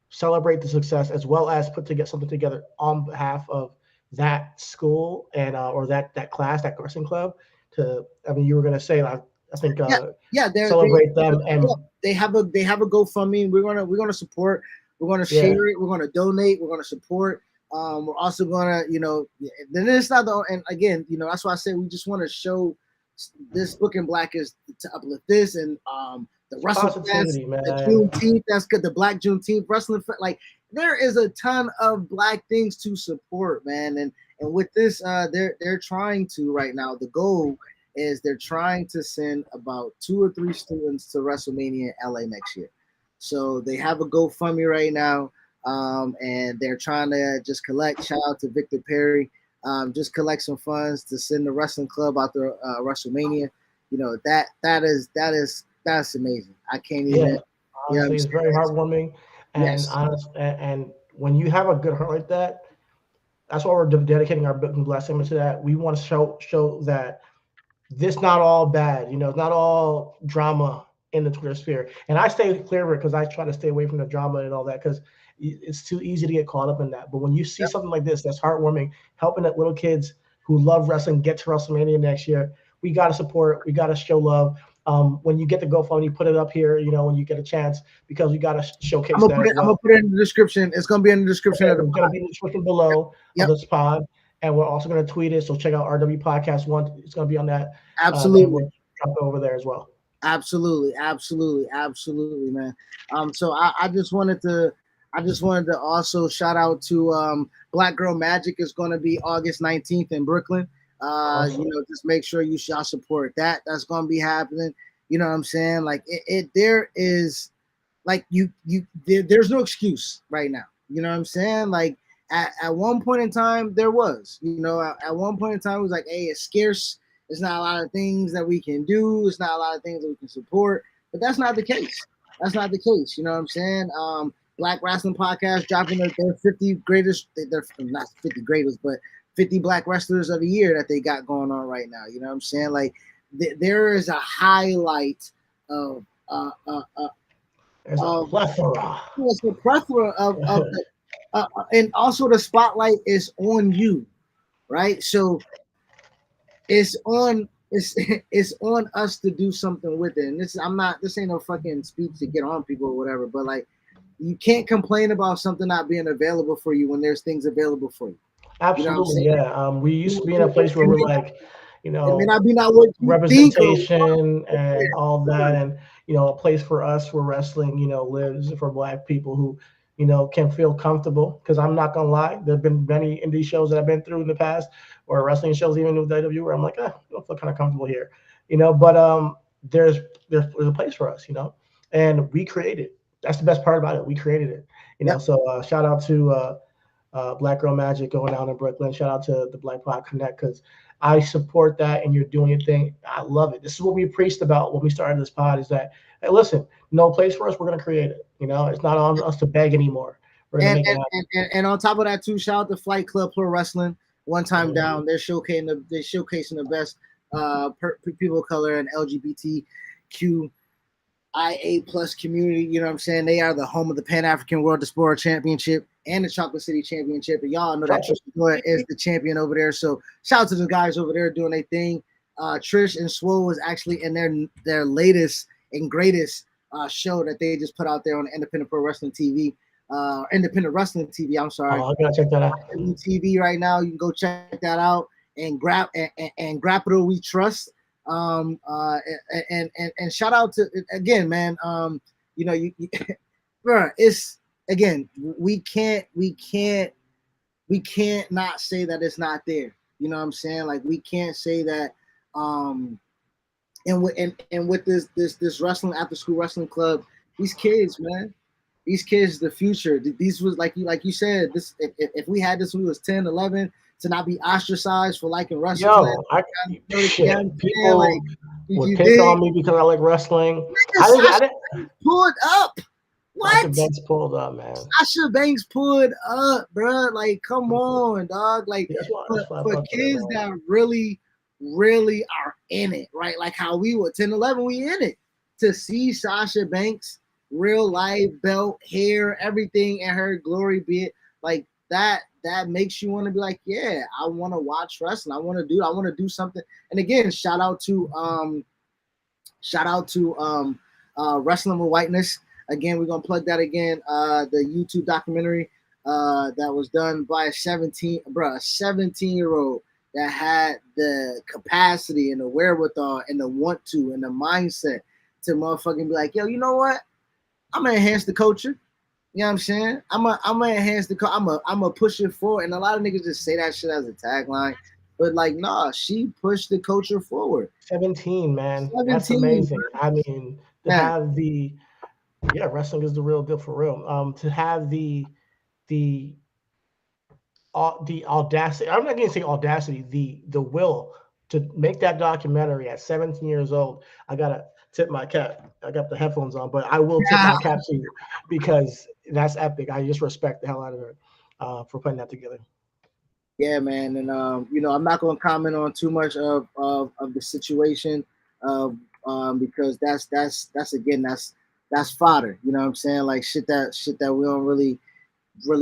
[SPEAKER 1] celebrate the success as well as put together something together on behalf of that school and or that class, that wrestling club. You were gonna say, I think celebrate them, and
[SPEAKER 2] they have a GoFundMe. We're gonna support. We're gonna share it. We're gonna donate. We're gonna support. We're also gonna, then it's not the, and again, that's why I say we just want to show this Book in Black is to uplift this and the wrestling fest, the Juneteenth, that's good, the Black Juneteenth wrestling fest. Like there is a ton of Black things to support, man, and with this, they're trying to right now. The goal is they're trying to send about 2 or 3 students to WrestleMania in LA next year. So they have a GoFundMe right now. And they're trying to just collect. Shout out to Victor Perry. Just collect some funds to send the wrestling club out to WrestleMania. That's amazing. I can't even.
[SPEAKER 1] Honestly, it's very heartwarming, and and when you have a good heart like that, that's why we're dedicating our Book in Black segment to that. We want to show that this not all bad. It's not all drama in the Twitter sphere. And I stay clear of it because I try to stay away from the drama and all that because it's too easy to get caught up in that. But when you see something like this, that's heartwarming, helping that little kids who love wrestling get to WrestleMania next year, we got to support, we got to show love. When you get the GoFundMe, put it up here, when you get a chance, because we got to showcase that.
[SPEAKER 2] I'm going to put it in the description. It's going to be in the description.
[SPEAKER 1] It's going to be in the description below of this pod. And we're also going to tweet it. So check out RW Podcast 1. It's going to be on that.
[SPEAKER 2] Absolutely.
[SPEAKER 1] We'll drop it over there as well.
[SPEAKER 2] Absolutely, man. So I just wanted to also shout out to Black Girl Magic is going to be August 19th in Brooklyn. Awesome. Just make sure you shall support that. That's going to be happening. You know what I'm saying? Like there is like there's no excuse right now. You know what I'm saying? Like at one point in time there was, at one point in time it was like, hey, it's scarce. There's not a lot of things that we can do. It's not a lot of things that we can support, but that's not the case. That's not the case. You know what I'm saying? Black Wrestling Podcast dropping their 50 greatest, they're not 50 greatest, but 50 Black wrestlers of the year that they got going on right now. You know what I'm saying? Like there is a highlight of
[SPEAKER 1] there's a plethora.
[SPEAKER 2] It's a plethora of and also the spotlight is on you, right? So it's on us to do something with it. And this ain't no fucking speech to get on people or whatever, but like you can't complain about something not being available for you when there's things available for you.
[SPEAKER 1] Absolutely, we used to be in a place where we're like,
[SPEAKER 2] It may not be not what you think or want.
[SPEAKER 1] representation and all that, and a place for us where wrestling lives for Black people who can feel comfortable. Because I'm not gonna lie, there have been many indie shows that I've been through in the past, or wrestling shows even with WWE, where I'm like, I don't feel kind of comfortable here, but there's there's a place for us, and we created. That's the best part about it. We created it,
[SPEAKER 2] Yep.
[SPEAKER 1] So shout out to Black Girl Magic going down in Brooklyn. Shout out to the Black Pod Connect, because I support that, and you're doing your thing. I love it. This is what we preached about when we started this pod: is that, hey, listen, no place for us. We're gonna create it. It's not on us to beg anymore. We're gonna make it happen.
[SPEAKER 2] And on top of that too, shout out to Flight Club Pro Wrestling. One time down, they're showcasing the best people of color and LGBTQ IA plus community. You know what I'm saying? They are the home of the Pan African World Diaspora Championship and the Chocolate City Championship. And y'all know that Trish is the champion over there. So shout out to the guys over there doing their thing. Trish and Swole was actually in their latest and greatest show that they just put out there on Independent Pro Wrestling TV. Independent Wrestling TV. I'm sorry.
[SPEAKER 1] Oh, I gotta check that out.
[SPEAKER 2] TV right now. You can go check that out and grab and Grapito We Trust. And shout out to again, man. Bro, it's again. We can't not say that it's not there. You know what I'm saying? Like we can't say that. And with this wrestling after school wrestling club, these kids, man. These kids, the future. These was like you said. This if we had this when we was 10, 11, to not be ostracized for liking wrestling.
[SPEAKER 1] People would pick on me because I like wrestling. I didn't
[SPEAKER 2] pulled up. What?
[SPEAKER 1] Sasha Banks pulled up, man.
[SPEAKER 2] Sasha Banks pulled up, bro. Like, come on, dog. Like for kids that really are in it, right? Like how we were 10, 11, we in it. To see Sasha Banks real life belt, hair, everything in her glory bit, like that makes you want to be like, yeah, I want to watch wrestling. I want to do something. And again, shout out to Wrestling with Whiteness. Again, we're gonna plug that again. The YouTube documentary that was done by a 17-year-old that had the capacity and the wherewithal and the want to and the mindset to motherfucking be like, yo, you know what? I'm gonna enhance the culture. You know what I'm saying? I'm gonna enhance the I'm gonna push it forward. And a lot of niggas just say that shit as a tagline, but like, nah, she pushed the culture forward.
[SPEAKER 1] 17, man. 17, that's amazing. I mean, to have the wrestling is the real deal for real. To have the audacity. I'm not gonna say audacity. The will to make that documentary at 17 years old. I gotta tip my cap. I got the headphones on, but I will tip my cap to you because that's epic. I just respect the hell out of her for putting that together.
[SPEAKER 2] Yeah, man, and I'm not going to comment on too much of the situation, because that's fodder. You know what I'm saying? Like shit that we don't really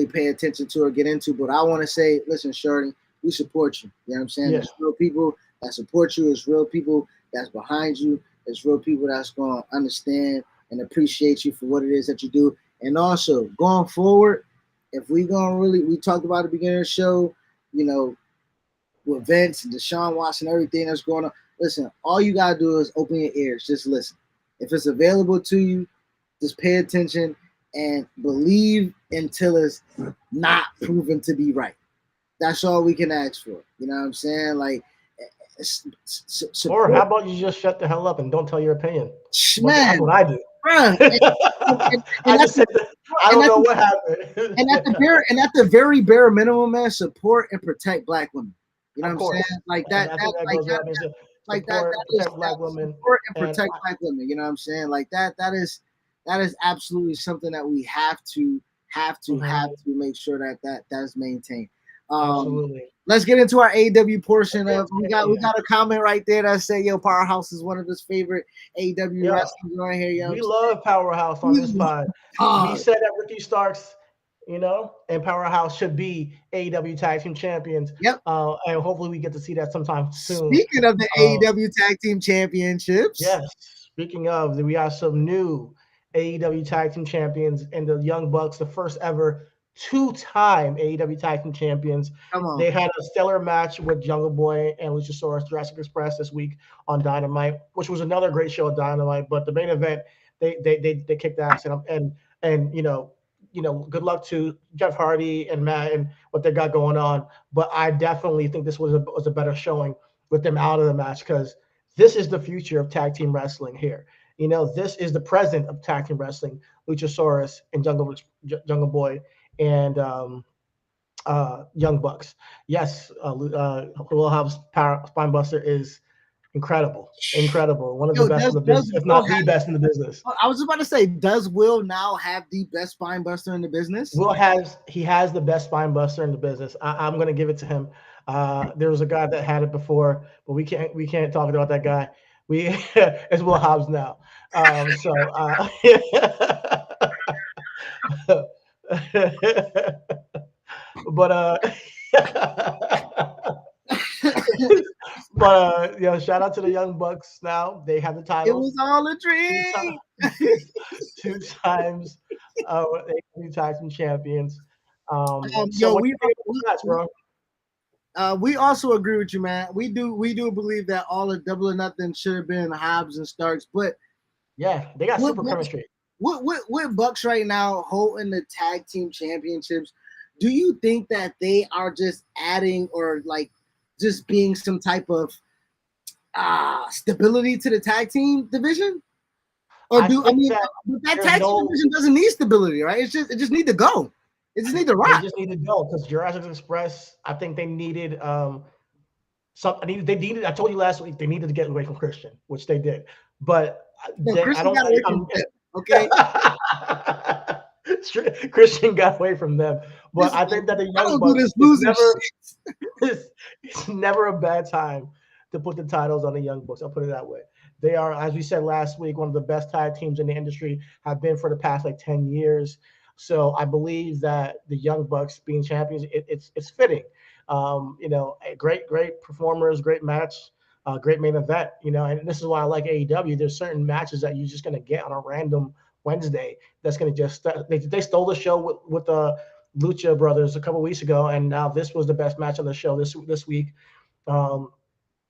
[SPEAKER 2] pay attention to or get into. But I want to say, listen, Shorty, we support you. You know what I'm saying? There's real people that support you. There's real people that's behind you. There's real people that's going to understand and appreciate you for what it is that you do. And also, going forward, if we talked about at the beginning of the show, with Vince and Deshaun Watson, everything that's going on. Listen, all you got to do is open your ears. Just listen. If it's available to you, just pay attention and believe until it's not proven to be right. That's all we can ask for. You know what I'm saying? Like,
[SPEAKER 1] or how about you just shut the hell up and don't tell your opinion?
[SPEAKER 2] Man,
[SPEAKER 1] that's what I do.
[SPEAKER 2] I
[SPEAKER 1] don't know what happened.
[SPEAKER 2] and at the very bare minimum, man, support and protect Black women. You know what I'm saying? Like that is Black women. Support and protect Black women. You know what I'm saying? Like that is absolutely something that we have to make sure that is maintained.
[SPEAKER 1] Absolutely.
[SPEAKER 2] Let's get into our AEW portion of we got a comment right there that say, yo, Powerhouse is one of his favorite AEW wrestlers right here. Yo,
[SPEAKER 1] we love Powerhouse on this pod. We said that Ricky Starks, and Powerhouse should be AEW Tag Team Champions.
[SPEAKER 2] Yep.
[SPEAKER 1] And hopefully we get to see that sometime soon.
[SPEAKER 2] Speaking of the AEW Tag Team Championships.
[SPEAKER 1] Yes. Speaking of, we got some new AEW Tag Team Champions and the Young Bucks, the first ever two-time AEW Tag Team Champions.
[SPEAKER 2] Come on.
[SPEAKER 1] They had a stellar match with Jungle Boy and Luchasaurus Jurassic Express this week on Dynamite, which was another great show of Dynamite. But the main event, they kicked ass, and good luck to Jeff Hardy and Matt and what they got going on. But I definitely think this was a better showing with them out of the match, because this is the future of tag team wrestling here. This is the present of tag team wrestling. Luchasaurus and Jungle Boy and Young Bucks. Yes, Will Hobbs Power Spinebuster is incredible. One of the best in the business, if not the best in the business.
[SPEAKER 2] I was about to say, does Will now have the best spinebuster in the business?
[SPEAKER 1] He has the best spinebuster in the business. I'm going to give it to him. There was a guy that had it before, but we can't talk about that guy. It's Will Hobbs now. But shout out to the Young Bucks. Now they have the title.
[SPEAKER 2] It was all a dream.
[SPEAKER 1] Two times AEW Tag Team Champions.
[SPEAKER 2] We also agree with you, man. We do believe that all of Double or Nothing should have been Hobbs and Starks, but
[SPEAKER 1] yeah, they got super chemistry.
[SPEAKER 2] With Bucks right now holding the tag team championships, do you think that they are just adding or like just being some type of stability to the tag team division? Or that tag team division doesn't need stability, right? It just need to go. It just need to rock.
[SPEAKER 1] They just need to go because Jurassic Express, I think they needed something. They needed. I told you last week they needed to get away from Christian, which they did. But I don't.
[SPEAKER 2] Okay.
[SPEAKER 1] Christian got away from them, but I think that the Young Bucks it's never a bad time to put the titles on the Young Bucks. I'll put it that way. They are, as we said last week, one of the best tag teams in the industry, have been for the past 10 years. So I believe that the Young Bucks being champions, it's fitting. Great performers, great match, great main event. And this is why I like AEW. There's certain matches that you're just gonna get on a random Wednesday. That's gonna just they stole the show with the Lucha Brothers a couple weeks ago, and now this was the best match on the show this week.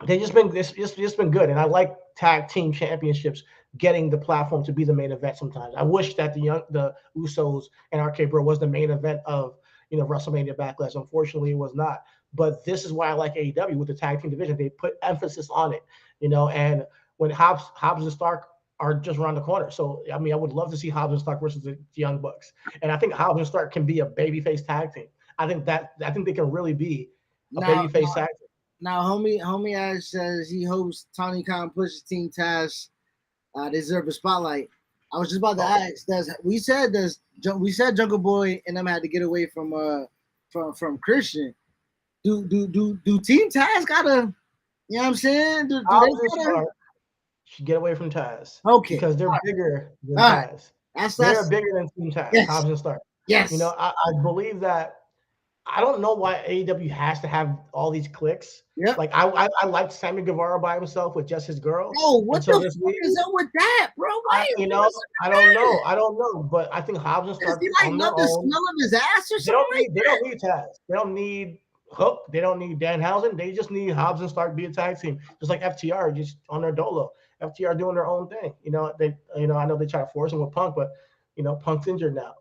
[SPEAKER 1] They just been good, and I like tag team championships getting the platform to be the main event. Sometimes I wish that the Usos and RK Bro was the main event of WrestleMania Backlash. Unfortunately, it was not. But this is why I like AEW with the tag team division. They put emphasis on it, and when Hobbs and Stark are just around the corner. So I would love to see Hobbs and Stark versus the Young Bucks, and I think Hobbs and Stark can be a babyface tag team. I think they can really be a babyface tag team.
[SPEAKER 2] Now, homie Ash says he hopes Tony Khan pushes Team Taz. Deserve a spotlight. I was just about to ask. We said Jungle Boy and them had to get away from Christian. Do Team Taz gotta? You know what I'm saying? Do they gotta
[SPEAKER 1] should get away from Taz?
[SPEAKER 2] Okay,
[SPEAKER 1] because they're bigger than Taz. They're bigger than Team Taz.
[SPEAKER 2] Yes.
[SPEAKER 1] Hobbs and Stark.
[SPEAKER 2] Yes.
[SPEAKER 1] I believe that. I don't know why AEW has to have all these cliques.
[SPEAKER 2] Yeah.
[SPEAKER 1] Like I liked Sammy Guevara by himself with just his girl.
[SPEAKER 2] Oh, what the fuck is up with that, bro?
[SPEAKER 1] I don't know. But I think Hobbs and Stark.
[SPEAKER 2] Does he love the smell of his ass or something?
[SPEAKER 1] They don't need Taz. They don't need Hook. They don't need Danhausen. They just need Hobbs and Stark be a tag team, just like FTR, just on their dolo. FTR doing their own thing. I know they try to force him with Punk, but Punk's injured now.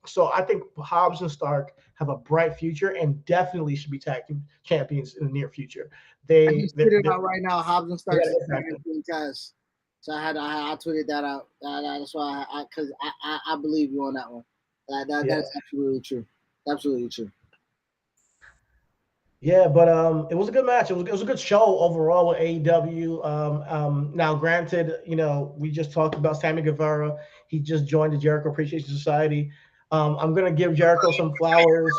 [SPEAKER 1] So I think Hobbs and Stark have a bright future and definitely should be tag team champions in the near future.
[SPEAKER 2] I just tweeted it out right now. Hobbs and Stark Taz. So I tweeted that out. That's why because I believe you on that one. That's absolutely true. Absolutely true.
[SPEAKER 1] Yeah, but it was a good match. It was a good show overall with AEW. Now, granted, we just talked about Sammy Guevara. He just joined the Jericho Appreciation Society. I'm gonna give Jericho some flowers.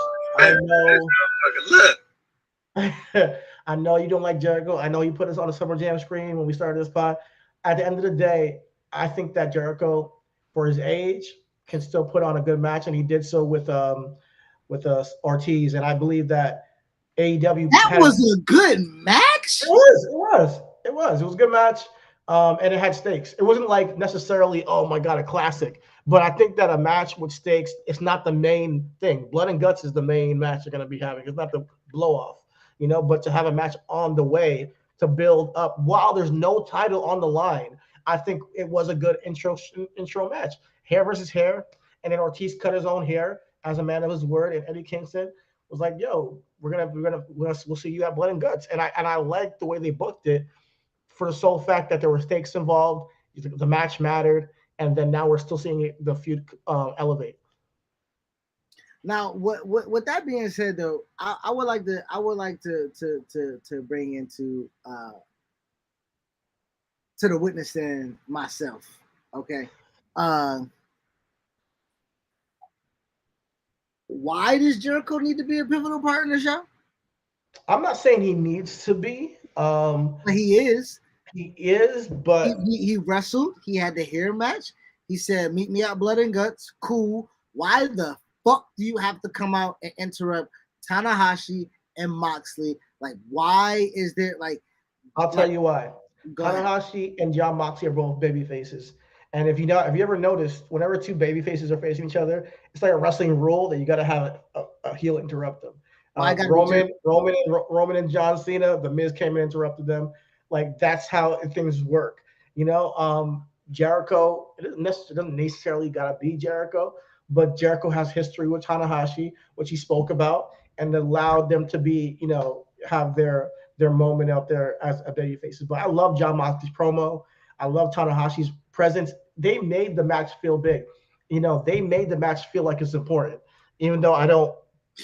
[SPEAKER 1] I know you don't like Jericho. I know you put us on the Summer Jam screen when we started this pod. At the end of the day, I think that Jericho, for his age, can still put on a good match, and he did so with Ortiz. And I believe that AEW.
[SPEAKER 2] That was a good match.
[SPEAKER 1] It was a good match. And it had stakes. It wasn't like necessarily, oh my God, a classic, But I think that a match with stakes, it's not the main thing. Blood and guts is the main match you're going to be having. It's not the blow off, But to have a match on the way to build up while there's no title on the line, I think it was a good intro match. Hair versus hair, and then Ortiz cut his own hair as a man of his word, and Eddie Kingston was like, "Yo, we'll see you at Blood and Guts," and I like the way they booked it for the sole fact that there were stakes involved. The match mattered, and then now we're still seeing the feud elevate.
[SPEAKER 2] Now, with that being said, though, I would like to bring into to the witness stand myself. Okay, why does Jericho need to be a pivotal part in the show?
[SPEAKER 1] I'm not saying he needs to be.
[SPEAKER 2] But he is.
[SPEAKER 1] He is, but
[SPEAKER 2] he wrestled. He had the hair match. He said, "Meet me at Blood and Guts." Cool. Why the fuck do you have to come out and interrupt Tanahashi and Moxley? Like, why is there like?
[SPEAKER 1] I'll tell you why. Tanahashi and Jon Moxley are both baby faces. And if you ever noticed, whenever two baby faces are facing each other, it's like a wrestling rule that you got to have a heel interrupt them. Roman and John Cena, the Miz came and interrupted them. Like that's how things work. Jericho, it doesn't necessarily gotta be Jericho, but Jericho has history with Tanahashi, which he spoke about, and allowed them to be, have their moment out there as a baby faces. But I love Jon Moxley's promo. I love Tanahashi's presence. They made the match feel big. They made the match feel like it's important, even though I don't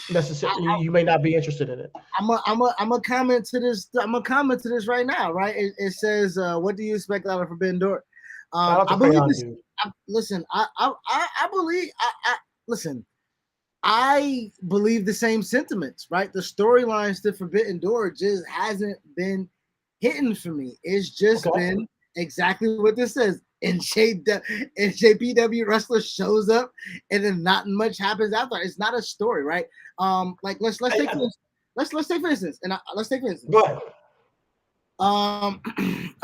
[SPEAKER 1] necessarily. You may not be interested in it.
[SPEAKER 2] I'm a comment to this. I'm a comment to this right now. Right? It says, "What do you expect out of Forbidden Door?" I believe this. Listen, I believe. Listen. I believe the same sentiments, right? The storylines to Forbidden Door just hasn't been hitting for me. It's just been exactly what this says. NJPW wrestler shows up and then not much happens after. It's not a story, right? Like let's take for instance, let's take for instance.
[SPEAKER 1] Go
[SPEAKER 2] ahead.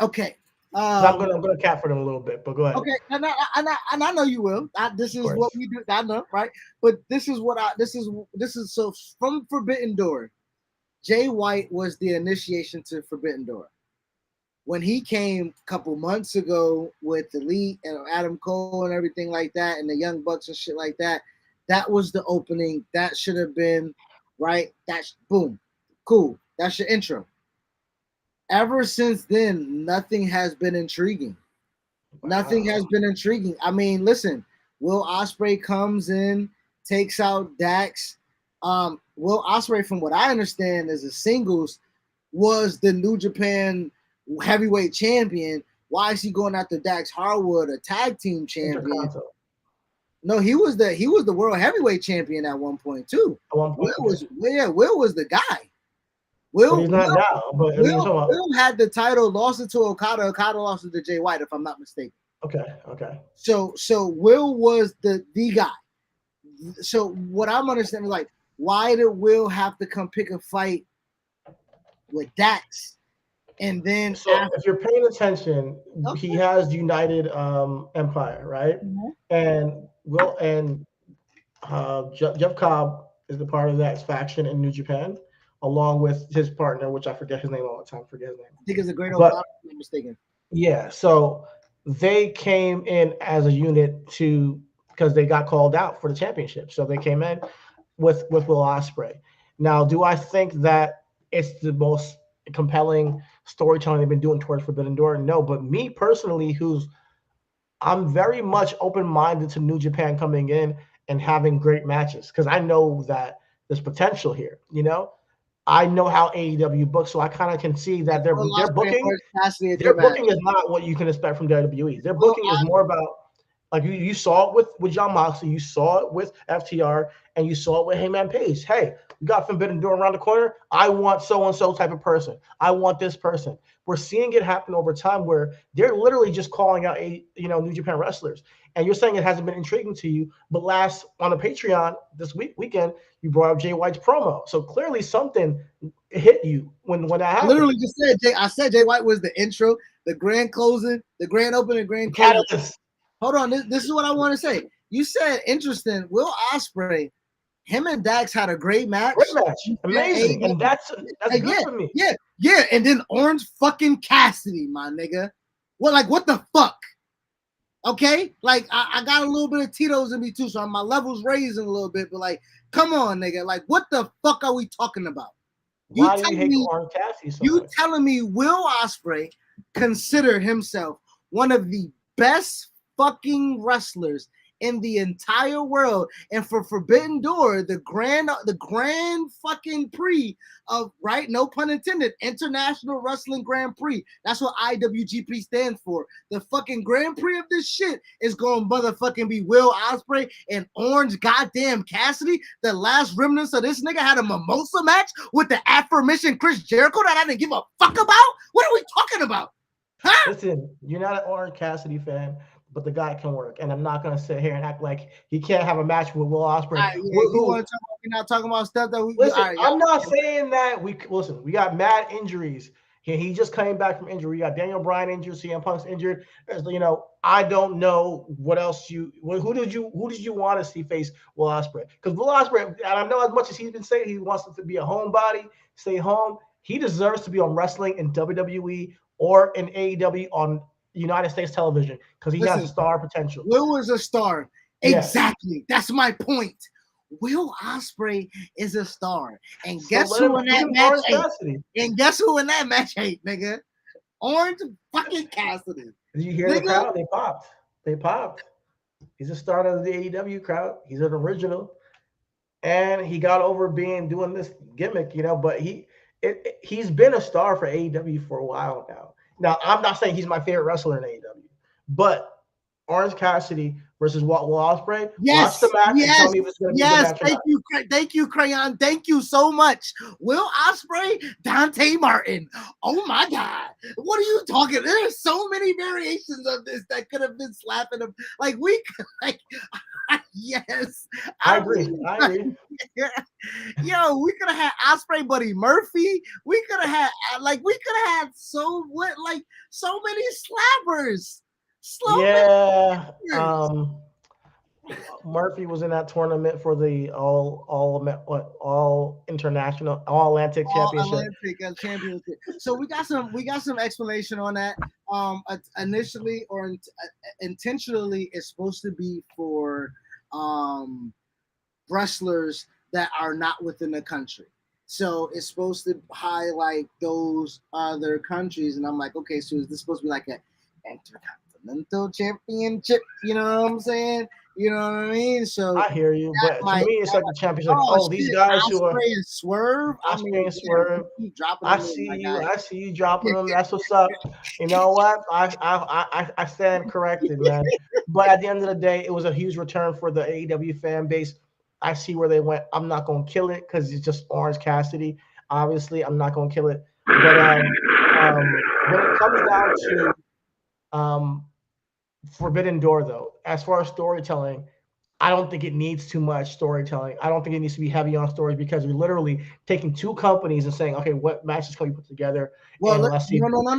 [SPEAKER 2] Okay.
[SPEAKER 1] I'm gonna cap for them a little bit, but go ahead.
[SPEAKER 2] Okay, and I know you will. This is what we do. I know, right? But this is so from Forbidden Door. Jay White was the initiation to Forbidden Door. When he came a couple months ago with Elite and Adam Cole and everything like that, and the Young Bucks and shit like that, that was the opening. That should have been right. That's boom, cool. That's your intro. Ever since then, nothing has been intriguing. Nothing has been intriguing. I mean, listen, Will Ospreay comes in, takes out Dax. Will Ospreay, from what I understand, as a singles, was the New Japan heavyweight champion. Why is he going after Dax Harwood, a tag team champion? No, he was the world heavyweight champion at one point too. Will was the guy.
[SPEAKER 1] Will, he's not now, but
[SPEAKER 2] Will had the title, lost it to Okada. Okada lost it to Jay White, if I'm not mistaken.
[SPEAKER 1] Okay.
[SPEAKER 2] So Will was the guy. So what I'm understanding, like, why did Will have to come pick a fight with Dax? And then
[SPEAKER 1] if you're paying attention, he has United Empire, right?
[SPEAKER 2] Mm-hmm.
[SPEAKER 1] And Will and Jeff Cobb is the part of that faction in New Japan, along with his partner, which I forget his name all the time. I
[SPEAKER 2] think it's a great old if I'm not mistaken.
[SPEAKER 1] Yeah, so they came in as a unit because they got called out for the championship. So they came in with Will Ospreay. Now, do I think that it's the most compelling storytelling they've been doing towards Forbidden Door? No, but me personally, I'm very much open-minded to New Japan coming in and having great matches because I know that there's potential here, I know how AEW books, so I kind of can see that their booking is not what you can expect from WWE. Their booking is more about, like you saw it with Jon Moxley, you saw it with FTR, and you saw it with Heyman Page. Hey, we got Forbidden Door around the corner. I want so-and-so type of person. I want this person. We're seeing it happen over time where they're literally just calling out New Japan wrestlers. And you're saying it hasn't been intriguing to you, but last on the Patreon this weekend, you brought up Jay White's promo. So clearly something hit you when that happened.
[SPEAKER 2] I literally just said Jay White was the intro, the grand closing, the grand opening, grand closing.
[SPEAKER 1] Catalyst.
[SPEAKER 2] hold on. This is what I want to say. You said interesting. Will Ospreay, him and Dax had a great match.
[SPEAKER 1] Great match, amazing, and that's good
[SPEAKER 2] yeah,
[SPEAKER 1] for me.
[SPEAKER 2] Yeah. And then Orange fucking Cassidy, my nigga. Well, like what the fuck? Okay, like I got a little bit of Tito's in me too, so my level's raising a little bit. But like, come on, nigga. Like, what the fuck are we talking about?
[SPEAKER 1] Why do you hate Orange Cassidy so much?
[SPEAKER 2] Telling me Will Ospreay consider himself one of the best fucking wrestlers in the entire world, and for Forbidden Door, the grand fucking prix of, right, no pun intended, International Wrestling Grand Prix. That's what IWGP stands for. The fucking Grand Prix of this shit is going to motherfucking be Will Ospreay and Orange goddamn Cassidy. The last remnants of this nigga had a mimosa match with the aforementioned Chris Jericho that I didn't give a fuck about. What are we talking about? Huh?
[SPEAKER 1] Listen, you're not an Orange Cassidy fan, but the guy can work, and I'm not gonna sit here and act like he can't have a match with Will Ospreay.
[SPEAKER 2] We're not talking about stuff that we.
[SPEAKER 1] Listen, I'm not saying that we listen. We got mad injuries. He just came back from injury. We got Daniel Bryan injured, CM Punk's injured. You know, I don't know what else who did you want to see face Will Ospreay? Because Will Ospreay, and I know as much as he's been saying he wants to be a homebody, stay home. He deserves to be on wrestling in WWE or in AEW on United States television because he has star potential.
[SPEAKER 2] Will is a star. Yes. Exactly. That's my point. Will Ospreay is a star. And guess who in that match hate? And guess who in that match hate, nigga? Orange fucking Cassidy.
[SPEAKER 1] Did you hear the crowd? They popped. They popped. He's a star of the AEW crowd. He's an original. And he got over doing this gimmick, you know, but he's been a star for AEW for a while now. Now, I'm not saying he's my favorite wrestler in AEW, but Orange Cassidy versus Will Ospreay.
[SPEAKER 2] Yes,
[SPEAKER 1] watch the match and tell me if it's going to be a good match.
[SPEAKER 2] Thank you, Crayon. Thank you so much. Will Ospreay, Dante Martin. Oh my God, what are you talking? There's so many variations of this that could have been slapping him. Like we, like, yes,
[SPEAKER 1] I agree.
[SPEAKER 2] Yo, we could have had Ospreay, Buddy Murphy. We could have had so many slappers.
[SPEAKER 1] Murphy was in that tournament for the all international all Atlantic championship.
[SPEAKER 2] So we got some explanation on that. Initially or intentionally, it's supposed to be for wrestlers that are not within the country. So it's supposed to highlight those other countries, and I'm like, okay, so is this supposed to be like an intercontinental championship? You know what I'm saying? You know what I mean? So
[SPEAKER 1] I hear you, but to me, it's like the championship. Like, these guys who are
[SPEAKER 2] Swerve.
[SPEAKER 1] Swerve. I see you dropping them. That's what's up. You know what? I stand corrected, man. But at the end of the day, it was a huge return for the AEW fan base. I see where they went. I'm not gonna kill it because it's just Orange Cassidy. Obviously, I'm not gonna kill it. But when it comes down to Forbidden Door, though, as far as storytelling, I don't think it needs too much storytelling. I don't think it needs to be heavy on stories because we're literally taking two companies and saying, okay, what matches can we put together?
[SPEAKER 2] Well, let's see. No. Go ahead.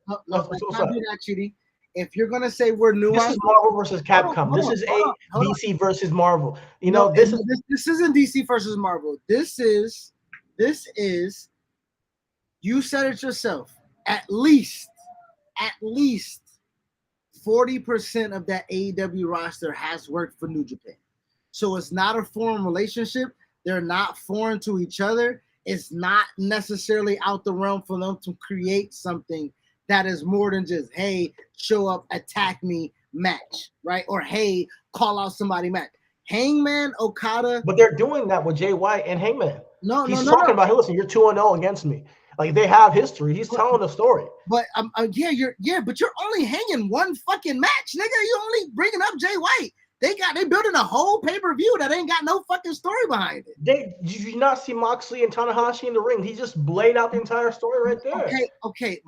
[SPEAKER 2] No, let's not do that, Chidi. If you're gonna say we're nuanced,
[SPEAKER 1] this is Marvel versus Capcom. This is DC versus Marvel. You know, this
[SPEAKER 2] isn't DC versus Marvel. This is. You said it yourself. At least 40% of that AEW roster has worked for New Japan. So it's not a foreign relationship. They're not foreign to each other. It's not necessarily out the realm for them to create something that is more than just, hey, show up, attack me, match, right? Or, hey, call out somebody, match. Hangman, Okada.
[SPEAKER 1] But they're doing that with Jay White and Hangman. He's talking about, hey, listen, you're 2-0 against me. Like, they have history. He's telling the story.
[SPEAKER 2] But but you're only hanging one fucking match, nigga. You only bringing up Jay White. They building a whole pay-per-view that ain't got no fucking story behind it.
[SPEAKER 1] Did you not see Moxley and Tanahashi in the ring? He just laid out the entire story right there.
[SPEAKER 2] Okay.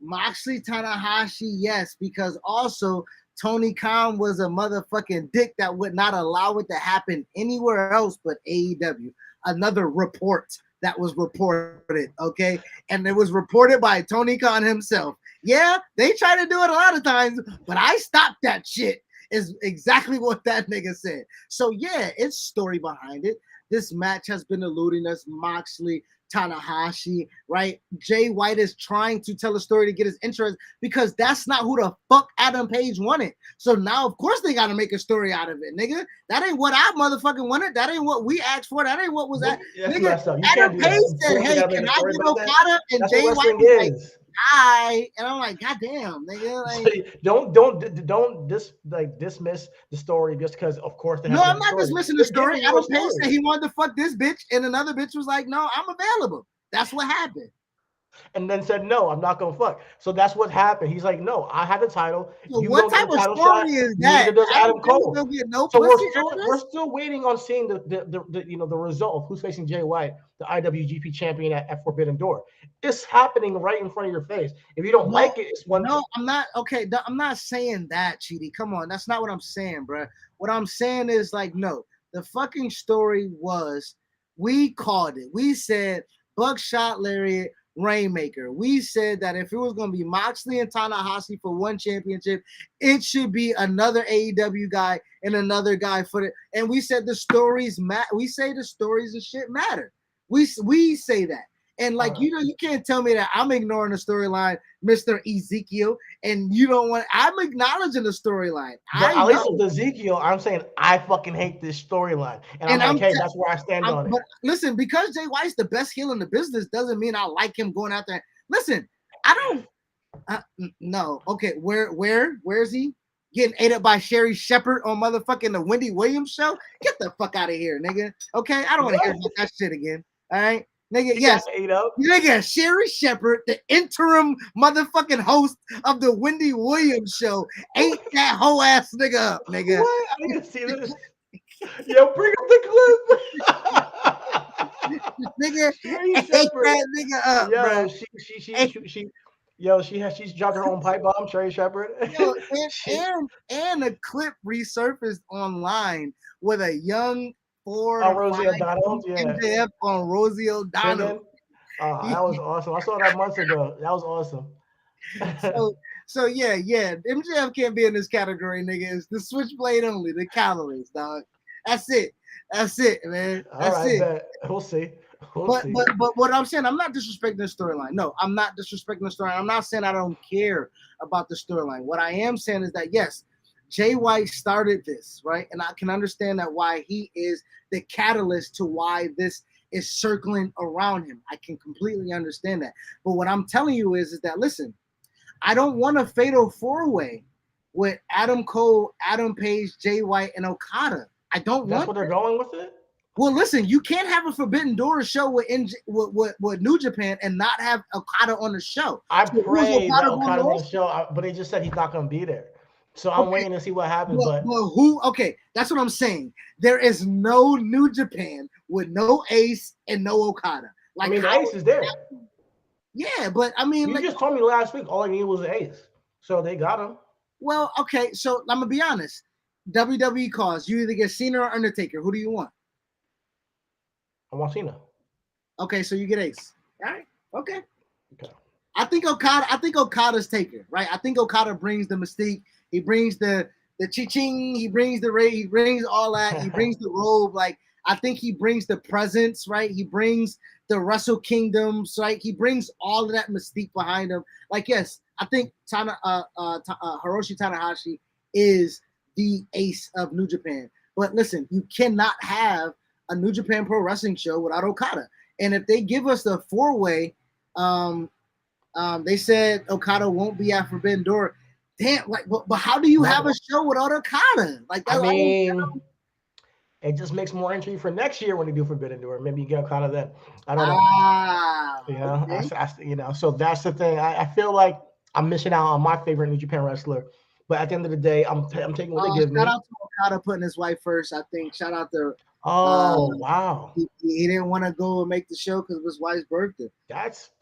[SPEAKER 2] Moxley, Tanahashi, yes, because also Tony Khan was a motherfucking dick that would not allow it to happen anywhere else but AEW. Another report that was reported, okay? And it was reported by Tony Khan himself. Yeah, they try to do it a lot of times, but I stopped that shit. Is exactly what that nigga said. So yeah, it's story behind it. This match has been eluding us. Moxley, Tanahashi, right? Jay White is trying to tell a story to get his interest because that's not who the fuck Adam Page wanted. So now, of course, they got to make a story out of it, nigga. That ain't what I motherfucking wanted. That ain't what we asked for. That ain't what was that. Nigga, Adam Page said, "Hey, can I get Okada?" And Jay White was like, and I'm like, God damn, nigga. Like,
[SPEAKER 1] don't dismiss the story just because, of course,
[SPEAKER 2] no, I'm not dismissing the story. Adam Page said he wanted to fuck this bitch, and another bitch was like, no, I'm available. That's what happened.
[SPEAKER 1] And then said, no, I'm not gonna fuck. So that's what happened. He's like, no, I had the title.
[SPEAKER 2] So what type of story is that?
[SPEAKER 1] Neither does Adam Cole. So we're still waiting on seeing the result of who's facing Jay White, the IWGP champion at Forbidden Door. It's happening right in front of your face. If you don't like it, it's one.
[SPEAKER 2] No, I'm not okay. I'm not saying that, Cheaty. Come on, that's not what I'm saying, bro. What I'm saying is like, no, the fucking story was we called it. We said Buckshot Lariat. Rainmaker. We said that if it was going to be Moxley and Tanahashi for one championship, it should be another AEW guy and another guy for it. And we said the stories matter. We say the stories and shit matter. We say that. And like, you know, you can't tell me that I'm ignoring the storyline, Mr. Ezekiel, and you don't want. I'm acknowledging the storyline.
[SPEAKER 1] But at least with Ezekiel, I'm saying I fucking hate this storyline, and I'm like, hey, that's where I stand on it.
[SPEAKER 2] But listen, because Jay White's the best heel in the business doesn't mean I like him going out there. Listen, I don't. No, okay, where's he? Getting ate up by Sherry Shepherd on motherfucking the Wendy Williams show? Get the fuck out of here, nigga. Okay, I don't want to hear about that shit again. All right. Nigga, yes. Nigga, Sherry Shepherd, the interim motherfucking host of the Wendy Williams show, ate that whole ass nigga up, nigga.
[SPEAKER 1] What? I didn't see this. Yo, bring up the
[SPEAKER 2] clip. Nigga, ate that nigga up, bro.
[SPEAKER 1] She's dropped her own pipe bomb, Sherry Shepherd.
[SPEAKER 2] Yo, and a clip resurfaced online with a young
[SPEAKER 1] Rosie O'Donnell,
[SPEAKER 2] MJF on Rosie O'Donnell.
[SPEAKER 1] That was awesome. I saw that months ago. That was awesome.
[SPEAKER 2] so yeah. MJF can't be in this category, nigga. It's the switchblade only, the calories, dog. That's it, man. That's it.
[SPEAKER 1] Bet. We'll see.
[SPEAKER 2] But what I'm saying, I'm not disrespecting the storyline. No, I'm not disrespecting the storyline. I'm not saying I don't care about the storyline. What I am saying is that yes, Jay White started this, right? And I can understand that why he is the catalyst to why this is circling around him. I can completely understand that. But what I'm telling you is that, listen, I don't want a fatal four-way with Adam Cole, Adam Page, Jay White, and Okada. I don't want
[SPEAKER 1] That's what they're going with it?
[SPEAKER 2] Well, listen, you can't have a Forbidden Door show with New Japan and not have Okada on the show.
[SPEAKER 1] I pray that Okada on the show, but they just said he's not going to be there. So I'm waiting to see what happens. But
[SPEAKER 2] who? Okay, that's what I'm saying. There is no New Japan with no Ace and no Okada.
[SPEAKER 1] Like, I mean, the Ace is there.
[SPEAKER 2] Yeah, but I mean,
[SPEAKER 1] you just told me last week all I needed was the Ace, so they got him.
[SPEAKER 2] Well, okay, so I'm gonna be honest. WWE calls you either get Cena or Undertaker. Who do you want?
[SPEAKER 1] I want Cena.
[SPEAKER 2] Okay, so you get Ace. All right. Okay. I think Okada's Taker, right? I think Okada brings the mystique. He brings the chi-ching. He brings the ray. He brings all that. He brings the robe. Like, I think he brings the presence, right? He brings the Wrestle Kingdoms, right? He brings all of that mystique behind him. Like, yes, I think Hiroshi Tanahashi is the ace of New Japan. But listen, you cannot have a New Japan Pro Wrestling show without Okada. And if they give us the four-way, they said Okada won't be at Forbidden Door. Damn, like, but how do you have a show without Okada? Like,
[SPEAKER 1] I mean, it just makes more intrigue for next year when they do Forbidden Door. Maybe you get Okada then. I don't know. So that's the thing. I feel like I'm missing out on my favorite New Japan wrestler. But at the end of the day, I'm taking what they give me.
[SPEAKER 2] Shout out to Okada putting his wife first. I think. Shout out to.
[SPEAKER 1] Wow.
[SPEAKER 2] He didn't want to go and make the show because of his wife's birthday.
[SPEAKER 1] That's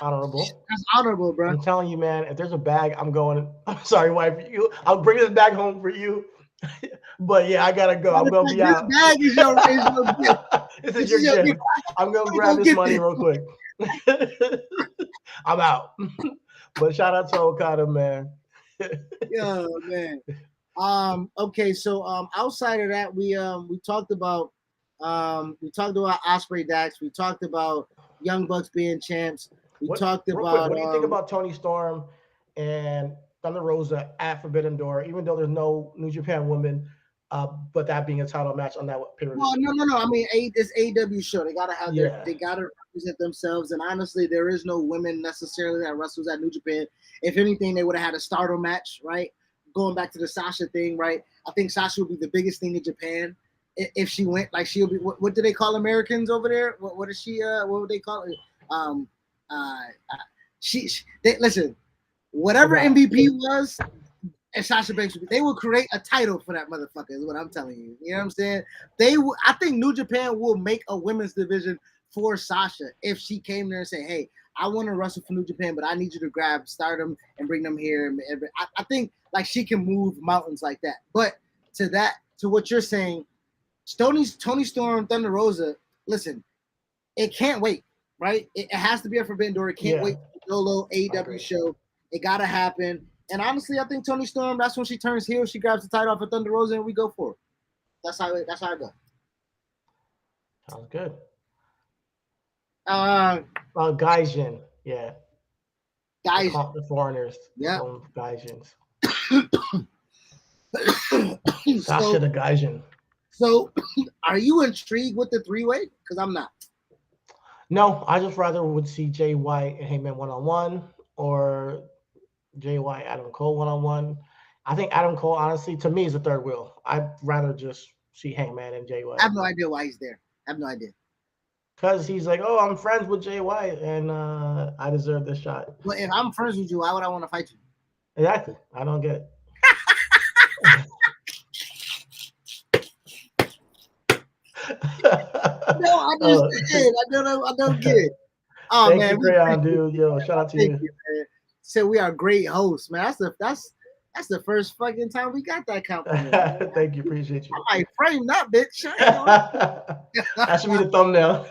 [SPEAKER 1] honorable.
[SPEAKER 2] That's honorable, bro.
[SPEAKER 1] I'm telling you, man. If there's a bag, I'm going. I'm sorry, wife. I'll bring this bag home for you. But yeah, I gotta go. I'm gonna be out.
[SPEAKER 2] This bag is your gift.
[SPEAKER 1] This is your gift. I'm gonna grab this money real quick. I'm out. But shout out to Okada, man.
[SPEAKER 2] Yeah, man. Okay, so outside of that, we talked about Osprey Dax. We talked about Young Bucks being champs. We
[SPEAKER 1] What
[SPEAKER 2] talked
[SPEAKER 1] real quick?
[SPEAKER 2] about
[SPEAKER 1] What do you think about Tony Storm and Thunder Rosa at Forbidden Door? Even though there's no New Japan women, but that being a title match on that pay per view.
[SPEAKER 2] well, no. I mean, this AEW show. They gotta have
[SPEAKER 1] Yeah.
[SPEAKER 2] they gotta represent themselves. And honestly, there is no women necessarily that wrestles at New Japan. If anything, they would have had a Stardom match, right? Going back to the Sasha thing, right? I think Sasha would be the biggest thing in Japan if she went. Like she'll be. What do they call Americans over there? What is she? What would they call it? Um, uh, they listen. Whatever MVP was, and Sasha Banks, they will create a title for that motherfucker. Is what I'm telling you. You know what I'm saying? I think New Japan will make a women's division for Sasha if she came there and said, "Hey, I want to wrestle for New Japan, but I need you to grab Stardom and bring them here." I think like she can move mountains like that. But to what you're saying, Tony Storm, Thunder Rosa. Listen, it can't wait, right? It has to be a Forbidden Door. It can't wait for the Dolo AEW show. It gotta happen. And honestly, I think Tony Storm, that's when she turns heel. She grabs the title off of Thunder Rosa and we go for it. That's how I go.
[SPEAKER 1] Sounds good.
[SPEAKER 2] Gaijin.
[SPEAKER 1] Yeah.
[SPEAKER 2] Gaijin.
[SPEAKER 1] The foreigners.
[SPEAKER 2] Yeah.
[SPEAKER 1] Gaijins.
[SPEAKER 2] Sasha
[SPEAKER 1] the Gaijin.
[SPEAKER 2] So, are you intrigued with the three-way? Because I'm not.
[SPEAKER 1] No, I just rather would see Jay White and Heyman one-on-one or Jay White, Adam Cole one-on-one. I think Adam Cole, honestly, to me, is the third wheel. I'd rather just see Hangman and Jay White.
[SPEAKER 2] I have no idea why he's there. I have no idea.
[SPEAKER 1] Because he's like, oh, I'm friends with Jay White, and I deserve this shot.
[SPEAKER 2] Well, if I'm friends with you, why would I want to fight you?
[SPEAKER 1] Exactly. I don't get it.
[SPEAKER 2] No, I just did. I don't get it. Oh
[SPEAKER 1] thank
[SPEAKER 2] man,
[SPEAKER 1] you, Crayon, dude. Yo, shout out to you.
[SPEAKER 2] Man. So we are great hosts, man. That's the first fucking time we got that compliment.
[SPEAKER 1] Thank you, appreciate you.
[SPEAKER 2] I might frame that bitch.
[SPEAKER 1] That should be the thumbnail.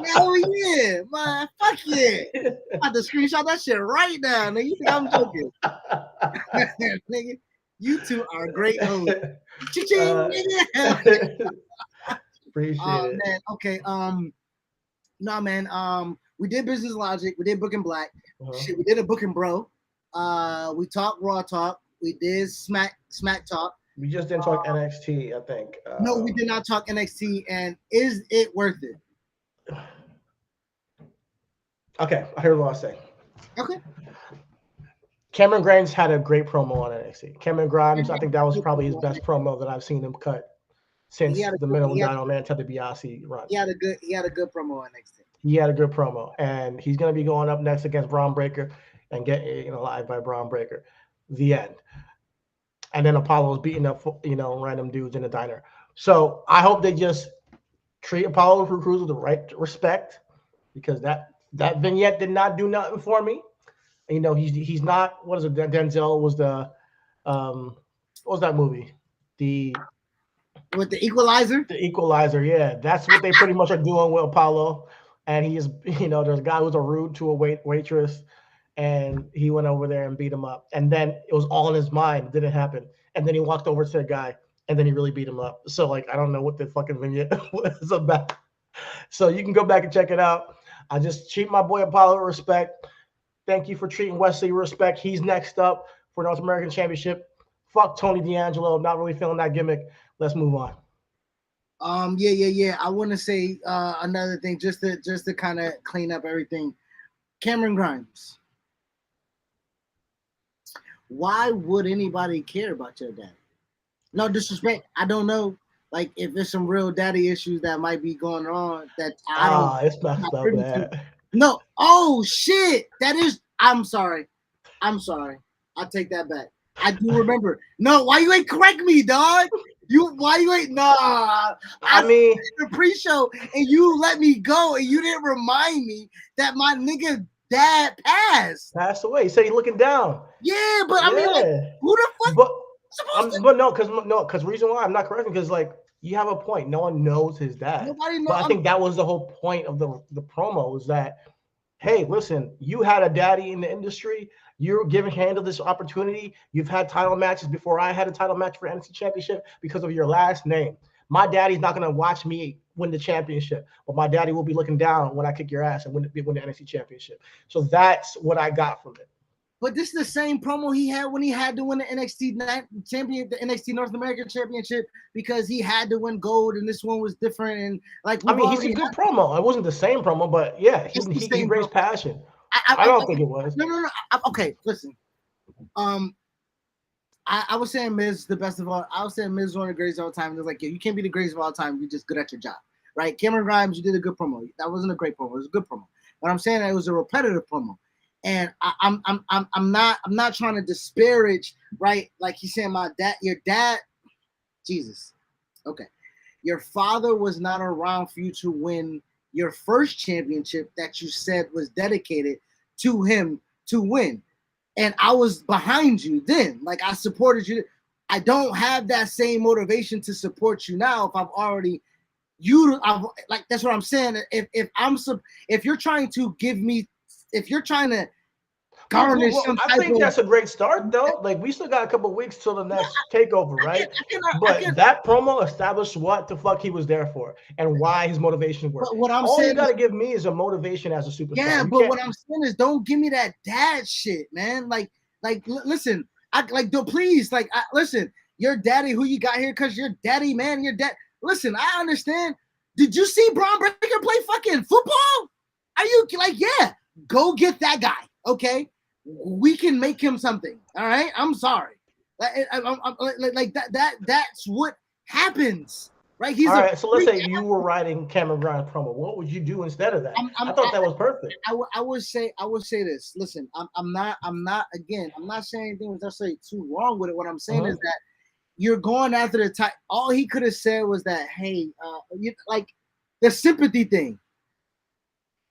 [SPEAKER 2] Hell yeah, man. Fuck yeah. I'm about to screenshot that shit right now. Nigga, you think I'm joking? Nigga, you two are great hosts.
[SPEAKER 1] Appreciate it.
[SPEAKER 2] Man. Okay. No, man. We did Business Logic. We did Booking Black. Shit, we did a Booking Bro. We talked Raw Talk. We did Smack Talk.
[SPEAKER 1] We just didn't talk NXT, I think.
[SPEAKER 2] No, we did not talk NXT. And is it worth it?
[SPEAKER 1] Okay, I heard what I was saying.
[SPEAKER 2] Okay.
[SPEAKER 1] Cameron Grimes had a great promo on NXT. Cameron Grimes, I think that was probably his best promo that I've seen him cut since the Middle and Dino Man Ted DiBiase run.
[SPEAKER 2] He had a good promo on NXT.
[SPEAKER 1] He had a good promo, and he's going to be going up next against Braun Breaker and getting live by Braun Breaker. The end. And then Apollo's beating up, random dudes in the diner. So I hope they just treat Apollo Crews with the right respect, because that vignette did not do nothing for me. He's not. What is it? Denzel was the what was that movie?
[SPEAKER 2] With the Equalizer?
[SPEAKER 1] The Equalizer, yeah. That's what they pretty much are doing with Apollo. And he is, there's a guy who was a rude to a waitress, and he went over there and beat him up. And then it was all in his mind. It didn't happen. And then he walked over to the guy, and then he really beat him up. So, I don't know what the fucking vignette was about. So you can go back and check it out. I just treat my boy Apollo with respect. Thank you for treating Wesley with respect. He's next up for North American Championship. Fuck Tony D'Angelo. Not really feeling that gimmick. Let's move on.
[SPEAKER 2] Yeah. I want to say another thing, just to kind of clean up everything. Cameron Grimes. Why would anybody care about your dad? No disrespect. I don't know. If there's some real daddy issues that might be going on that I don't.
[SPEAKER 1] It's not so bad.
[SPEAKER 2] No. Oh shit. That is. I'm sorry. I take that back. I do remember. No. Why you ain't correct me, dog? Why you ain't? Nah. I mean, the pre-show and you let me go and you didn't remind me that my nigga dad passed
[SPEAKER 1] away. He said he's looking down.
[SPEAKER 2] Yeah, but I mean, who the fuck?
[SPEAKER 1] But no, because reason why I'm not correcting, because you have a point. No one knows his dad.
[SPEAKER 2] Nobody knows.
[SPEAKER 1] But I think that was the whole point of the promo, was that hey, listen, you had a daddy in the industry. You're giving handle this opportunity. You've had title matches before I had a title match for NXT Championship because of your last name. My daddy's not gonna watch me win the championship, but my daddy will be looking down when I kick your ass and win the NXT Championship. So that's what I got from it.
[SPEAKER 2] But this is the same promo he had when he had to win the NXT North American Championship, because he had to win gold, and this one was different. And like,
[SPEAKER 1] I mean, he's a good promo. It wasn't the same promo, but yeah, he raised passion. I don't think it was.
[SPEAKER 2] No. Okay, listen. I was saying Miz is the best of all. I was saying Miz is one of the greatest of all time. It was like, yeah, you can't be the greatest of all time. You're just good at your job, right? Cameron Grimes, you did a good promo. That wasn't a great promo. It was a good promo. But I'm saying that it was a repetitive promo, and I'm not trying to disparage, right? Like he's saying, your dad, Jesus, okay, your father was not around for you to win your first championship that you said was dedicated to him to win. And I was behind you then. Like, I supported you. I don't have that same motivation to support you now if I've already like, that's what I'm saying. If you're trying to give me, if you're trying to garnish some
[SPEAKER 1] I think that's a great start, though. Like, we still got a couple weeks till the next takeover, right? But that promo established what the fuck he was there for and why his motivation worked.
[SPEAKER 2] What I'm
[SPEAKER 1] All
[SPEAKER 2] saying,
[SPEAKER 1] you got to give me is a motivation as a superstar.
[SPEAKER 2] Yeah, but what I'm saying is, don't give me that dad shit, man. Listen, please, listen. Your daddy, who you got here, because your daddy, man, your dad. Listen, I understand. Did you see Braun Breaker play fucking football? Are you like, yeah? Go get that guy, okay? We can make him something. All right. I'm sorry. Like that. That's what happens, right?
[SPEAKER 1] All right. So let's say you were writing Cameron Grimes promo. What would you do instead of that? I thought that was perfect.
[SPEAKER 2] I would say this. Listen, I'm not saying anything was necessarily too wrong with it. What I'm saying is that you're going after the type. All he could have said was that, hey, like the sympathy thing.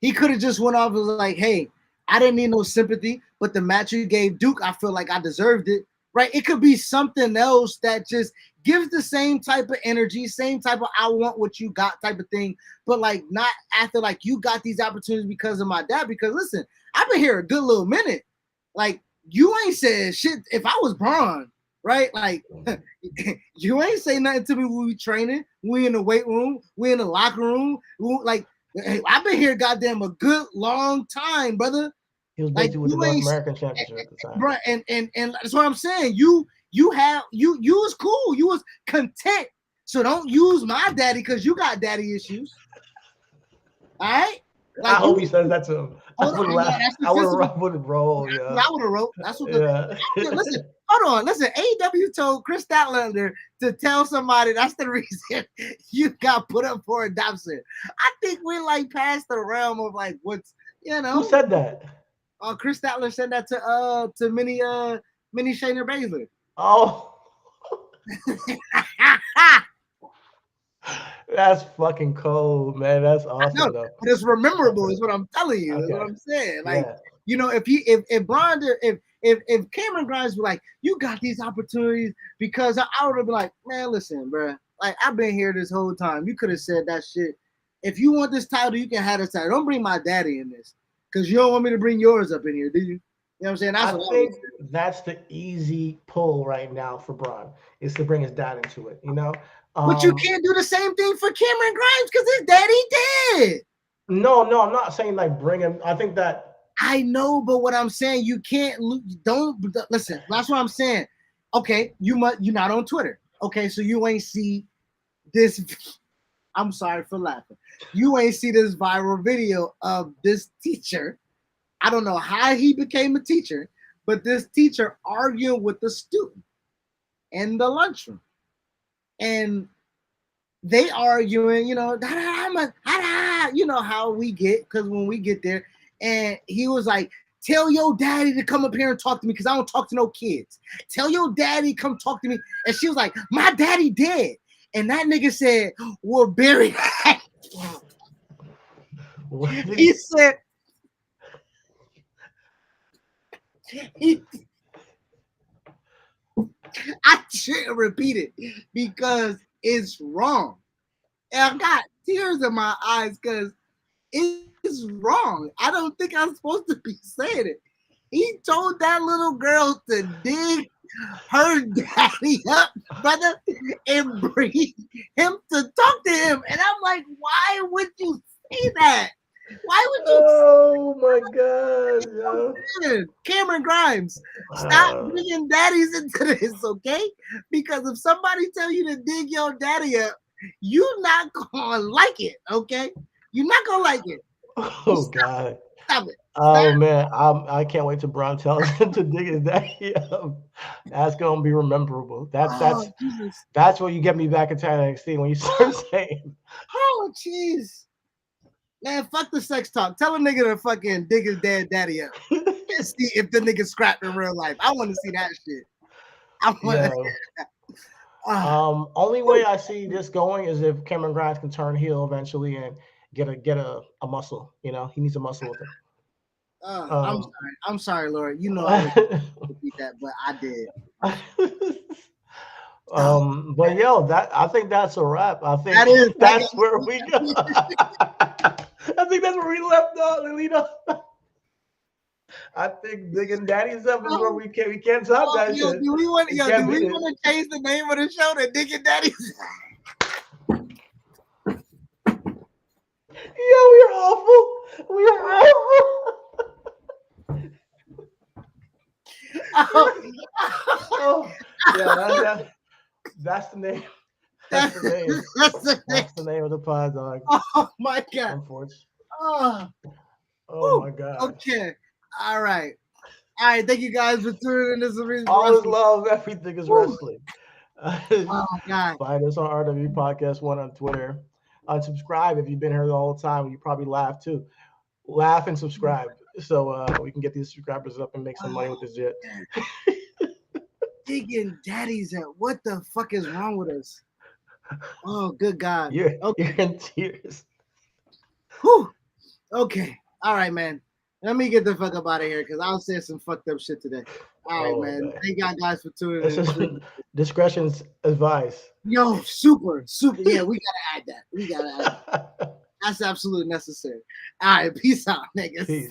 [SPEAKER 2] He could have just went off and was like, hey, I didn't need no sympathy, but the match you gave Duke, I feel like I deserved it. Right? It could be something else that just gives the same type of energy, same type of I want what you got type of thing, but like not after like you got these opportunities because of my dad. Because listen, I've been here a good little minute. Like, you ain't said shit. If I was Braun, right? Like, you ain't say nothing to me when we training, we in the weight room, we in the locker room. Like, hey, I've been here goddamn a good long time, brother.
[SPEAKER 1] He was basically with the North American Championship at the time.
[SPEAKER 2] Bro, and that's what I'm saying. You was cool. You was content. So don't use my daddy because you got daddy issues. All right?
[SPEAKER 1] Like, I hope he says that to him. I would have rolled. Yeah.
[SPEAKER 2] I would have wrote. That's what listen, hold on. Listen, AEW told Chris Statlander to tell somebody that's the reason you got put up for adoption. I think we're like past the realm of like what's,
[SPEAKER 1] Who said that?
[SPEAKER 2] Chris Statler said that to Mini Shayna Baszler.
[SPEAKER 1] Oh. That's fucking cold, man. That's awesome, though.
[SPEAKER 2] But it's memorable, is what I'm telling you. Is what I'm saying. Like, if Braun, if Cameron Grimes were like, you got these opportunities, because I would have been like, man, listen, bro. Like, I've been here this whole time. You could have said that shit. If you want this title, you can have this title. Don't bring my daddy in this. Because you don't want me to bring yours up in here, do you? You know what I'm saying?
[SPEAKER 1] I think that's the easy pull right now for Braun, is to bring his dad into it,
[SPEAKER 2] But you can't do the same thing for Cameron Grimes because his daddy did.
[SPEAKER 1] No, I'm not saying like bring him. I think that.
[SPEAKER 2] I know, but what I'm saying, you can't, don't, listen, that's what I'm saying. Okay, you're not on Twitter. Okay, so you ain't see this. I'm sorry for laughing. You ain't see this viral video of this teacher. I don't know how he became a teacher, but this teacher arguing with the student in the lunchroom. And they arguing, you know how we get, because when we get there, and he was like, tell your daddy to come up here and talk to me because I don't talk to no kids. Tell your daddy come talk to me. And she was like, my daddy dead. And that nigga said, well, bury that. He said, I shouldn't repeat it because it's wrong. And I got tears in my eyes because it's is wrong. I don't think I'm supposed to be saying it. He told that little girl to dig her daddy up, brother, and bring him to talk to him. And I'm like, why would you say that? Why would you?
[SPEAKER 1] Oh my God, yo.
[SPEAKER 2] Cameron Grimes, stop bringing daddies into this, okay? Because if somebody tell you to dig your daddy up, you're not gonna like it, okay? You're not gonna like it.
[SPEAKER 1] Oh God.
[SPEAKER 2] Stop it.
[SPEAKER 1] Oh man, I can't wait to Brown tells him to dig his daddy up. That's gonna be memorable. That's what you get me back into NXT when you start saying.
[SPEAKER 2] Oh jeez. Man, fuck the sex talk. Tell a nigga to fucking dig his daddy up. Let's see if the nigga scrapped in real life. I want to see that shit. I want.
[SPEAKER 1] Only way I see this going is if Cameron Grimes can turn heel eventually and get a muscle. You know, he needs a muscle with him.
[SPEAKER 2] I'm sorry, Laura. You know I would repeat that, but I did.
[SPEAKER 1] But yo, I think that's a wrap. I think that's where we go. I think that's where we left off, Lilita. I think Diggin Daddies Up is where we can't top that shit.
[SPEAKER 2] Do we want to change the name of the show to Diggin Daddies?
[SPEAKER 1] Yo, we're awful. We are awful. Yeah, that's the name. That's the name. That's the name of the pod, dog.
[SPEAKER 2] Oh my God.
[SPEAKER 1] Unfortunately.
[SPEAKER 2] Oh my God. Okay. All right. Thank you guys for tuning in. This is
[SPEAKER 1] always love. Everything is wrestling.
[SPEAKER 2] Oh God.
[SPEAKER 1] Find us on RW Podcast 1 on Twitter. Unsubscribe if you've been here the whole time. You probably laugh too. Laugh and subscribe so we can get these subscribers up and make some money with this shit.
[SPEAKER 2] Diggin Daddies Up. What the fuck is wrong with us? Oh, good God.
[SPEAKER 1] You're in tears.
[SPEAKER 2] Whew. Okay. All right, man. Let me get the fuck up out of here because I'll say some fucked up shit today. All right, man. Thank you guys for tuning in.
[SPEAKER 1] Discretion's advice.
[SPEAKER 2] Yo, super. Yeah, we gotta add that. That's absolutely necessary. All right, peace out, niggas.
[SPEAKER 1] Peace.